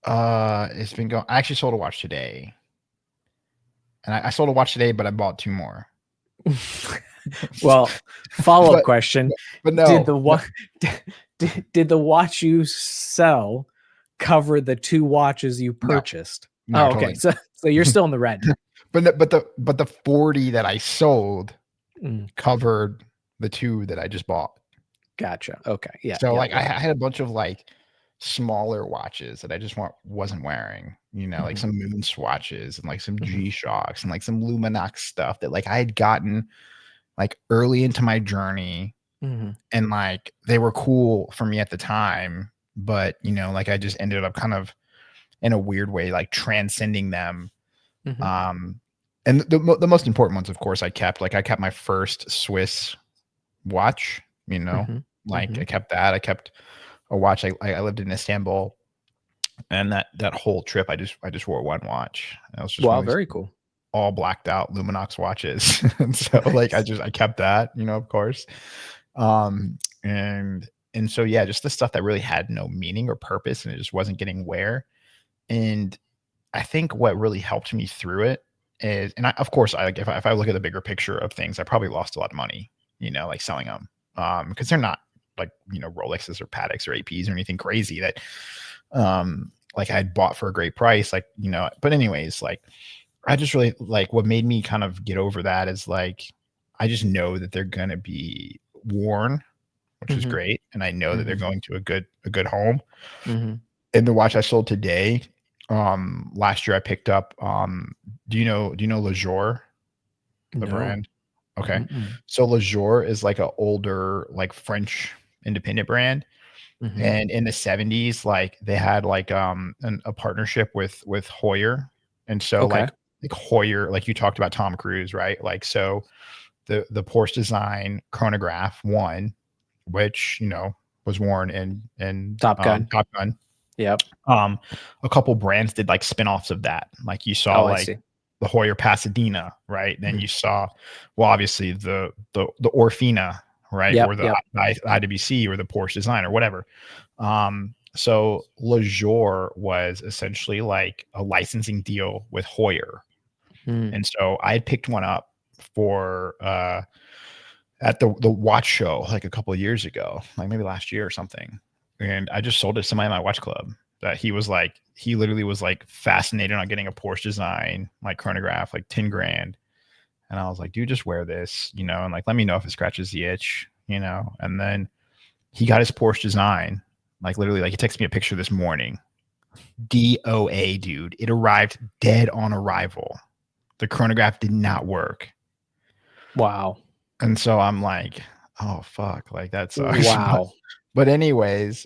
It's been going. I actually sold a watch today, and I sold a watch today, but I bought 2 more. Well, follow-up question: but no, did the watch you sell cover the 2 watches you purchased? No, okay, totally. So you're still in the red. but the 40 that I sold covered the 2 that I just bought. Gotcha. Okay. Yeah. So I had a bunch of like smaller watches that I just wasn't wearing, like some Moon swatches and like some G-Shocks and like some Luminox stuff that like I had gotten like early into my journey, and like they were cool for me at the time, but like I just ended up kind of in a weird way like transcending them Mhm. Um, and the most important ones, of course, I kept. Like I kept my first Swiss watch. You know, Mhm. like I Mhm. kept that. I kept a watch. I lived in Istanbul, and that whole trip, I just wore one watch. And it was just one Wow, of these very cool. all blacked out Luminox watches, and so like Nice. I kept that. Of course. Um, and so yeah, just the stuff that really had no meaning or purpose, and it just wasn't getting wear. And I think what really helped me through it is, and of course, I like if I look at the bigger picture of things, I probably lost a lot of money, like selling them, because they're not like Rolexes or Pateks or APs or anything crazy that, like I had bought for a great price, like But anyways, like I just really like what made me kind of get over that is like I just know that they're gonna be worn, which is Mhm. great, and I know that they're Mhm. going to a good home. Mhm. And the watch I sold today, last year I picked up, do you know Lejour, the No. brand? Okay. Mm-mm. So Lejour is like a older, like French independent brand. Mhm. And in the 70s, like they had like a partnership with Hoyer. And so Okay. like Hoyer, like you talked about Tom Cruise, right? Like so the Porsche design chronograph one, which was worn in Top Gun. Top Gun. Yep. Um, a couple brands did like spin-offs of that. Like you saw Oh, I like see. the Hoyer Pasadena, right? Then Mm. you saw, well, obviously the Orfina, right? Or Yep, the yep. IWC or the Porsche design or whatever. So Lejour was essentially like a licensing deal with Hoyer. Mm. And so I had picked one up for at the watch show like a couple of years ago, like maybe last year or something. And I just sold it to somebody in my watch club that he literally was like fascinated on getting a Porsche design, like chronograph, like 10 grand. And I was like, dude, just wear this, and like, let me know if it scratches the itch. And then he got his Porsche design, like literally, like he texted me a picture this morning. DOA, dude. It arrived dead on arrival. The chronograph did not work. Wow. And so I'm like, oh fuck, like that sucks. But Wow. but anyways,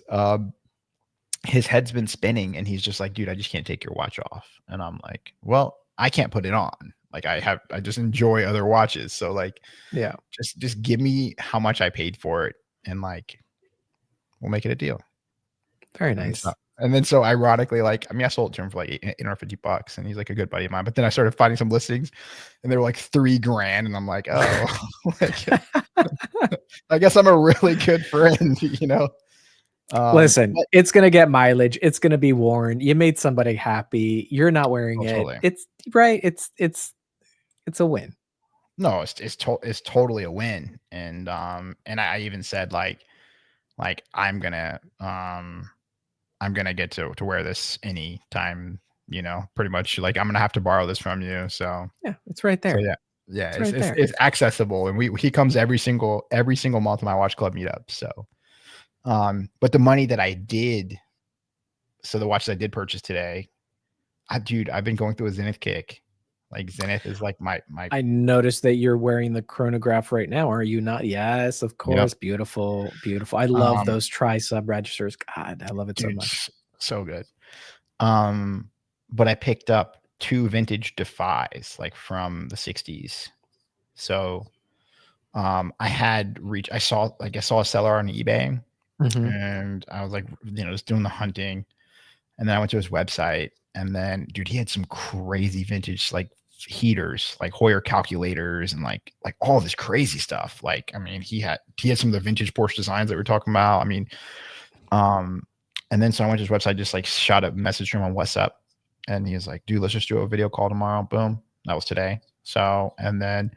his head's been spinning and he's just like, dude, I just can't take your watch off. And I'm like, well, I can't put it on. Like I just enjoy other watches. So like Yeah. just give me how much I paid for it and like we'll make it a deal. Very And so nice. and then so ironically, like I mean, I sold it to him for like $850 and he's like a good buddy of mine. But then I started finding some listings and they were like 3 grand. And I'm like, oh, like I guess I'm a really good friend. Listen, But it's gonna get mileage, it's gonna be worn, you made somebody happy, you're not wearing oh, it. totally. It's right, it's a win. No, it's totally a win. And I even said like I'm gonna get to wear this anytime, pretty much like I'm gonna have to borrow this from you. So Yeah, it's right so there. yeah. Yeah, It's it's right it's there. it's accessible and he comes every single month to my watch club meetup. So but the money that I did, so the watches I did purchase today, dude, I've been going through a Zenith kick. Like Zenith is like my I noticed that you're wearing the chronograph right now, are you not? Yes, of yep. course, beautiful, beautiful. I love Um, those tri-sub registers. God, I love it so dude, much. so good. Um, but I picked up two vintage Defies, like from the 60s. So I saw a seller on eBay Mhm. and I was like, just doing the hunting. And then I went to his website and then dude, he had some crazy vintage like heaters, like Hoyer calculators and like all this crazy stuff. Like, I mean, he had some of the vintage Porsche designs that we're talking about. I mean, um, and then so I went to his website, just like shot a message to him on WhatsApp, and he was like, "Dude, let's just do a video call tomorrow." Boom, that was today. So, and then,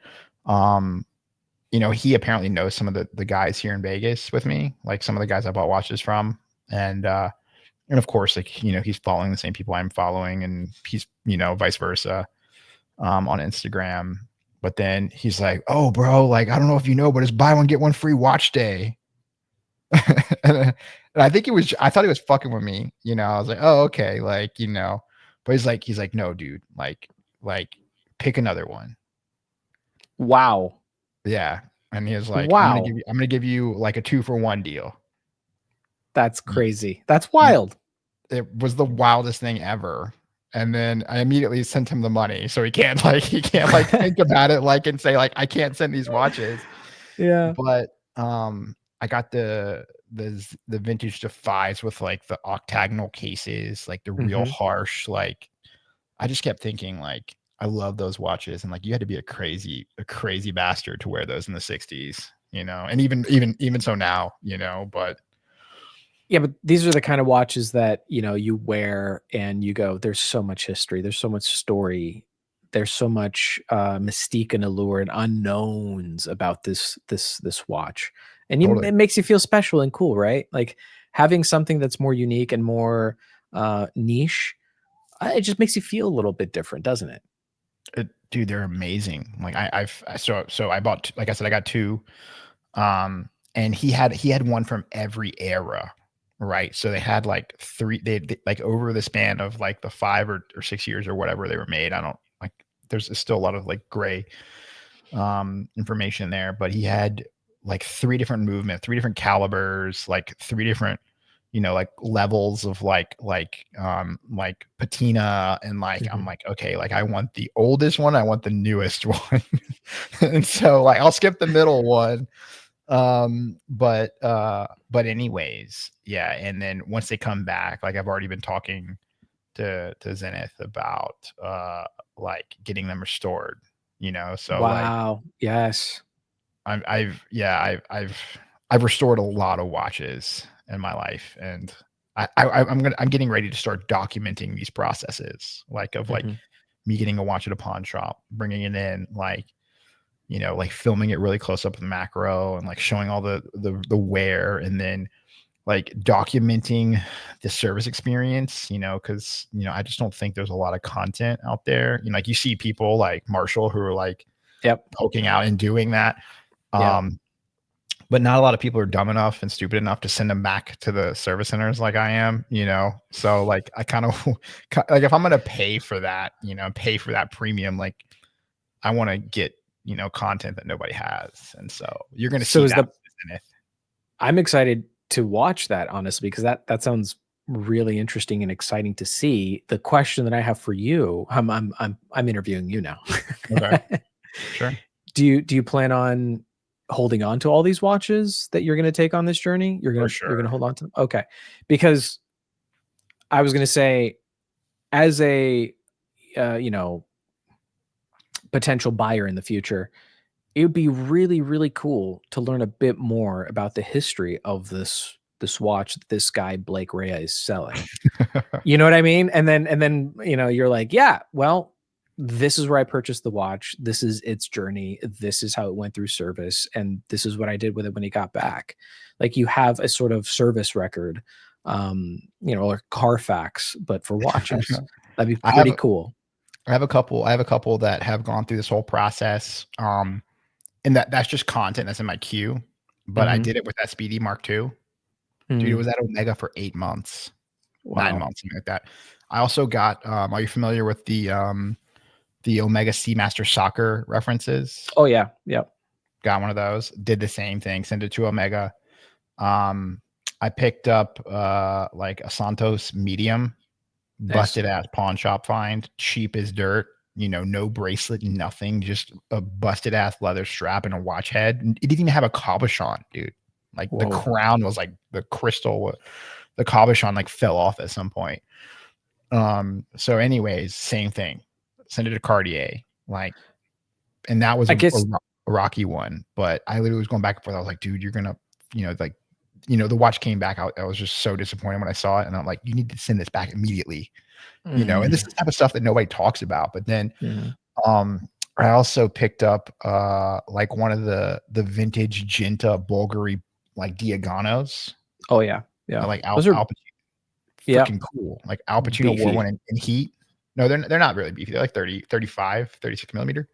um, he apparently knows some of the guys here in Vegas with me, like some of the guys I bought watches from, and of course, like he's following the same people I'm following, and he's vice versa, on Instagram. But then he's like, "Oh, bro, like I don't know if you know, but it's buy one get one free watch day." and I think I thought he was fucking with me. I was like, oh, okay. But he's like, no, dude, like pick another one. Wow. Yeah. And he was like, Wow. I'm going to give you like a 2-for-1 deal. That's Y- crazy. That's y- wild. It was the wildest thing ever. and then I immediately sent him the money, so he can't think about it like and say like I can't send these watches. Yeah. But I got the vintage Defies with like the octagonal cases, like the real Hmm. harsh. Like I just kept thinking like I love those watches, and like you had to be a crazy bastard to wear those in the '60s, and even so now, but Yeah, but these are the kind of watches that, you wear and you go, there's so much history, there's so much story, there's so much mystique and allure and unknowns about this watch. And totally. it makes you feel special and cool, right? Like having something that's more unique and more niche, it just makes you feel a little bit different, doesn't it? Dude, they're amazing. Like so I bought, like I said, I got two. And he had one from every era, right? So they had like three, they like over the span of like the 5 or 6 years or whatever they were made. I don't like, there's still a lot of like gray information there, but he had like three different movement, three different calibers, like three different, like levels of like patina, and like I'm Hmm. like, okay, like I want the oldest one, I want the newest one. And so like I'll skip the middle one. But anyways, yeah, and then once they come back, like I've already been talking to Zenith about like getting them restored, so like Wow. Yes. I've restored a lot of watches in my life, and I'm getting ready to start documenting these processes, like of like Hmm. me getting a watch at a pawn shop, bringing it in, like like filming it really close up with macro and like showing all the wear, and then like documenting the service experience, because I just don't think there's a lot of content out there. Like you see people like Marshall who are like Yep. poking out and doing that. Yep. Um, but not a lot of people are dumb enough and stupid enough to send them back to the service centers like I am, So like I kind of like if I'm gonna pay for that, pay for that premium, like I want to get content that nobody has, and so you're gonna So see is that. the I'm excited to watch that, honestly, because that sounds really interesting and exciting to see. The question that I have for you, I'm interviewing you now. Okay, sure, Do you plan on holding on to all these watches that you're gonna take on this journey? You're for gonna you're sure. gonna hold on to them? Okay. Because I was gonna say, as a you know, potential buyer in the future, it would be really, really cool to learn a bit more about the history of this watch that this guy Blake Rea is selling. You know what I mean? And then, you're like, "Yeah, well, this is where I purchased the watch. This is its journey. This is how it went through service, and this is what I did with it when it got back." Like, you have a sort of service record, or Carfax, but for watches. That'd be I pretty have cool. I have a couple that have gone through this whole process, and that's just content that's in my queue. But I Mhm. did it with that Speedy Mark II. Dude, it Mm. was at Omega for 8 months, nine Wow. months, something like that. I also got. Are you familiar with the Omega Seamaster Soccer references? Oh, yeah. Yep. Got one of those. Did the same thing. Sent it to Omega. Um, I picked up like a Santos medium, Nice. busted ass pawn shop find, cheap as dirt. No bracelet, nothing, just a busted ass leather strap and a watch head. It didn't even have a cabochon, dude. Like the Whoa. crown was like the crystal, the cabochon like fell off at some point. So anyways, same thing. Send it to Cartier. Like, and that was I a guess rocky one. But I literally was going back and forth. I was like, dude, you're gonna, like, the watch came back. I was just so disappointed when I saw it, and I'm like, you need to send this back immediately. And this is Mhm. the type of stuff that nobody talks about. But then, Mhm. um, I also picked up like one of the vintage Genta Bulgari like Diaganos. Oh, yeah. I Yeah. like Those are Al Pacino, yeah, freaking cool. Like Al Pacino wore one beefy. in Heat. No, they're not really beefy. They're like 30, 35, 36 millimeter.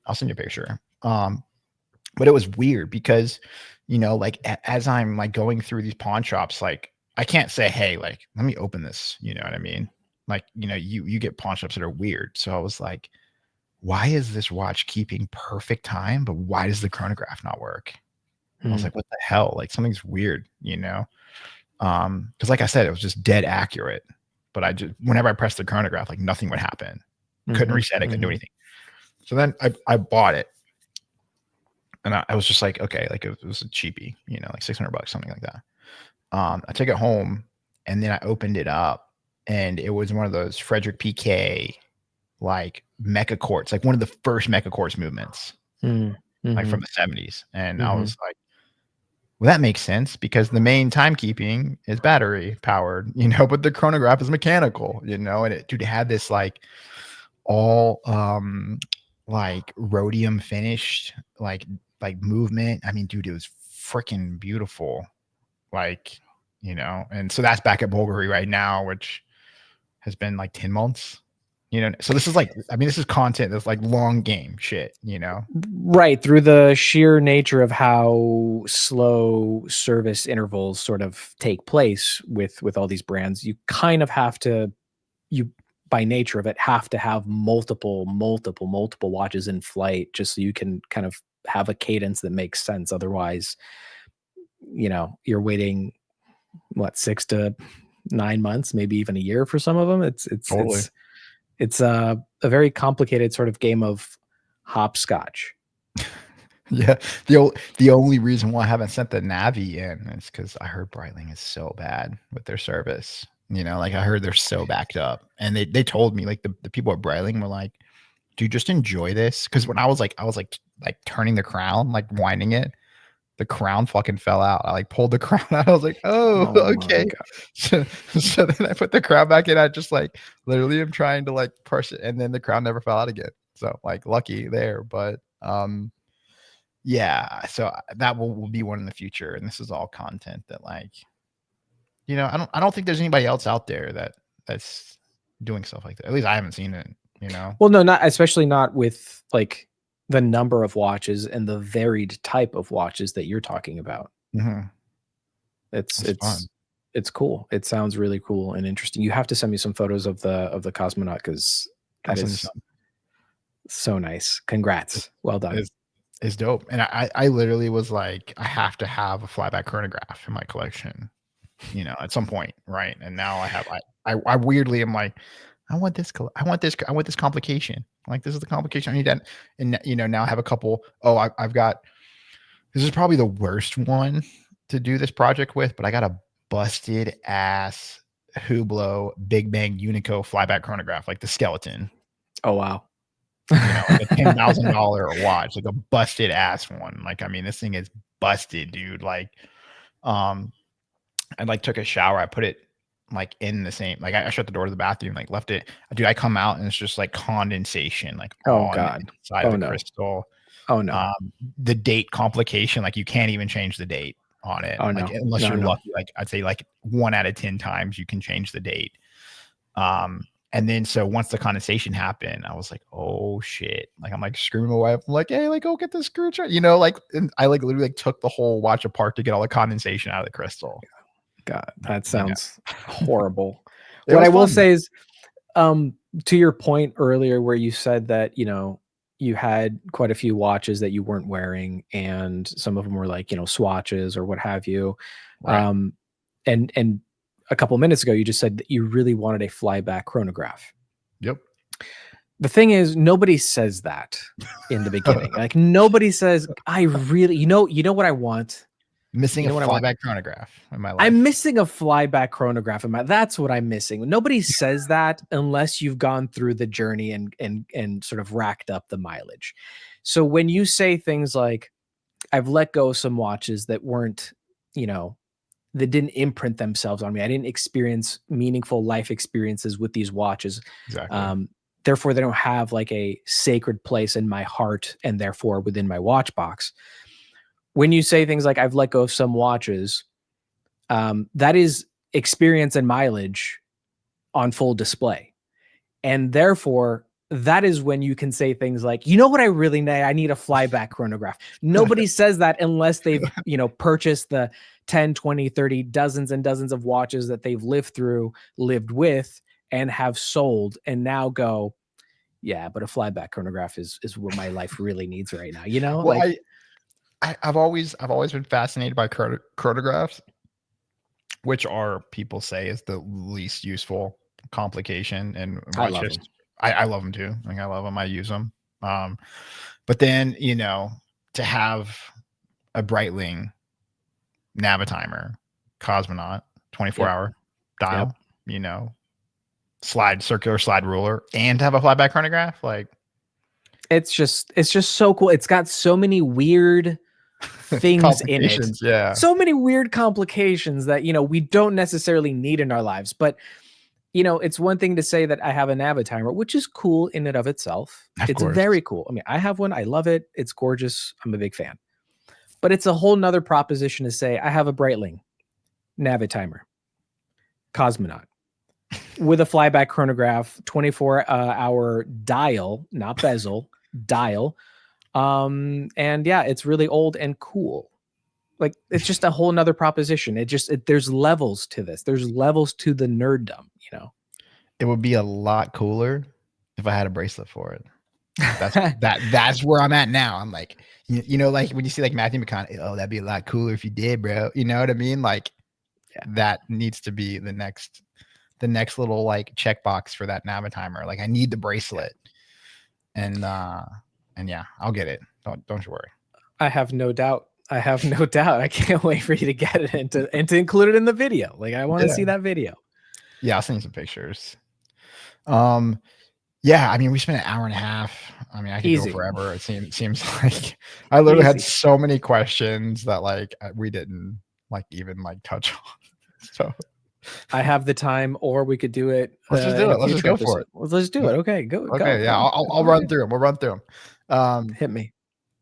I'll send you a picture. But it was weird because, like as I'm like going through these pawn shops, like I can't say, hey, like let me open this. You know what I mean? Like you get pawn shops that are weird. So I was like, why is this watch keeping perfect time, but why does the chronograph not work? I was Mhm. like, what the hell? Like something's weird, Because like I said, it was just dead accurate. but I just whenever I pressed the chronograph, like nothing would happen. Couldn't reset it, couldn't do anything. So then I bought it, and I was just like, okay, like it was a cheapie, like $600, something like that. I took it home, and then I opened it up, and it was one of those Frederick PK like mecha quartz, like one of the first mecha quartz movements, like from the 70s. And I was like, well, that makes sense because the main timekeeping is battery powered, but the chronograph is mechanical, and it had this like all like rhodium finished like movement. I mean, dude, it was freaking beautiful. Like, and so that's back at Bulgari right now, which has been like 10 months. So this is like, I mean, this is content that's like long game shit, Right. Through the sheer nature of how slow service intervals sort of take place with all these brands, you kind of have to, by nature of it, have to have multiple watches in flight just so you can kind of have a cadence that makes sense. Otherwise, you're waiting, what, 6 to 9 months, maybe even a year for some of them. Totally. It's a very complicated sort of game of hopscotch. Yeah. The only reason why I haven't sent the Navi in is because I heard Breitling is so bad with their service. Like I heard they're so backed up. And they told me, like the people at Breitling were like, do you just enjoy this? Because when I was like turning the crown, like winding it, the crown fucking fell out. I like pulled the crown out. I was like, oh okay. So then I put the crown back in. I just like literally am trying to like push it, and then the crown never fell out again. So like lucky there, but yeah. So that will be one in the future, and this is all content that like, I don't think there's anybody else out there that's doing stuff like that. At least I haven't seen it. Well, no, especially not with like the number of watches and the varied type of watches that you're talking about. It's cool. It sounds really cool and interesting. You have to send me some photos of the cosmonaut, because that is so nice. Congrats. Well done. It's dope. And I literally was like, I have to have a flyback chronograph in my collection, at some point, right? And now I have I weirdly am like, I want this complication. Like, this is the complication I need that. And now I have a couple. Oh, I've got, this is probably the worst one to do this project with, but I got a busted ass Hublot Big Bang Unico flyback chronograph, like the skeleton. Oh wow. Like a $10,000 watch, like a busted ass one. Like, I mean, this thing is busted, dude. Like, I like took a shower. I put it like in the same, like I shut the door to the bathroom, like left it. Dude, I come out and it's just like condensation, like on the inside of the crystal. Oh no. The date complication, like you can't even change the date on it. Like, unless you're lucky. Like I'd say like 1 out of 10 times you can change the date. And then so once the condensation happened, I was like, oh shit. Like I'm like screaming my wife. I'm like, hey, like go get the screwdriver. Like, and I like literally like took the whole watch apart to get all the condensation out of the crystal. God, that sounds horrible. What I will say is, to your point earlier where you said that, you had quite a few watches that you weren't wearing, and some of them were like, swatches or what have you. Right. And a couple minutes ago, you just said that you really wanted a flyback chronograph. Yep. The thing is, nobody says that in the beginning. Like nobody says, I really, you know what I want? Missing a flyback chronograph in my life. I'm missing a flyback chronograph in my. That's what I'm missing. Nobody says that unless you've gone through the journey and sort of racked up the mileage. So when you say things like, "I've let go of some watches that weren't, that didn't imprint themselves on me. I didn't experience meaningful life experiences with these watches. Exactly. Therefore, they don't have like a sacred place in my heart and therefore within my watch box." When you say things like, I've let go of some watches, that is experience and mileage on full display. And therefore, that is when you can say things like, you know what I really need? I need a flyback chronograph. Nobody says that unless they've, purchased the 10, 20, 30, dozens and dozens of watches that they've lived with, and have sold, and now go, yeah, but a flyback chronograph is what my life really needs right now. Well, like, I've always been fascinated by chronographs, which are, people say, is the least useful complication and I watch love his. them. I love them too. Like I love them. I use them. But then to have a Breitling Navitimer cosmonaut 24 Yep. hour Yep. dial, circular slide ruler, and to have a flyback chronograph, like It's just so cool. It's got so many weird things in it. complications. Yeah, So many weird complications that, we don't necessarily need in our lives. But, it's one thing to say that I have a Navitimer, which is cool in and of itself. of It's course. very cool. I mean, I have one. I love it. It's gorgeous. I'm a big fan. But it's a whole nother proposition to say I have a Breitling Navitimer cosmonaut with a flyback chronograph, 24-hour dial, not bezel, dial. And yeah, it's really old and cool. Like, it's just a whole nother proposition. There's levels to this. There's levels to the nerddom, It would be a lot cooler if I had a bracelet for it. That's where I'm at now. I'm like, like when you see like Matthew McConaughey, oh, that'd be a lot cooler if you did, bro. You know what I mean? Like, Yeah. that needs to be the next little like checkbox for that Navitimer. Like, I need the bracelet, and yeah, I'll get it. Don't you worry. I have no doubt. I can't wait for you to get it and to include it in the video. Like, I want to see that video. Yeah, I'll send you some pictures. Yeah, I mean, we spent an hour and a half. I mean, I could go forever. It seems like I literally had so many questions that like we didn't like even like touch on. So I have the time, or we could do it. Let's just do it. Let's just go for it. Let's do it. Okay, go. Okay, yeah, I'll run through them. We'll run through them. Hit me.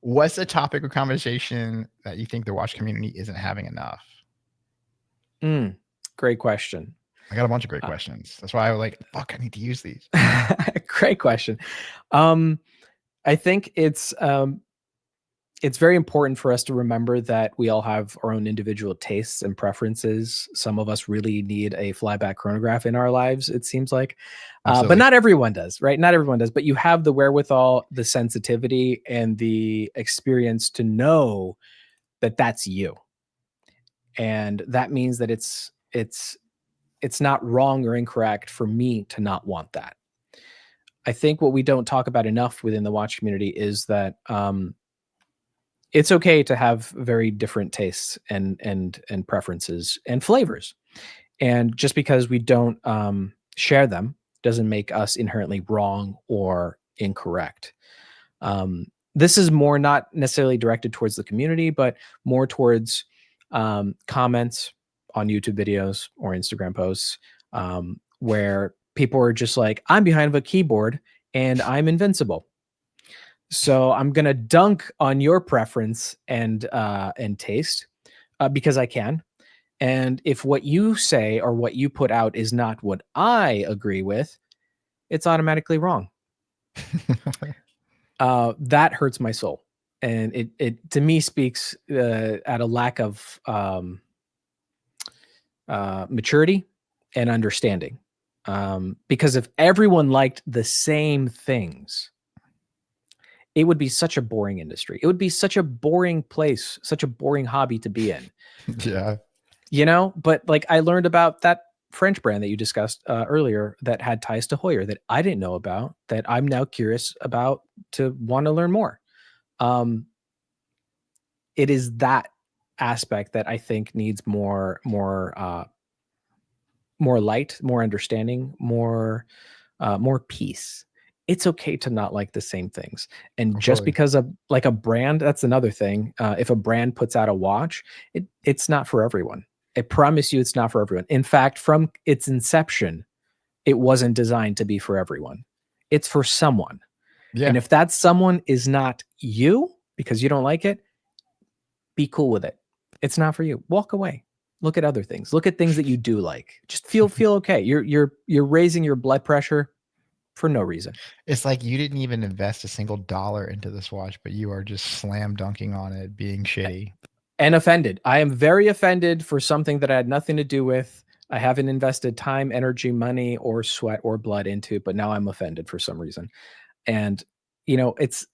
What's a topic or conversation that you think the watch community isn't having enough? Great question. I got a bunch of great questions. That's why I was like, fuck, I need to use these. Great question. I think it's very important for us to remember that we all have our own individual tastes and preferences. Some of us really need a flyback chronograph in our lives, it seems like. But not everyone does, right? Not everyone does. But you have the wherewithal, the sensitivity, and the experience to know that that's you. And that means that it's not wrong or incorrect for me to not want that. I think what we don't talk about enough within the watch community is that it's okay to have very different tastes and preferences and flavors. And just because we don't share them doesn't make us inherently wrong or incorrect. This is more not necessarily directed towards the community, but more towards comments on YouTube videos or Instagram posts, where people are just like, I'm behind a keyboard and I'm invincible. So I'm going to dunk on your preference and taste because I can. And if what you say or what you put out is not what I agree with, it's automatically wrong. That hurts my soul. And it to me speaks at a lack of maturity and understanding. Because if everyone liked the same things, it would be such a boring industry. It would be such a boring place, such a boring hobby to be in. Yeah. But like, I learned about that French brand that you discussed earlier that had ties to Hoyer that I didn't know about, that I'm now curious about to want to learn more. It is that aspect that I think needs more light, more understanding, more peace. It's okay to not like the same things. And just because of like a brand, that's another thing. If a brand puts out a watch, it's not for everyone. I promise you it's not for everyone. In fact, from its inception, it wasn't designed to be for everyone. It's for someone. Yeah. And if that someone is not you because you don't like it, be cool with it. It's not for you. Walk away. Look at other things. Look at things that you do like. Just feel okay. You're raising your blood pressure for no reason. It's like you didn't even invest a single dollar into this watch, but you are just slam dunking on it being shitty. And offended. I am very offended for something that I had nothing to do with. I haven't invested time, energy, money, or sweat or blood into, but now I'm offended for some reason. And, it's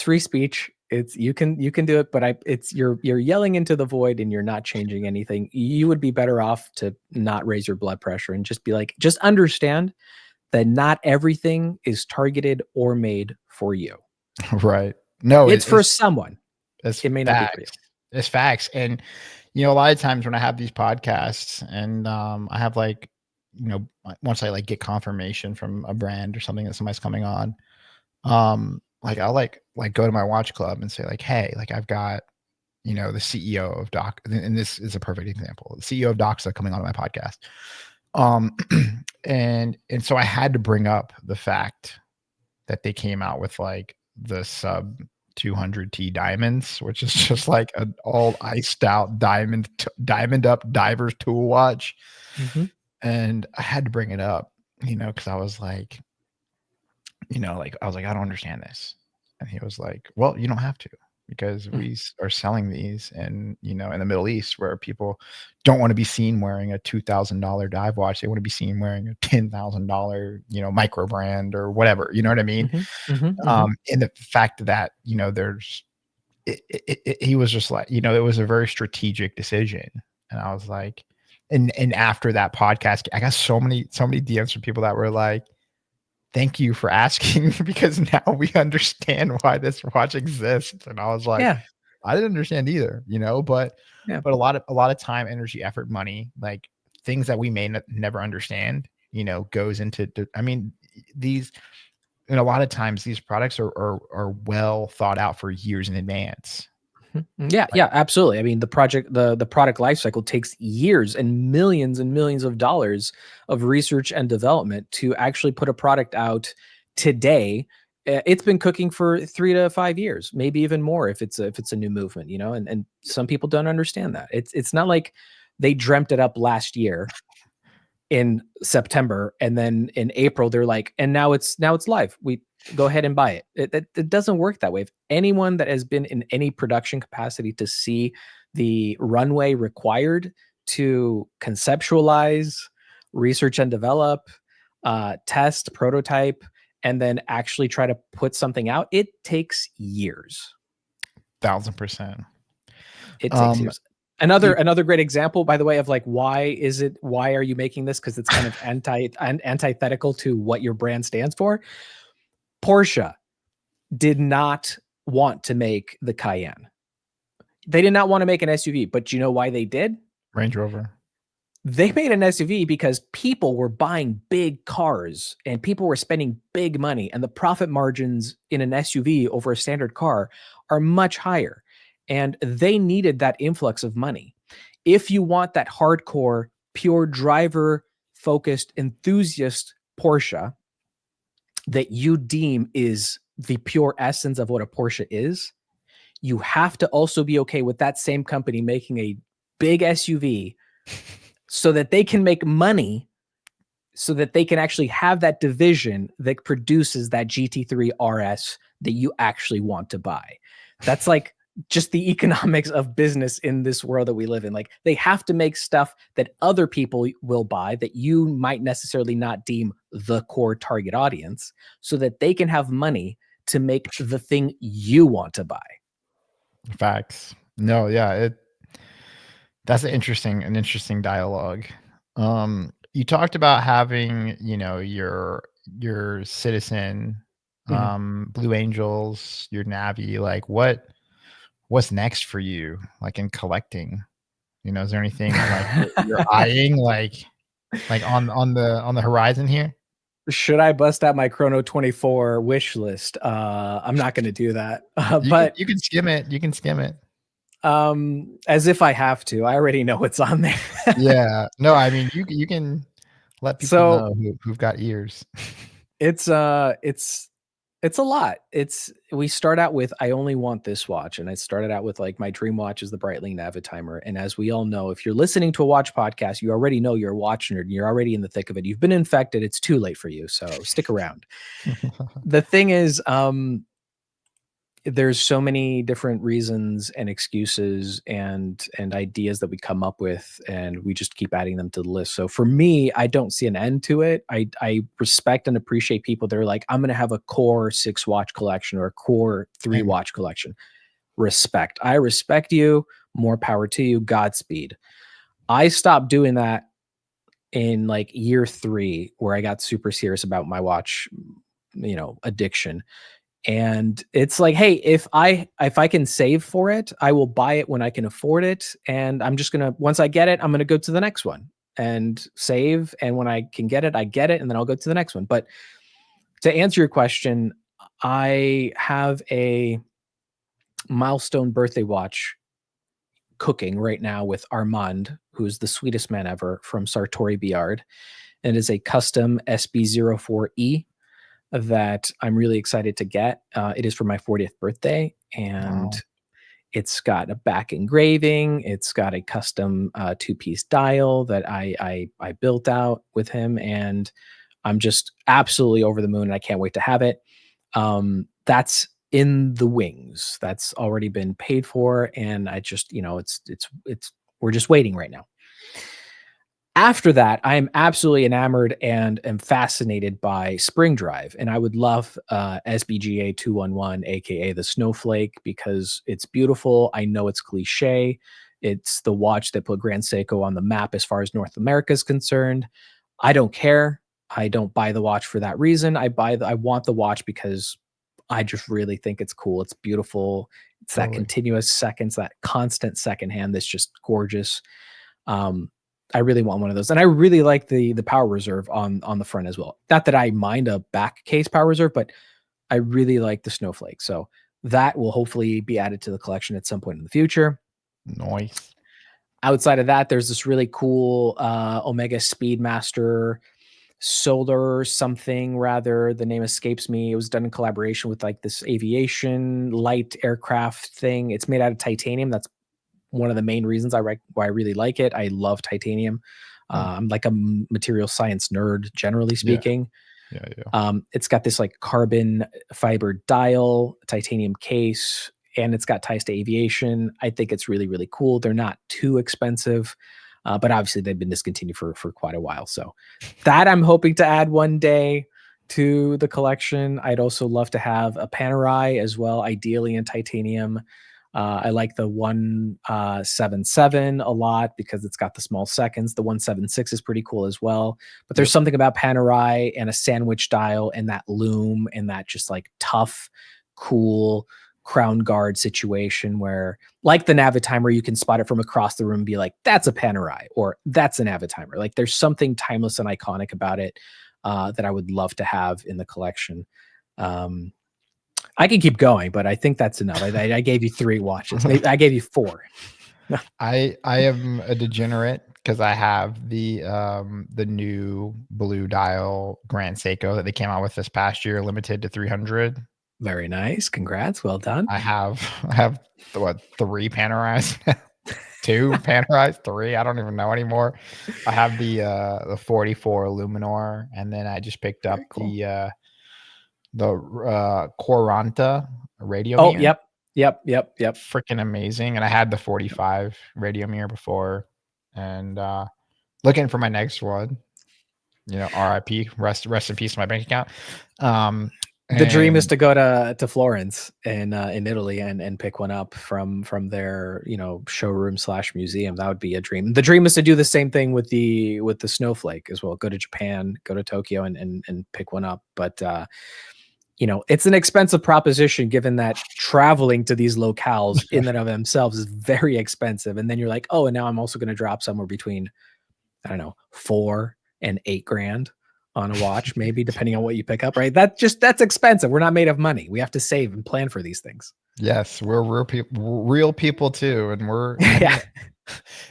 free speech. You can do it, but you're yelling into the void and you're not changing anything. You would be better off to not raise your blood pressure and just be like, just understand that not everything is targeted or made for you. Right. No, It's for someone. it's It may not be for you. facts. It's facts. And a lot of times when I have these podcasts and I have like, once I like get confirmation from a brand or something that somebody's coming on, like I'll like go to my watch club and say like, hey, like I've got, the CEO of Doc, and this is a perfect example. The CEO of Doxa coming on my podcast. And so I had to bring up the fact that they came out with like the sub 200T diamonds, which is just like an all iced out diamond up diver's tool watch. Mm-hmm. And I had to bring it up, because I was like, I was like, I don't understand this. And he was like, well, you don't have to, because we are selling these and, in the Middle East where people don't want to be seen wearing a $2,000 dive watch. They want to be seen wearing a $10,000, micro brand or whatever, you know what I mean? Mm-hmm. Mm-hmm. And the fact that, he was just like, it was a very strategic decision. And I was like, and after that podcast, I got so many DMs from people that were like, thank you for asking, because now we understand why this watch exists. And I was like, Yeah. I didn't understand either, but Yeah. a lot of time, energy, effort, money, like things that we may never understand, goes into, I mean, these, and a lot of times these products are well thought out for years in advance. Yeah, yeah, absolutely. I mean, the product life cycle takes years and millions of dollars of research and development to actually put a product out today. It's been cooking for 3 to 5 years, maybe even more if it's a new movement, and some people don't understand that. It's not like they dreamt it up last year in September and then in April they're like, and now it's live. We go ahead and buy it. It doesn't work that way. If anyone that has been in any production capacity to see the runway required to conceptualize, research and develop, test, prototype, and then actually try to put something out, it takes years. 1,000%. It takes years. Another great example, by the way, of like, why are you making this? Because it's kind of antithetical to what your brand stands for. Porsche did not want to make the Cayenne. They did not want to make an SUV, but you know why they did? Range Rover. They made an SUV because people were buying big cars and people were spending big money, and the profit margins in an SUV over a standard car are much higher. And they needed that influx of money. If you want that hardcore, pure driver focused enthusiast Porsche that you deem is the pure essence of what a Porsche is, you have to also be okay with that same company making a big SUV so that they can make money, so that they can actually have that division that produces that GT3 RS that you actually want to buy. That's like just the economics of business in this world that we live in. Like, they have to make stuff that other people will buy that you might necessarily not deem the core target audience, so that they can have money to make the thing you want to buy. Facts. No, yeah, that's an interesting dialogue. You talked about having, your Citizen, Blue Angels, your Navy. Like, what's next for you, like in collecting? Is there anything like you're eyeing, like on the horizon here? Should I bust out my Chrono 24 wish list? I'm not going to do that. You can skim it. You can skim it. As if I have to. I already know what's on there. Yeah. No, I mean, you can let people know who've got ears. It's a lot. We start out with, I only want this watch. And I started out with like, my dream watch is the Breitling Navitimer. And as we all know, if you're listening to a watch podcast, you already know you're a watch nerd and you're already in the thick of it. You've been infected. It's too late for you. So stick around. The thing is, there's so many different reasons and excuses and ideas that we come up with, and we just keep adding them to the list. So for me, I don't see an end to it. I respect and appreciate people that are like, I'm going to have a core 6 watch collection or a core 3 watch collection. respect. I respect you. More power to you. Godspeed. I stopped doing that in like year 3, where I got super serious about my watch, addiction. And it's like, hey, if I can save for it, I will buy it when I can afford it. And I'm just gonna, once I get it, I'm gonna go to the next one and save. And when I can get it, I get it, and then I'll go to the next one. But to answer your question, I have a milestone birthday watch cooking right now with Armand, who's the sweetest man ever from Sartori Biard. And it is a custom SB04E that I'm really excited to get. It is for my 40th birthday, and Wow. it's got a back engraving. It's got a custom 2-piece dial that I built out with him, and I'm just absolutely over the moon, and I can't wait to have it. That's in the wings. That's already been paid for, and I just, it's we're just waiting right now. After that, I am absolutely enamored and am fascinated by Spring Drive, and I would love SBGA 211, aka the Snowflake, because it's beautiful. I know it's cliche. It's the watch that put Grand Seiko on the map as far as North America is concerned. I don't care. I don't buy the watch for that reason. I want the watch because I just really think it's cool. It's beautiful. It's that Totally. continuous seconds, that constant second hand that's just gorgeous. Um, I really want one of those, and I really like the power reserve on the front as well. Not that I mind a back case power reserve, but I really like the Snowflake. So that will hopefully be added to the collection at some point in the future. Nice. Outside of that, there's this really cool Omega Speedmaster solar something, rather, the name escapes me. It was done in collaboration with like this aviation light aircraft thing. It's made out of titanium. That's one of the main reasons why I really like it. I love titanium. Hmm. I'm like a material science nerd, generally Yeah. speaking. Yeah. Yeah. It's got this like carbon fiber dial, titanium case, and it's got ties to aviation. I think it's really, really cool. They're not too expensive, but obviously they've been discontinued for quite a while. So that I'm hoping to add one day to the collection. I'd also love to have a Panerai as well, ideally in titanium. I like the 177 a lot because it's got the small seconds. The 176 is pretty cool as well. But there's Yep. something about Panerai and a sandwich dial and that loom and that just like tough, cool crown guard situation where, like the Navitimer, you can spot it from across the room and be like, that's a Panerai or that's a Navitimer. Like there's something timeless and iconic about it that I would love to have in the collection. I can keep going, but I think that's enough. I gave you 3 watches. Maybe I gave you 4. I am a degenerate because I have the new blue dial Grand Seiko that they came out with this past year, limited to 300. Very nice. Congrats. Well done. I have 3 Panerais, 2 Panerais, 3. I don't even know anymore. I have the 44 Luminor, and then I just picked up Very cool. the Quaranta radio Oh, mirror. yep. Freaking amazing. And I had the 45 radio mirror before, and looking for my next one. RIP, rest in peace to my bank account. The dream is And to go to Florence in Italy and pick one up from their showroom / museum. That would be a dream. The dream is to do the same thing with the Snowflake as well. Go to Japan, go to Tokyo, and pick one up. But it's an expensive proposition given that traveling to these locales in and of themselves is very expensive. And then you're like, oh, and now I'm also going to drop somewhere between, I don't know, 4 and 8 grand on a watch, maybe depending on what you pick up, right? That's expensive. We're not made of money. We have to save and plan for these things. yes, we're real people too, and Yeah.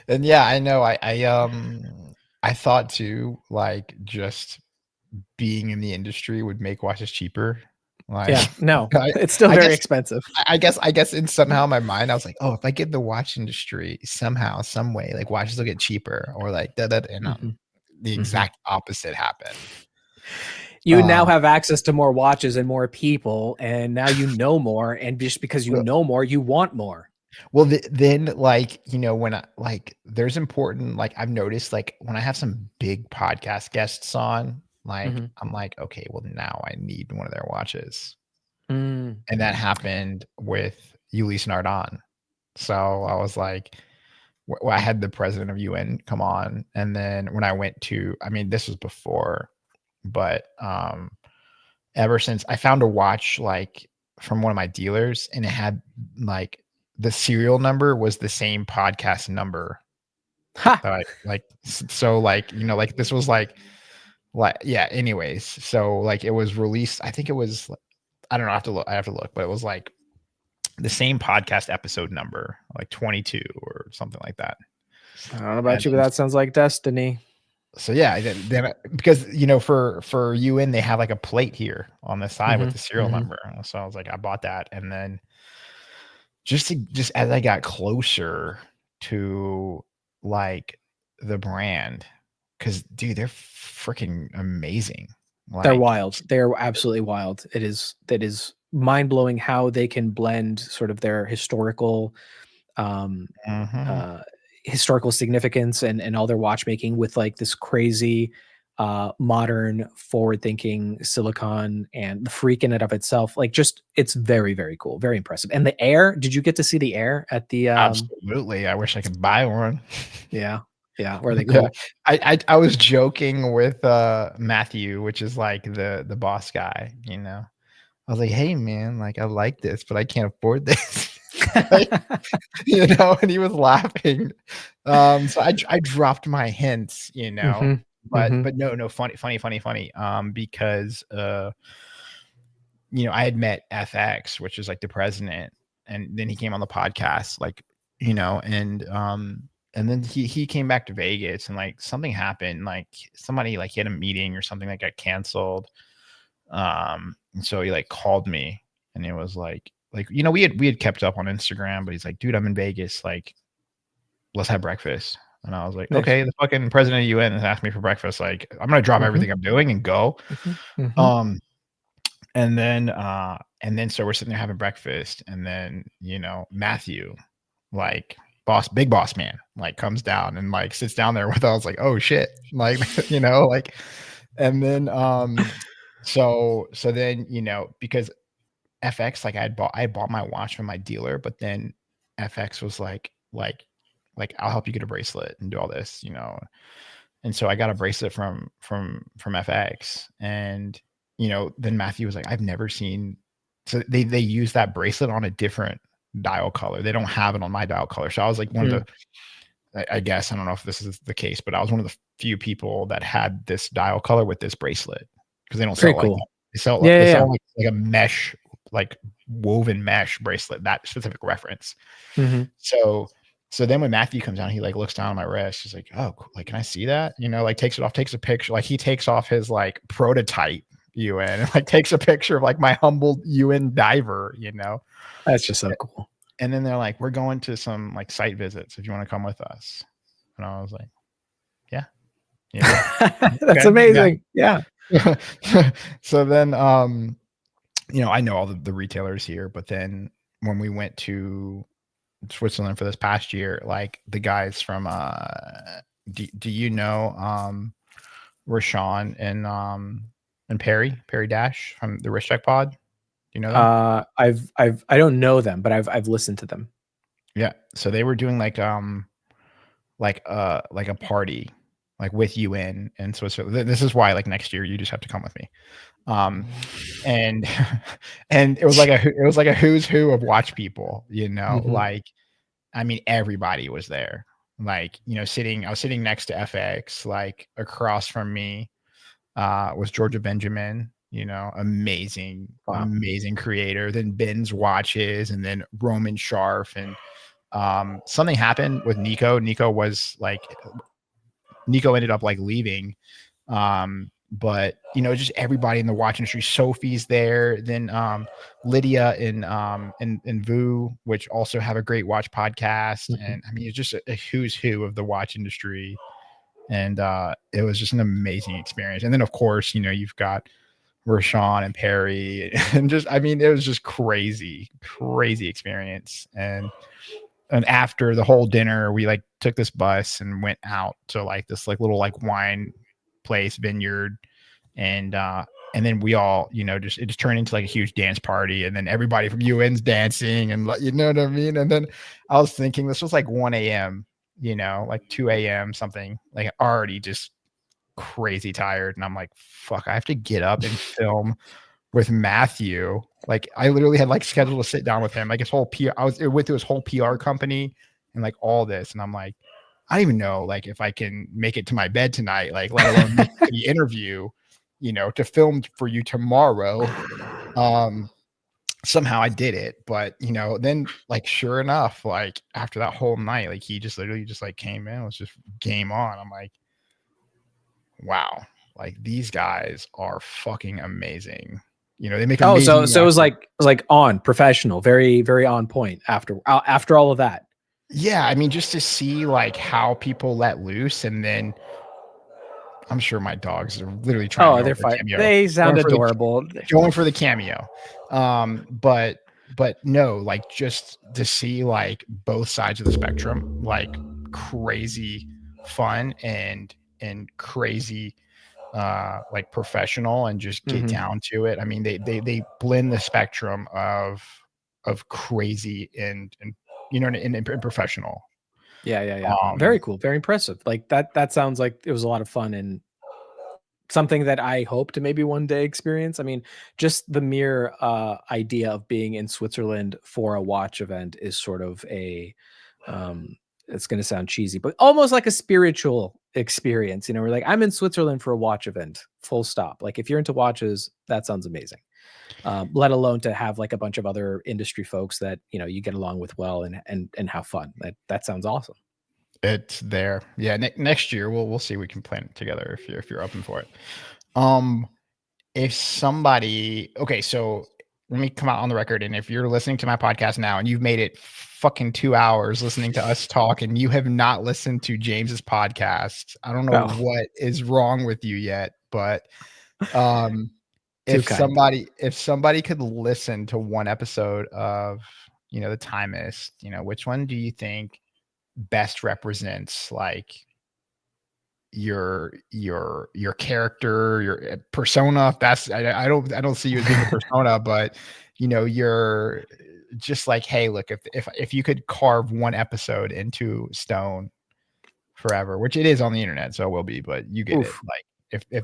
and yeah, I know. I thought too, like just being in the industry would make watches cheaper. Like, Yeah. No, I, it's still I very guess expensive. I guess in somehow in my mind I was like, oh, if I get the watch industry somehow, some way, like watches will get cheaper, or like that, and Mhm. the Mhm. exact opposite happened. You now Um, have access to more watches and more people, and now you know more. And just because you well, know more, you want more. then like when I like there's important like I've noticed like when I have some big podcast guests on, like Mhm. I'm like, okay, well now I need one of their watches. Mm. And that happened with Ulysse Nardon. So I was like, I had the president of UN come on, and then when I went to, I mean, this was before, but ever since I found a watch like from one of my dealers, and it had like the serial number was the same podcast number Ha! that I like. So like like this was like yeah. Anyways, so like it was released. I think it was. I don't know. I have to look. I have to look, but it was like the same podcast episode number, like 22 or something like that. I don't know And about you, but that sounds like destiny. so yeah, then because for UN they have like a plate here on the side with the serial number. So I was like, I bought that, and then just as I got closer to like the brand, because dude, they're freaking amazing. They're Like, wild. They're absolutely wild. That is mind blowing how they can blend sort of their um, mhm. uh, historical significance and all their watchmaking with like this crazy modern forward thinking silicon and the freak in it of itself. Like just it's very, very cool, very impressive. And the air, did you get to see the air at the Absolutely. I wish I could buy one. yeah. Yeah. Were they Yeah. cool? I was joking with Matthew, which is like the boss guy, I was like, hey man, like I like this, but I can't afford this. Like, and he was laughing. So I dropped my hints, Mhm. Mhm. but no, funny, because I had met FX, which is like the president, and then he came on the podcast, like, and then he came back to Vegas, and like something happened, like somebody like he had a meeting or something that got canceled. And so he like called me, and it was like we had kept up on Instagram, but he's like, dude, I'm in Vegas, like let's have breakfast. And I was like, Nice. okay, the fucking president of UN has asked me for breakfast, like I'm gonna drop Mhm. everything I'm doing and go. Mhm. Mhm. um and then so we're sitting there having breakfast, and then Matthew, like big boss man, like comes down and like sits down there with us, like, oh shit, like like. And then so then because FX, like I bought my watch from my dealer, but then FX was like I'll help you get a bracelet and do all this, and so I got a bracelet from FX, and then Matthew was like, I've never seen. So they use that bracelet on a different dial color. They don't have it on my dial color. So I was like one of Mm. the, I guess I don't know if this is the case, but I was one of the few people that had this dial color with this bracelet, because they don't sell Very it like cool. that. They sell Yeah, yeah, yeah. like a mesh, like woven mesh bracelet, that specific reference. Mhm. So then when Matthew comes down, he like looks down on my wrist. He's like, "Oh, like can I see that?" Like takes it off, takes a picture. Like he takes off his like prototype UN and like takes a picture of like my humble UN diver. That's just so cool. And then they're like, "We're going to some like site visits if you want to come with us." And I was like, "Yeah, That's okay, yeah." amazing. Yeah. So then I know all the retailers here, but then when we went to Switzerland for this past year, like the guys from do you know Rashawn and Perry Dash from the Wrist Check Pod? Do you know them? I don't know them, but I've listened to them. Yeah. So they were doing like a party like with you in Switzerland. This is why like next year you just have to come with me. And and it was like a who's who of watch people, Mhm. like I mean, everybody was there. Like, I was sitting next to FX, like across from me was Georgia Benjamin, amazing, Wow. amazing creator. Then Ben's watches, and then Roman Sharf. And something happened with Nico. Nico ended up like leaving. But just everybody in the watch industry. Sophie's there. Then Lydia and Vu, which also have a great watch podcast. Mhm. And I mean, it's just a who's who of the watch industry. And it was just an amazing experience. And then of course, you've got Rashawn and Perry, and just I mean, it was just crazy experience. And after the whole dinner, we like took this bus and went out to like this like little like wine place, vineyard. And and then we all, just it just turned into like a huge dance party, and then everybody from UN's dancing, and you know what I mean. And then I was thinking this was like 1 a.m., like 2 a.m. something, like already just crazy tired, and I'm like, fuck, I have to get up and film with Matthew. Like I literally had like scheduled to sit down with him, like his whole PR. I was with his whole PR company and like all this, and I'm like, I don't even know like if I can make it to my bed tonight, like let alone make it to the interview, to film for you tomorrow. Um, Somehow I did it, but then like sure enough, like after that whole night, like he just literally just like came in, it was just game on. I'm like, wow, like these guys are fucking amazing. They make Oh, amazing so it was watches. like on professional, very, very on point after all of that. Yeah, I mean, just to see like how people let loose, and then I'm sure my dogs are literally trying to Oh, go they're for a fine. cameo, They sound going for the adorable. going for the cameo. But no, like just to see like both sides of the spectrum, like crazy fun and crazy like professional, and just get Mhm. down to it. I mean, they blend the spectrum of crazy and and professional. Yeah, yeah, yeah. Um Very cool. Very impressive. Like that sounds like it was a lot of fun and something that I hope to maybe one day experience. I mean, just the mere idea of being in Switzerland for a watch event is sort of a it's going to sound cheesy, but almost like a spiritual experience. We're like, I'm in Switzerland for a watch event, full stop. Like, if you're into watches, that sounds amazing. Let alone to have like a bunch of other industry folks that you get along with well and have fun. That sounds awesome. it's there. Yeah, next year we'll see, we can plan it together if you're open for it. Um if somebody, okay, so let me come out on the record, and if you're listening to my podcast now and you've made it fucking 2 hours listening to us talk, and you have not listened to James's podcast, I don't know Oh, what is wrong with you yet, but um too if kind. somebody could listen to one episode of the Timist, which one do you think best represents like your character, your persona? If that's, I don't see you as being a persona, but you're just like, hey, look, if you could carve one episode into stone forever, which it is on the internet, so it will be, but you get it. Oof. Like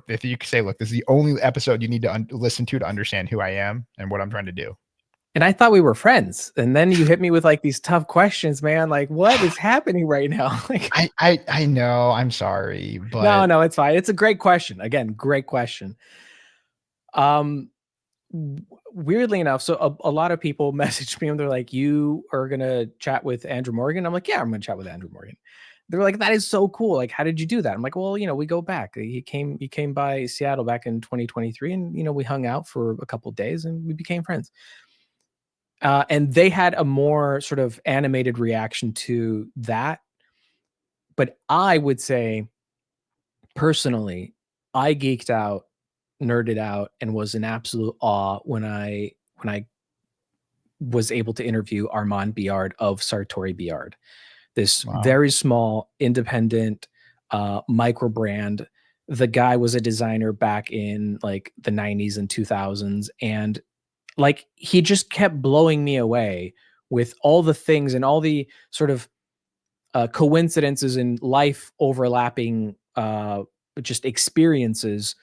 if you could say, look, this is the only episode you need to listen to understand who I am and what I'm trying to do. And I thought we were friends. And then you hit me with like these tough questions, man. Like, what is happening right now? Like, I know, I'm sorry, no, but no, it's fine. It's a great question. Again, great question. Um, Weirdly enough, so a lot of people message me and they're like, "You are gonna chat with Andrew Morgan?" I'm like, "Yeah, I'm gonna chat with Andrew Morgan." They're like, "That is so cool. Like, how did you do that?" I'm like, "Well, we go back. He came by Seattle back in 2023, and we hung out for a couple of days and we became friends." And they had a more sort of animated reaction to that. But I would say personally, I geeked out, nerded out, and was in absolute awe when I was able to interview Armand Biard of Sartori Biard, this wow. very small, independent micro brand. The guy was a designer back in like the 90s and 2000s, and like he just kept blowing me away with all the things and all the sort of coincidences in life overlapping just experiences,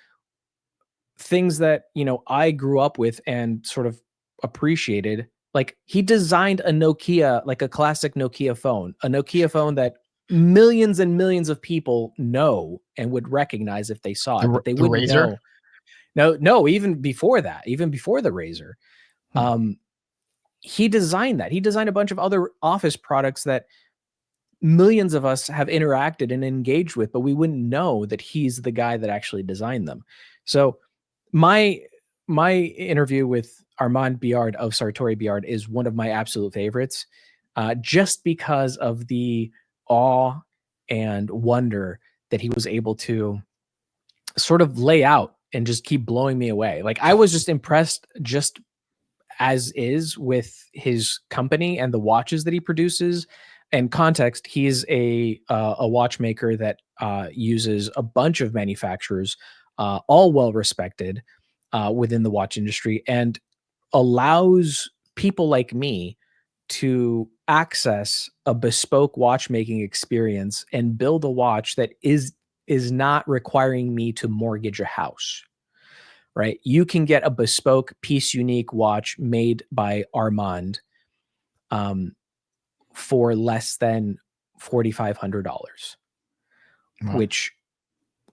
things that I grew up with and sort of appreciated. Like he designed a Nokia, like a classic Nokia phone, a Nokia phone that millions and millions of people know and would recognize if they saw it, but they The wouldn't razor. know. No, no, even before that, even before the Razor, Hmm. um, he designed that. He designed a bunch of other office products that millions of us have interacted and engaged with, but we wouldn't know that he's the guy that actually designed them. So my my interview with Armand Biard of Sartori Biard is one of my absolute favorites, just because of the awe and wonder that he was able to sort of lay out and just keep blowing me away. Like I was just impressed just as is with his company and the watches that he produces. And context, he's a watchmaker that uses a bunch of manufacturers, all well respected. within the watch industry, and allows people like me to access a bespoke watchmaking experience and build a watch that is not requiring me to mortgage a house, right? You can get a bespoke piece unique watch made by Armand um, for less than $4,500, Wow. which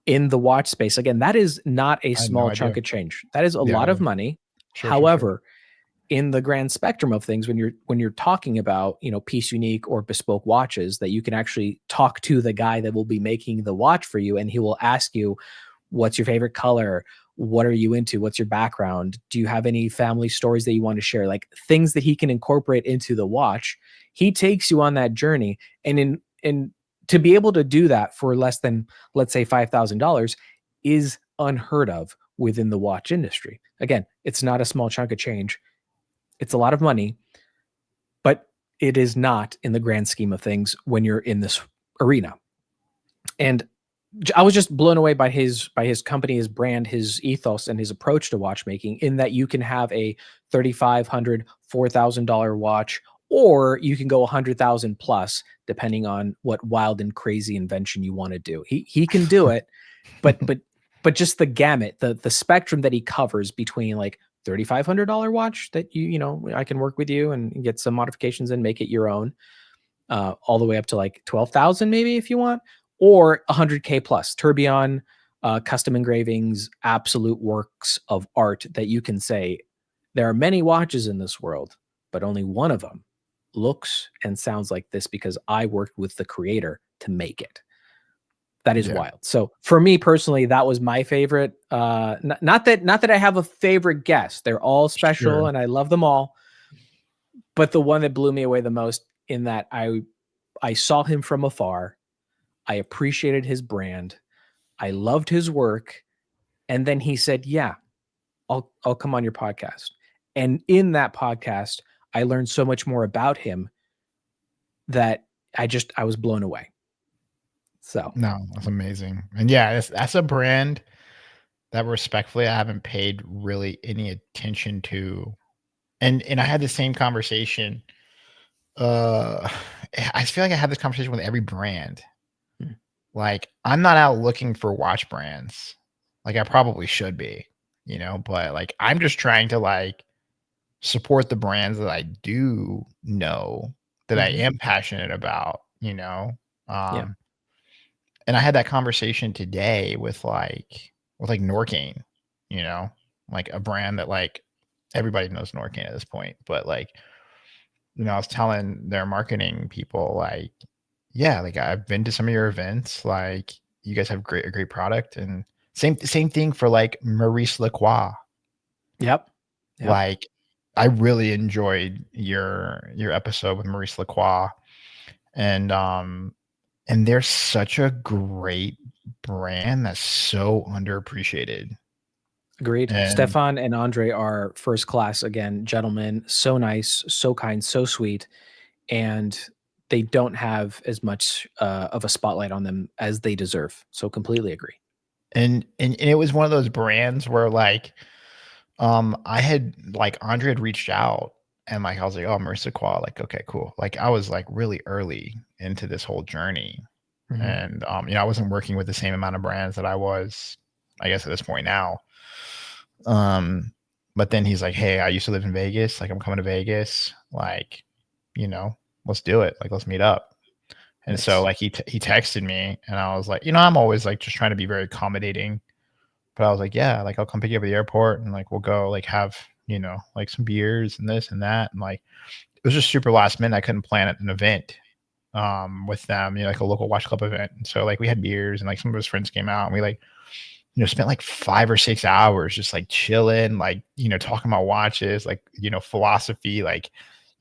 in the watch space, again, that is not a I had no small chunk idea. of change. That is a Yeah. lot of money. Sure. However, in the grand spectrum of things, when you're talking about, piece unique or bespoke watches, that you can actually talk to the guy that will be making the watch for you, and he will ask you, what's your favorite color? What are you into? What's your background? Do you have any family stories that you want to share? Like things that he can incorporate into the watch. He takes you on that journey. And to be able to do that for less than, let's say, $5,000 is unheard of within the watch industry. Again, it's not a small chunk of change. It's a lot of money, but it is not in the grand scheme of things when you're in this arena. And I was just blown away by his company, his brand, his ethos, and his approach to watchmaking. In that you can have a $3,500, $4,000 watch, or you can go 100,000 plus, depending on what wild and crazy invention you want to do. He can do it, but just the gamut, the spectrum that he covers between like $3,500 watch that I can work with you and get some modifications and make it your own, all the way up to like 12,000 maybe if you want, or 100K plus tourbillon, custom engravings, absolute works of art that you can say there are many watches in this world, but only one of them looks and sounds like this because I worked with the creator to make it. That is Yeah. wild. So for me personally, that was my favorite. Not that I have a favorite guest. They're all special Sure. and I love them all. But the one that blew me away the most, in that I saw him from afar, I appreciated his brand, I loved his work, and then he said, "Yeah, I'll come on your podcast." And in that podcast, I learned so much more about him that I was blown away. So, No, that's amazing. And yeah, that's a brand that respectfully I haven't paid really any attention to. And I had the same conversation. Uh I feel like I had this conversation with every brand. mm, Like, I'm not out looking for watch brands. Like I probably should be, but like I'm just trying to like support the brands that I do know that I mhm, am passionate about. yeah, Um and I had that conversation today with Norcane, you know, like a brand that like everybody knows Norcane at this point, but like, I was telling their marketing people like, yeah, like I've been to some of your events, like you guys have a great product, and same thing for like Maurice Lacroix. yep, yep, Like I really enjoyed your episode with Maurice Lacroix, and they're such a great brand that's so underappreciated. agreed. And Stefan and Andre are first class, again, gentlemen, so nice, so kind, so sweet, and they don't have as much of a spotlight on them as they deserve. So completely agree. and it was one of those brands where like I had like Andre had reached out and like I was like, oh, Marissa Qua, like, okay, cool. Like I was like really early into this whole journey. Mhm. And I wasn't working with the same amount of brands that I was, I guess, at this point now. Um, but then he's like, hey, I used to live in Vegas, like I'm coming to Vegas, like, you know, let's do it. Like let's meet up. And so Nice. like he texted me and I was like, I'm always like just trying to be very accommodating. But I was like, yeah, like I'll come pick you up at the airport and like we'll go like have, like some beers and this and that. And like it was just super last minute. I couldn't plan an event with them, like a local watch club event. And so like we had beers and like some of his friends came out and we like, spent like 5 or 6 hours just like chilling, like, talking about watches, like, philosophy, like,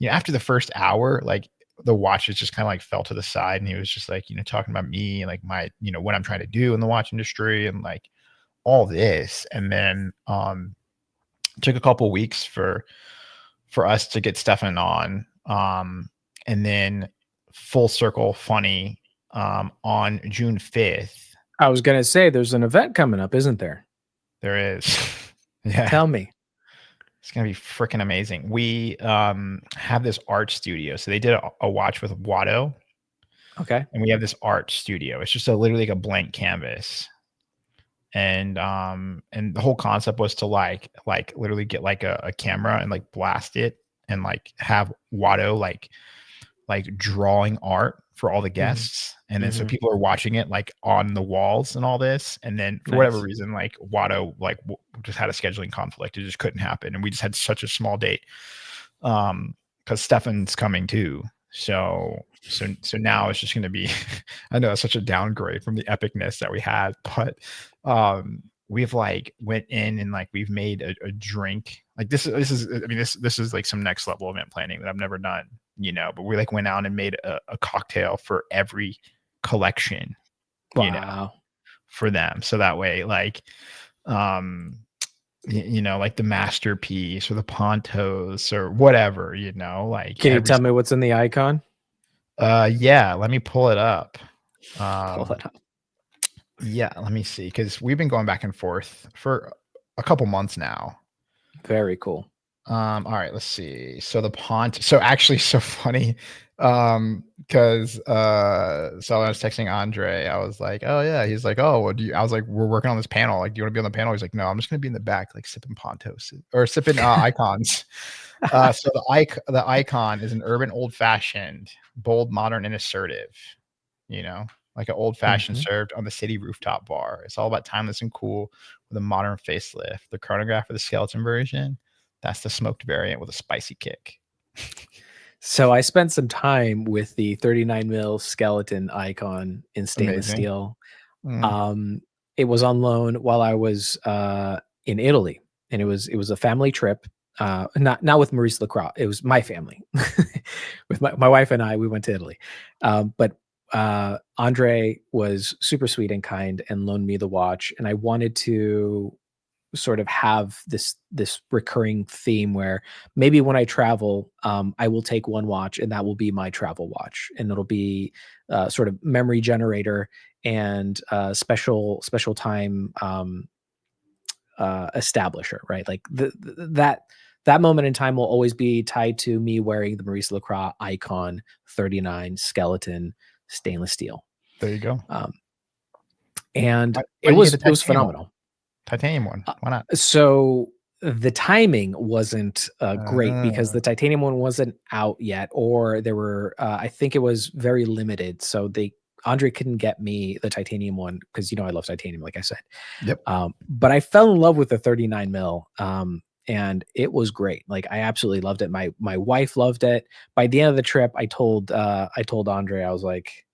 after the first hour, like the watches just kind of like fell to the side and he was just like, talking about me and like my, what I'm trying to do in the watch industry and like all this. And then took a couple weeks for us to get Stefan on. And then full circle funny on June 5th. I was gonna say there's an event coming up, isn't there? There is. Yeah. Tell me. It's gonna be freaking amazing. We have this art studio. So they did a watch with Watto, Okay. and we have this art studio. It's just a literally like a blank canvas. And the whole concept was to like literally get like a camera and like blast it and like have Watto like drawing art for all the Mhm. guests. And then so Mhm. people are watching it like on the walls and all this. And then for whatever Nice. reason, like Watto just had a scheduling conflict. It just couldn't happen. And we just had such a small date. Because Stefan's coming too. So now it's just gonna be I know it's such a downgrade from the epicness that we had, but we've like went in and like we've made a drink. Like this is I mean this is like some next level event planning that I've never done, but we like went out and made a cocktail for every collection, you know, Wow. for them. So that way, like um like the masterpiece or the Pontos or whatever, like Can you every tell me what's in the icon? yeah, let me pull it up. Pull Um it up. yeah, let me see, because we've been going back and forth for a couple months now. Very cool. All right, let's see. So the Pont so actually so funny. Because so I was texting Andre, I was like, oh yeah, he's like, oh, what do you I was like, we're working on this panel. Like, do you want to be on the panel? He's like, no, I'm just gonna be in the back, like sipping Pontos or sipping icons. So the icon is an urban old fashioned, bold, modern, and assertive, you know, like an old fashioned Mhm. served on the city rooftop bar. It's all about timeless and cool with a modern facelift. The chronograph of the skeleton version, that's the smoked variant with a spicy kick. So I spent some time with the 39 mil skeleton icon in stainless Amazing. steel. Mm, Um, it was on loan while I was in Italy, and it was a family trip. Not with Maurice Lacroix. It was my family, with my wife and I. We went to Italy, but Andre was super sweet and kind and loaned me the watch, and I wanted to sort of have this recurring theme where maybe when I travel, I will take one watch and that will be my travel watch, and it'll be sort of memory generator and special time establisher, right? Like that moment in time will always be tied to me wearing the Maurice Lacroix icon 39 skeleton stainless steel, there you go. um, and Why didn't you get the it was titanium one? phenomenal. Titanium one. Uh, Why not? so the timing wasn't great because Uh, the titanium one wasn't out yet, or there were I think it was very limited. So they Andre couldn't get me the titanium one because I love titanium, like I said. yep. But I fell in love with the 39 mil. And it was great. Like I absolutely loved it. My wife loved it. By the end of the trip, I told Andre, I was like,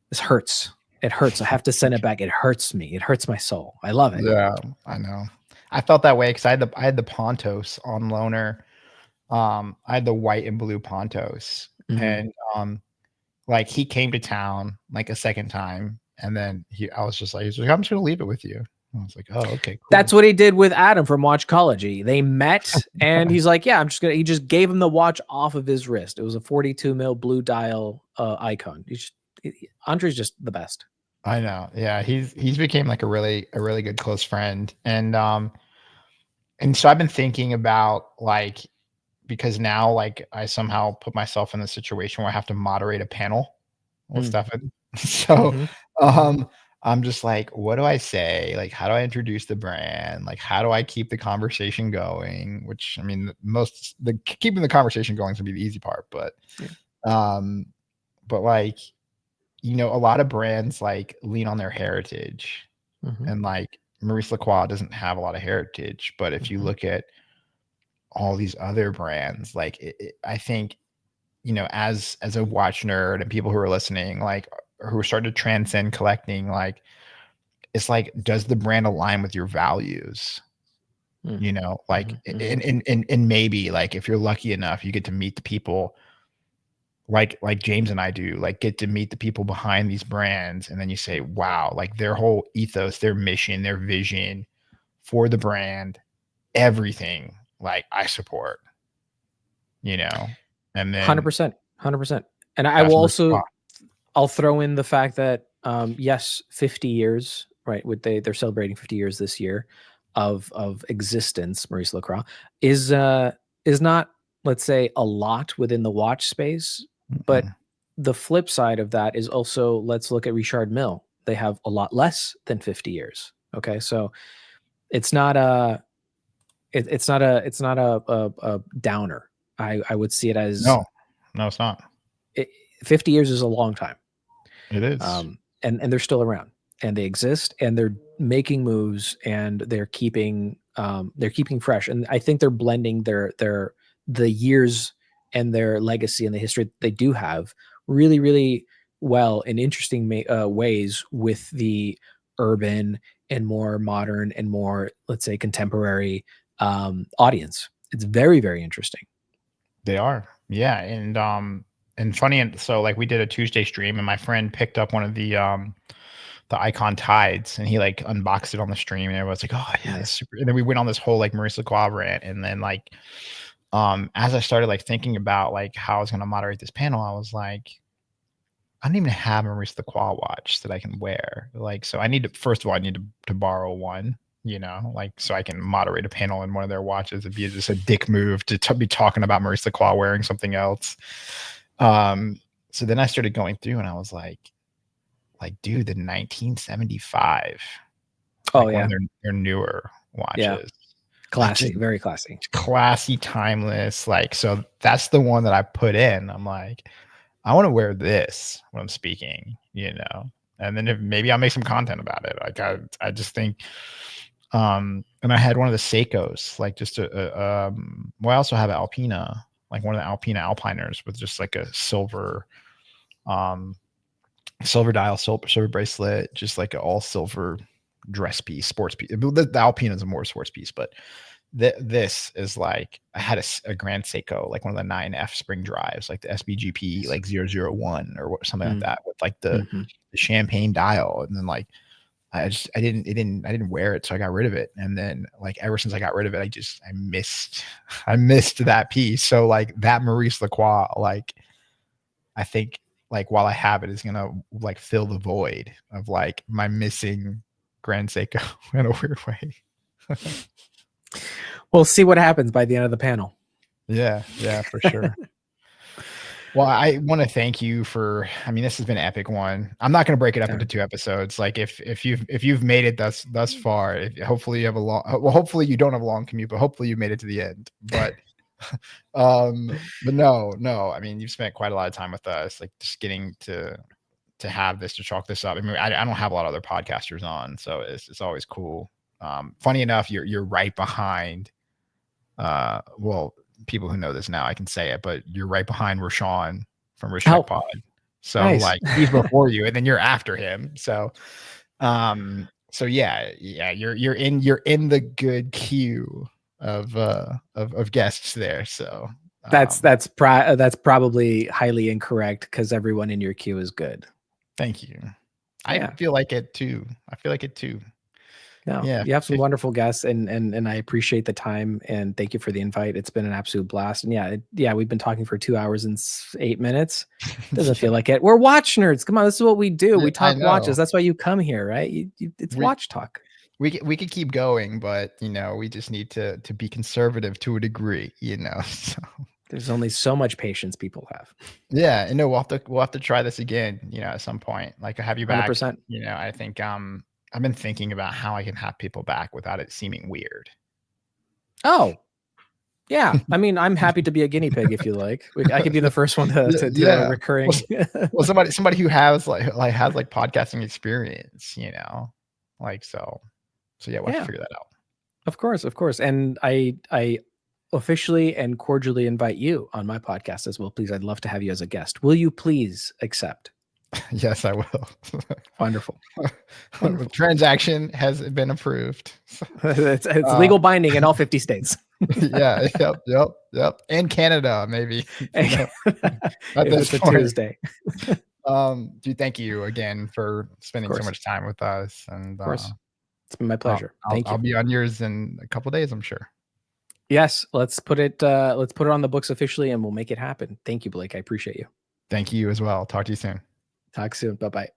this hurts. It hurts. I have to send it back. It hurts me. It hurts my soul. I love it. Yeah, I know. I felt that way because I had the Pontos on loaner. I had the white and blue Pontos, Mhm. and like he came to town like a second time, and then I was just like, he's like, I'm just gonna leave it with you. I was like, oh, okay, That's cool. what he did with Adam from Watchcology. They met and he's like, "Yeah, he just gave him the watch off of his wrist. It was a 42 mil blue dial icon. Andre's just the best. I know. Yeah, he's became like a really good close friend, and so I've been thinking about like because now like I somehow put myself in the situation where I have to moderate a panel with Mm. Stefan. So, Mhm. Mhm. um, I'm just like, what do I say? Like, how do I introduce the brand? Like, how do I keep the conversation going? Which I mean, the keeping the conversation going is gonna be the easy part, Yeah. um, but like, a lot of brands like lean on their heritage, Mhm. and like Maurice Lacroix doesn't have a lot of heritage, but if you Mhm. look at all these other brands, like I think as a watch nerd and people who are listening, like who are starting to transcend collecting, like it's like, does the brand align with your values? Mm. Like Mhm. Mhm. and maybe like if you're lucky enough, you get to meet the people like James and I do, like get to meet the people behind these brands, and then you say, wow, like their whole ethos, their mission, their vision for the brand, everything like I support, you know, and then 100%. 100%. And I that's will Maurice also Lacroix. I'll throw in the fact that yes, 50 years, right? They're celebrating 50 years this year. of existence, Maurice Lacroix, is not, let's say, a lot within the watch space. But Mm-mm. the flip side of that is also, let's look at Richard Mille. They have a lot less than 50 years. Okay, so it's not a it's not a downer. I would see it as No, it's not. 50 years is a long time. It is. And they're still around, and they exist, and they're making moves, and they're keeping fresh. And I think they're blending the years and their legacy and the history that they do have really, really well in interesting ways with the urban and more modern and more, let's say, contemporary audience. It's very, very interesting. They are. Yeah. And funny, and so like we did a Tuesday stream and my friend picked up one of the icon tides and he like unboxed it on the stream and everyone's like, oh yeah, that's Nice. super. And then we went on this whole like Maurice Lacroix rant. And then like as I started like thinking about like how I was gonna moderate this panel, I was like, I don't even have a Maurice Lacroix watch that I can wear. Like, so I need to, first of all, I need to borrow one, you know, like so I can moderate a panel in one of their watches. It'd be just a dick move to be talking about Maurice Lacroix wearing something else. So then I started going through and I was like, dude, the 1975, Oh like one yeah, of their newer yeah, watches. classy, Like, very classy. classy, timeless. Like, so that's the one that I put in. I'm like, I want to wear this when I'm speaking, you know, and then if maybe I'll make some content about it. Like, I just think, and I had one of the Seikos, like just well, I also have an Alpina, like one of the Alpina Alpiners with just like a silver, silver dial, silver bracelet, just like an all silver dress piece, sports piece. The Alpina is a more sports piece, but this is like I had a Grand Seiko, like one of the 9F spring drives, like the SBGP like 001 or something like that, with like the champagne dial, and then like I didn't wear it, so I got rid of it. And then like ever since I got rid of it, I missed that piece. So like that Maurice Lacroix, like I think like while I have it is gonna like fill the void of like my missing Grand Seiko in a weird way. We'll see what happens by the end of the panel. Yeah, for sure. Well, I want to thank you for, I mean, this has been an epic one. I'm not going to break it up into 2 episodes. Like if you've made it thus far, hopefully you have a long, well, hopefully you don't have a long commute, but hopefully you made it to the end. But but no, I mean, you've spent quite a lot of time with us, like just getting to have this, to chalk this up. I mean, I don't have a lot of other podcasters on, so it's always cool. Funny enough, you're right behind well, people who know this now, I can say it, but you're right behind Rashawn from Rich Pod. So nice. like he's before you, and then you're after him. So so yeah, you're in the good queue of guests there. So that's probably highly incorrect, because everyone in your queue is good. Thank you. Yeah. I feel like it too. No, Yeah, you have some wonderful guests, and I appreciate the time, and thank you for the invite. It's been an absolute blast. And yeah, we've been talking for 2 hours and 8 minutes. Doesn't feel like it. We're watch nerds. Come on, this is what we do. We talk watches. That's why you come here, right? It's watch talk. We could keep going, but you know, we just need to be conservative to a degree, you know. So there's only so much patience people have. Yeah, and no, we'll have to try this again, you know, at some point. Like I have you back. 100%. You know, I think I've been thinking about how I can have people back without it seeming weird. Oh, yeah. I mean, I'm happy to be a guinea pig if you like. I could be the first one to do a recurring. Well, somebody who has like podcasting experience, you know, like so yeah, we'll have to figure that out. Of course. And I officially and cordially invite you on my podcast as well. Please, I'd love to have you as a guest. Will you please accept? Yes, I will. Wonderful. Transaction has been approved. It's legal binding in all 50 states. Yeah. Yep. And Canada, maybe. It's a Tuesday. Dude, thank you again for spending so much time with us. And of course, it's been my pleasure. Thank you. I'll be on yours in a couple of days, I'm sure. Yes, let's put it on the books officially, and we'll make it happen. Thank you, Blake. I appreciate you. Thank you as well. Talk to you soon. Talk soon. Bye-bye.